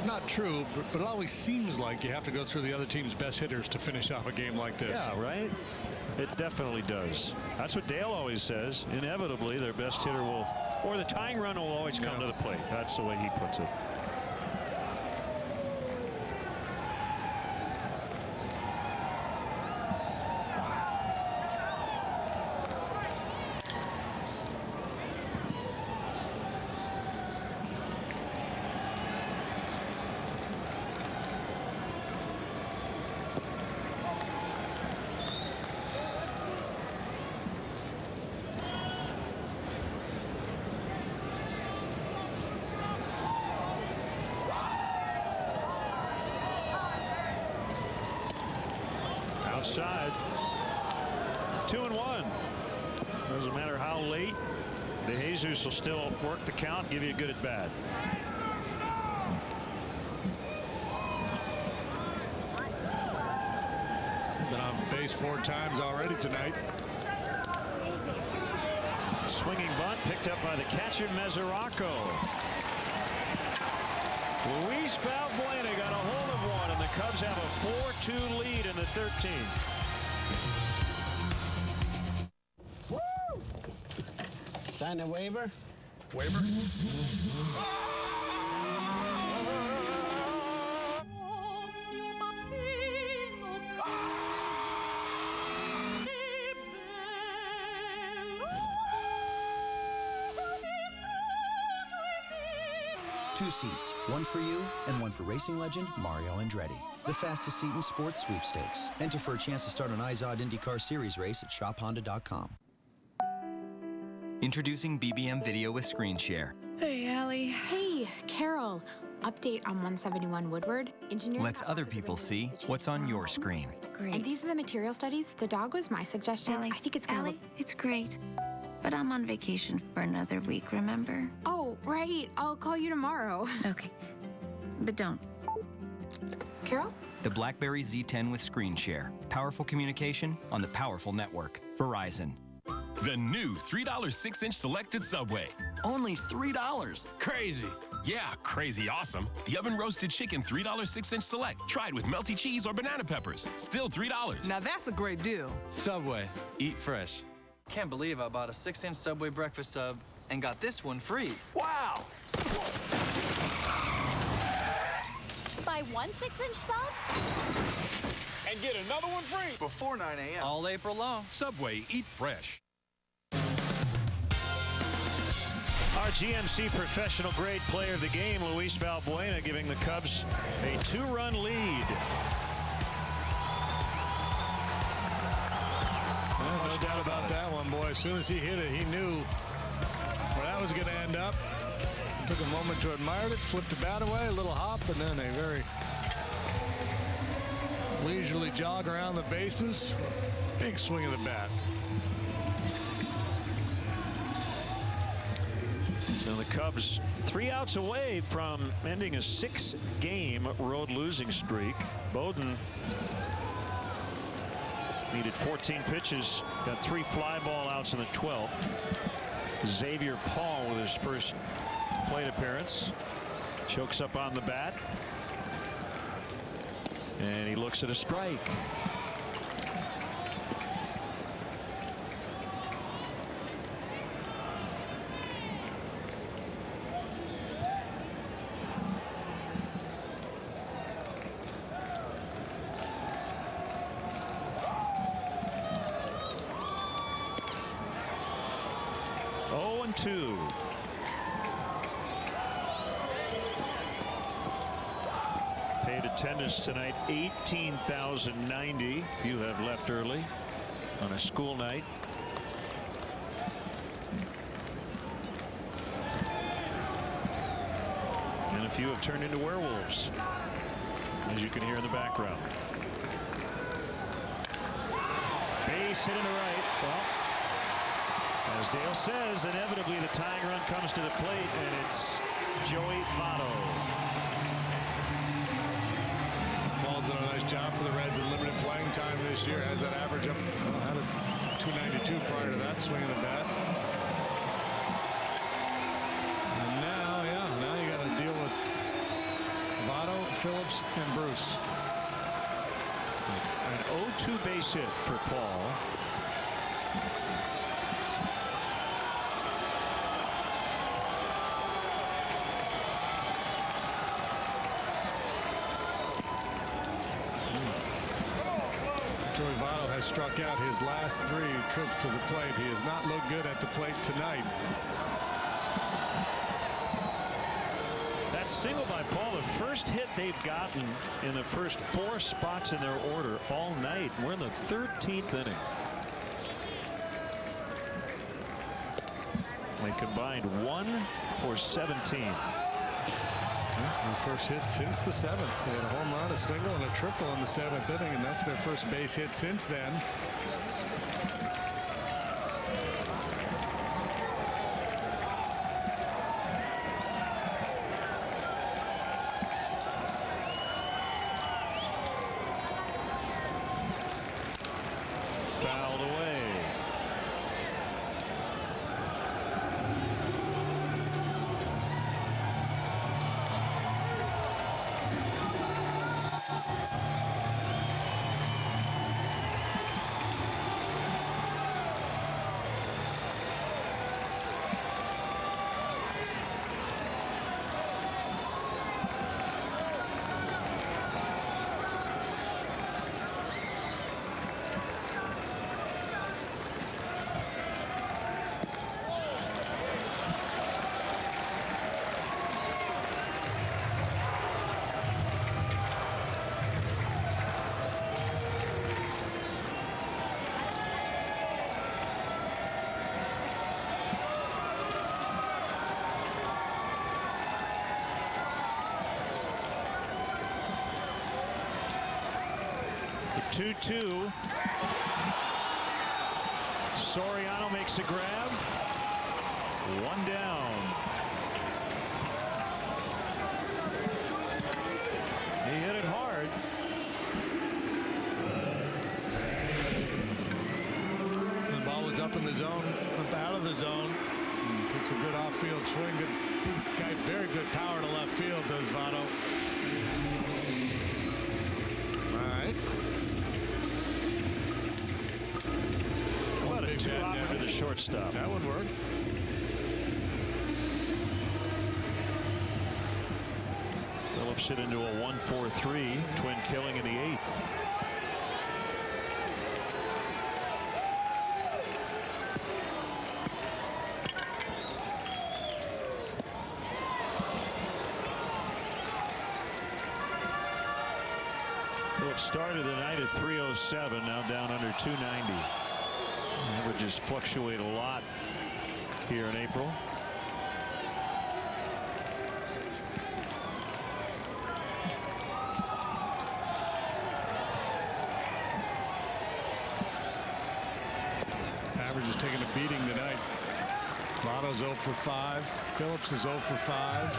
Not true, but it always seems like you have to go through the other team's best hitters to finish off a game like this. Yeah, right? It definitely does. That's what Dale always says. Inevitably, their best hitter will, or the tying run will always come to the plate. That's the way he puts it. Outside. 2-1. Doesn't matter how late. DeJesus will still work the count, give you a good at bat. Been on base 4 times already tonight. Swinging bunt picked up by the catcher Mesoraco. Luis Valbuena got a hold of one, and the Cubs have a 4-2 lead in the 13th. Sign a waiver. Waiver. Two seats, one for you and one for racing legend Mario Andretti. The fastest seat in sports sweepstakes. Enter for a chance to start an IZOD IndyCar Series race at shophonda.com. Introducing BBM Video with Screen Share. Hey, Allie. Hey, Carol. Update on 171 Woodward. Engineering Lets other people see what's on your screen. Great. And these are the material studies. The dog was my suggestion. Allie, I think it's gonna look... It's great. But I'm on vacation for another week, remember? Oh, right. I'll call you tomorrow. Okay. but don't. Carol? The BlackBerry Z10 with screen share. Powerful communication on the powerful network. Verizon. The new $3 6-inch selected Subway. Only $3. Crazy. Yeah, crazy awesome. The oven roasted chicken $3 6-inch select. Tried with melty cheese or banana peppers. Still $3. Now that's a great deal. Subway. Eat fresh. Can't believe I bought a 6-inch Subway breakfast sub and got this one free. Wow! Buy one 6-inch sub and get another one free before 9 a.m. All April long. Subway. Eat fresh. Our GMC professional grade player of the game, Luis Valbuena, giving the Cubs a 2-run lead. No doubt about that one, boy. As soon as he hit it, he knew where that was going to end up. Took a moment to admire it, flipped the bat away, a little hop, and then a very leisurely jog around the bases. Big swing of the bat. So the Cubs 3 outs away from ending a 6-game road losing streak. Bowden needed 14 pitches, got 3 fly ball outs in the 12th. Xavier Paul with his first plate appearance. Chokes up on the bat. And he looks at a strike. Paid attendance tonight 18,090. If you have left early on a school night. And a few have turned into werewolves, as you can hear in the background. Base hit in the right. Well, as Dale says, inevitably the tying run comes to the plate, and it's Joey Votto. Paul's done a nice job for the Reds in limited playing time this year. Has that average up, had a 292 prior to that swing of the bat. And now, now you got to deal with Votto, Phillips, and Bruce. An 0-2 base hit for Paul. Joey Votto has struck out his last 3 trips to the plate. He has not looked good at the plate tonight. That single by Paul, the first hit they've gotten in the first 4 spots in their order all night. We're in the 13th inning. They combined 1 for 17. The first hit since the 7th. They had a home run, a single, and a triple in the 7th inning, and that's their first base hit since then. Fouled away. The 2-2. Soriano makes a grab. 1 down. zone, up out of the zone. Takes a good off-field swing. Good guy, very good power to left field, does Votto. All right. What a two-hopper to the shortstop. That would work. Phillips hit into a 1-4-3, twin killing in the 8th. Phillips started the night at 307, now down under 290. Averages fluctuate a lot here in April. Average is taking a beating tonight. Votto's 0 for 5. Phillips is 0 for 5.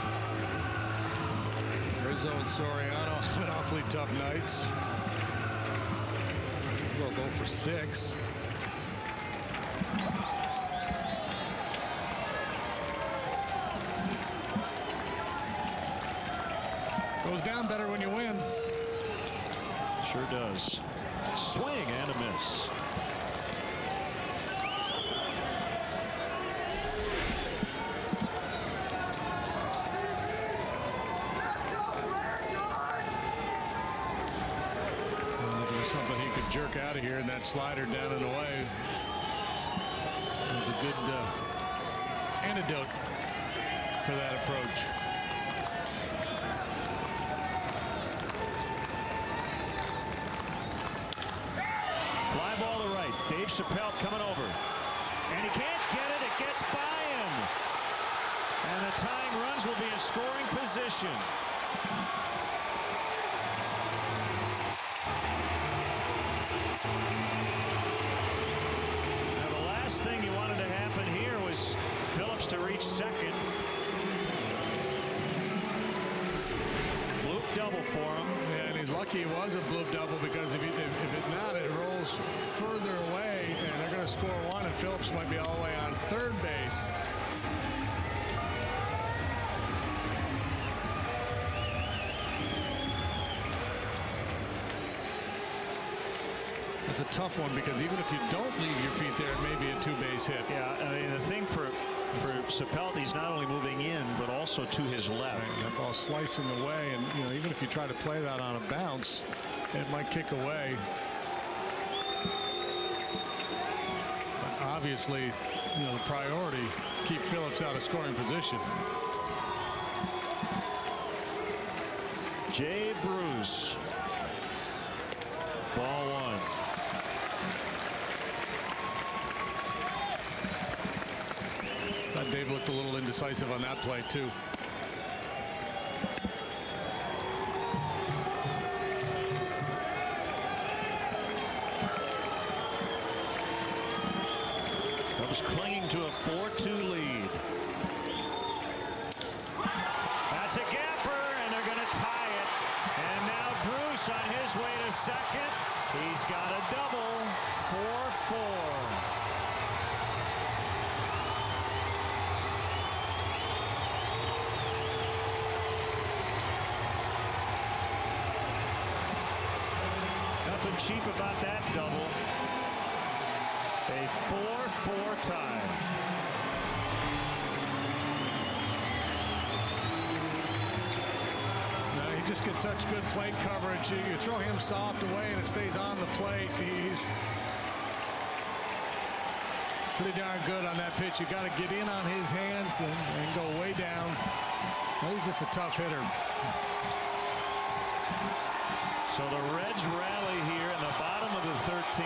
Rizzo and Soriano having awfully tough nights. Both 0 for 6. Goes down better when you win. Sure does. Swing and a miss. Something he could jerk out of here, and that slider down and away was a good antidote for that approach. Fly ball to right. Dave Chappelle coming over, and he can't get it. It gets by him, and the tying runs will be in scoring position. Thing you wanted to happen here was Phillips to reach second. Bloop double for him. Yeah, and he's lucky it was a bloop double, because if it not, it rolls further away, and they're going to score one, and Phillips might be all the way on third base. It's a tough one, because even if you don't leave your feet there, it may be a two-base hit. Yeah, I mean, the thing for Chappelle, he's not only moving in, but also to his left. Right, that ball slicing away, and even if you try to play that on a bounce, it might kick away. But obviously, the priority, keep Phillips out of scoring position. Jay Bruce. Ball one. Dave looked a little indecisive on that play, too. Cubs clinging to a 4-2 lead. That's a gapper, and they're going to tie it. And now Bruce on his way to second. He's got a double. 4-4. Nothing cheap about that double. A 4-4 tie. No, he just gets such good plate coverage. You throw him soft away and it stays on the plate. He's pretty darn good on that pitch. You got to get in on his hands and go way down. He's just a tough hitter. So the Reds rally here in the bottom of the 13th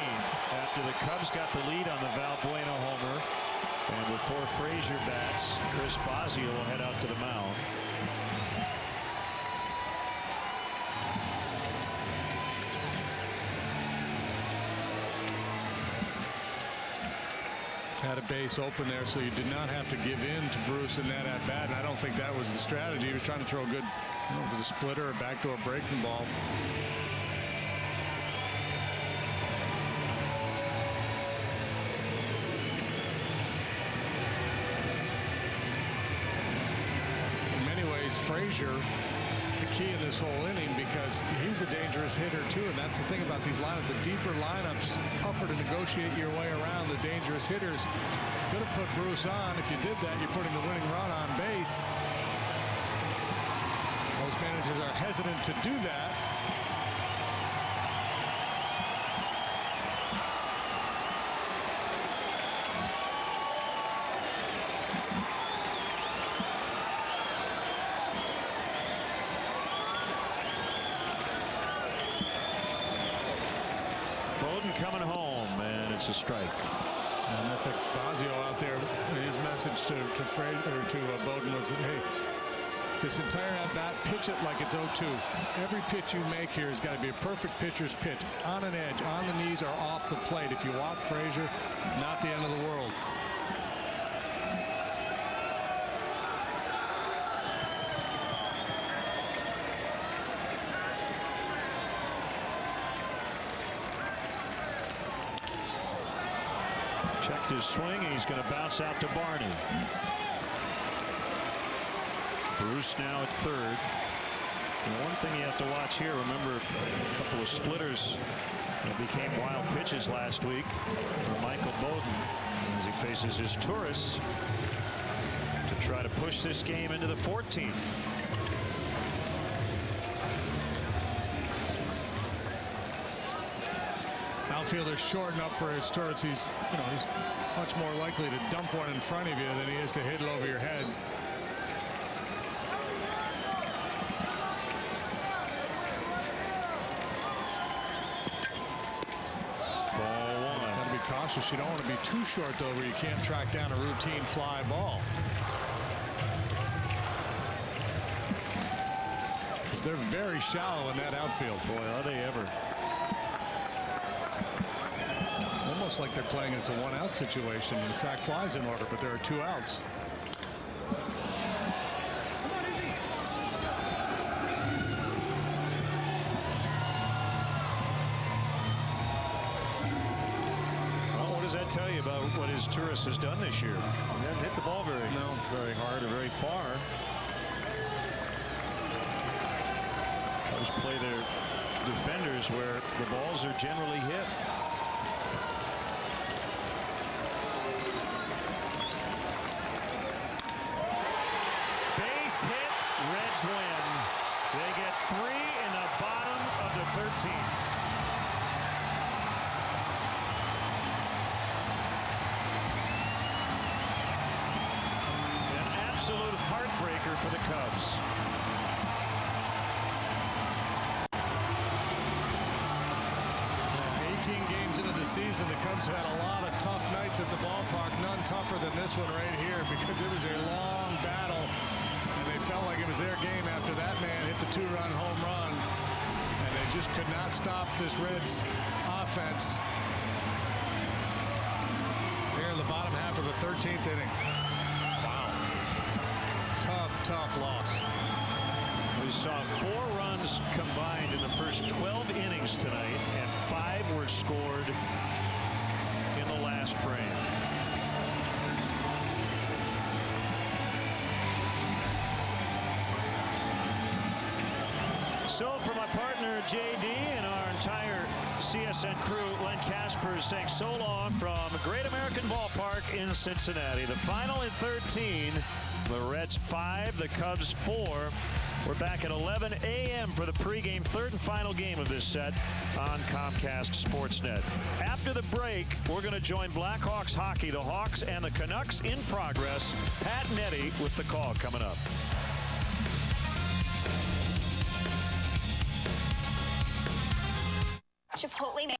after the Cubs got the lead on the Valbuena homer. And before Frazier bats, Chris Bosio will head out to the mound. Had a base open there, so you did not have to give in to Bruce in that at bat. And I don't think that was the strategy. He was trying to throw a good, I don't know if it was a splitter or backdoor breaking ball. Frazier the key in this whole inning because he's a dangerous hitter too, and that's the thing about these lineups. The deeper lineups, tougher to negotiate your way around the dangerous hitters. Could have put Bruce on. If you did that, you're putting the winning run on base. Most managers are hesitant to do that. Coming home, and it's a strike. And I think Bosio out there, his message to Bowden was, hey, this entire at-bat, pitch it like it's 0-2. Every pitch you make here has got to be a perfect pitcher's pitch, on an edge, on the knees, or off the plate. If you walk Frazier, not the end of the world. Checked his swing. He's going to bounce out to Barney. Bruce now at third. And one thing you have to watch here, remember a couple of splitters that became wild pitches last week for Michael Bowden as he faces his tourists to try to push this game into the 14th. Outfielder shorten up for his starts. He's much more likely to dump one in front of you than he is to hit it over your head. Ball one. Got to be cautious. You don't want to be too short though, where you can't track down a routine fly ball. Because they're very shallow in that outfield. Boy, are they ever. Almost like they're playing it's a one-out situation. The sac flies in order, but there are 2 outs. Well, what does that tell you about what his tourist has done this year? He hasn't hit the ball very hard or very far. Cubs play their defenders where the balls are generally hit. Reds win. They get 3 in the bottom of the 13th. An absolute heartbreaker for the Cubs. Yeah, 18 games into the season, the Cubs have had a lot of tough nights at the ballpark. None tougher than this one right here because it was a long battle. They felt like it was their game after that man hit the 2-run home run, and they just could not stop this Reds offense here in the bottom half of the 13th inning. Wow. Tough loss. We saw 4 runs combined in the first 12 innings tonight, and 5 were scored in the last frame. So for my partner JD and our entire CSN crew, Len Casper is saying so long from Great American Ballpark in Cincinnati. The final in 13, the Reds 5, the Cubs 4. We're back at 11 a.m. for the pregame third and final game of this set on Comcast Sportsnet. After the break, we're going to join Blackhawks hockey, the Hawks and the Canucks in progress. Pat and Eddie with the call coming up. Chipotle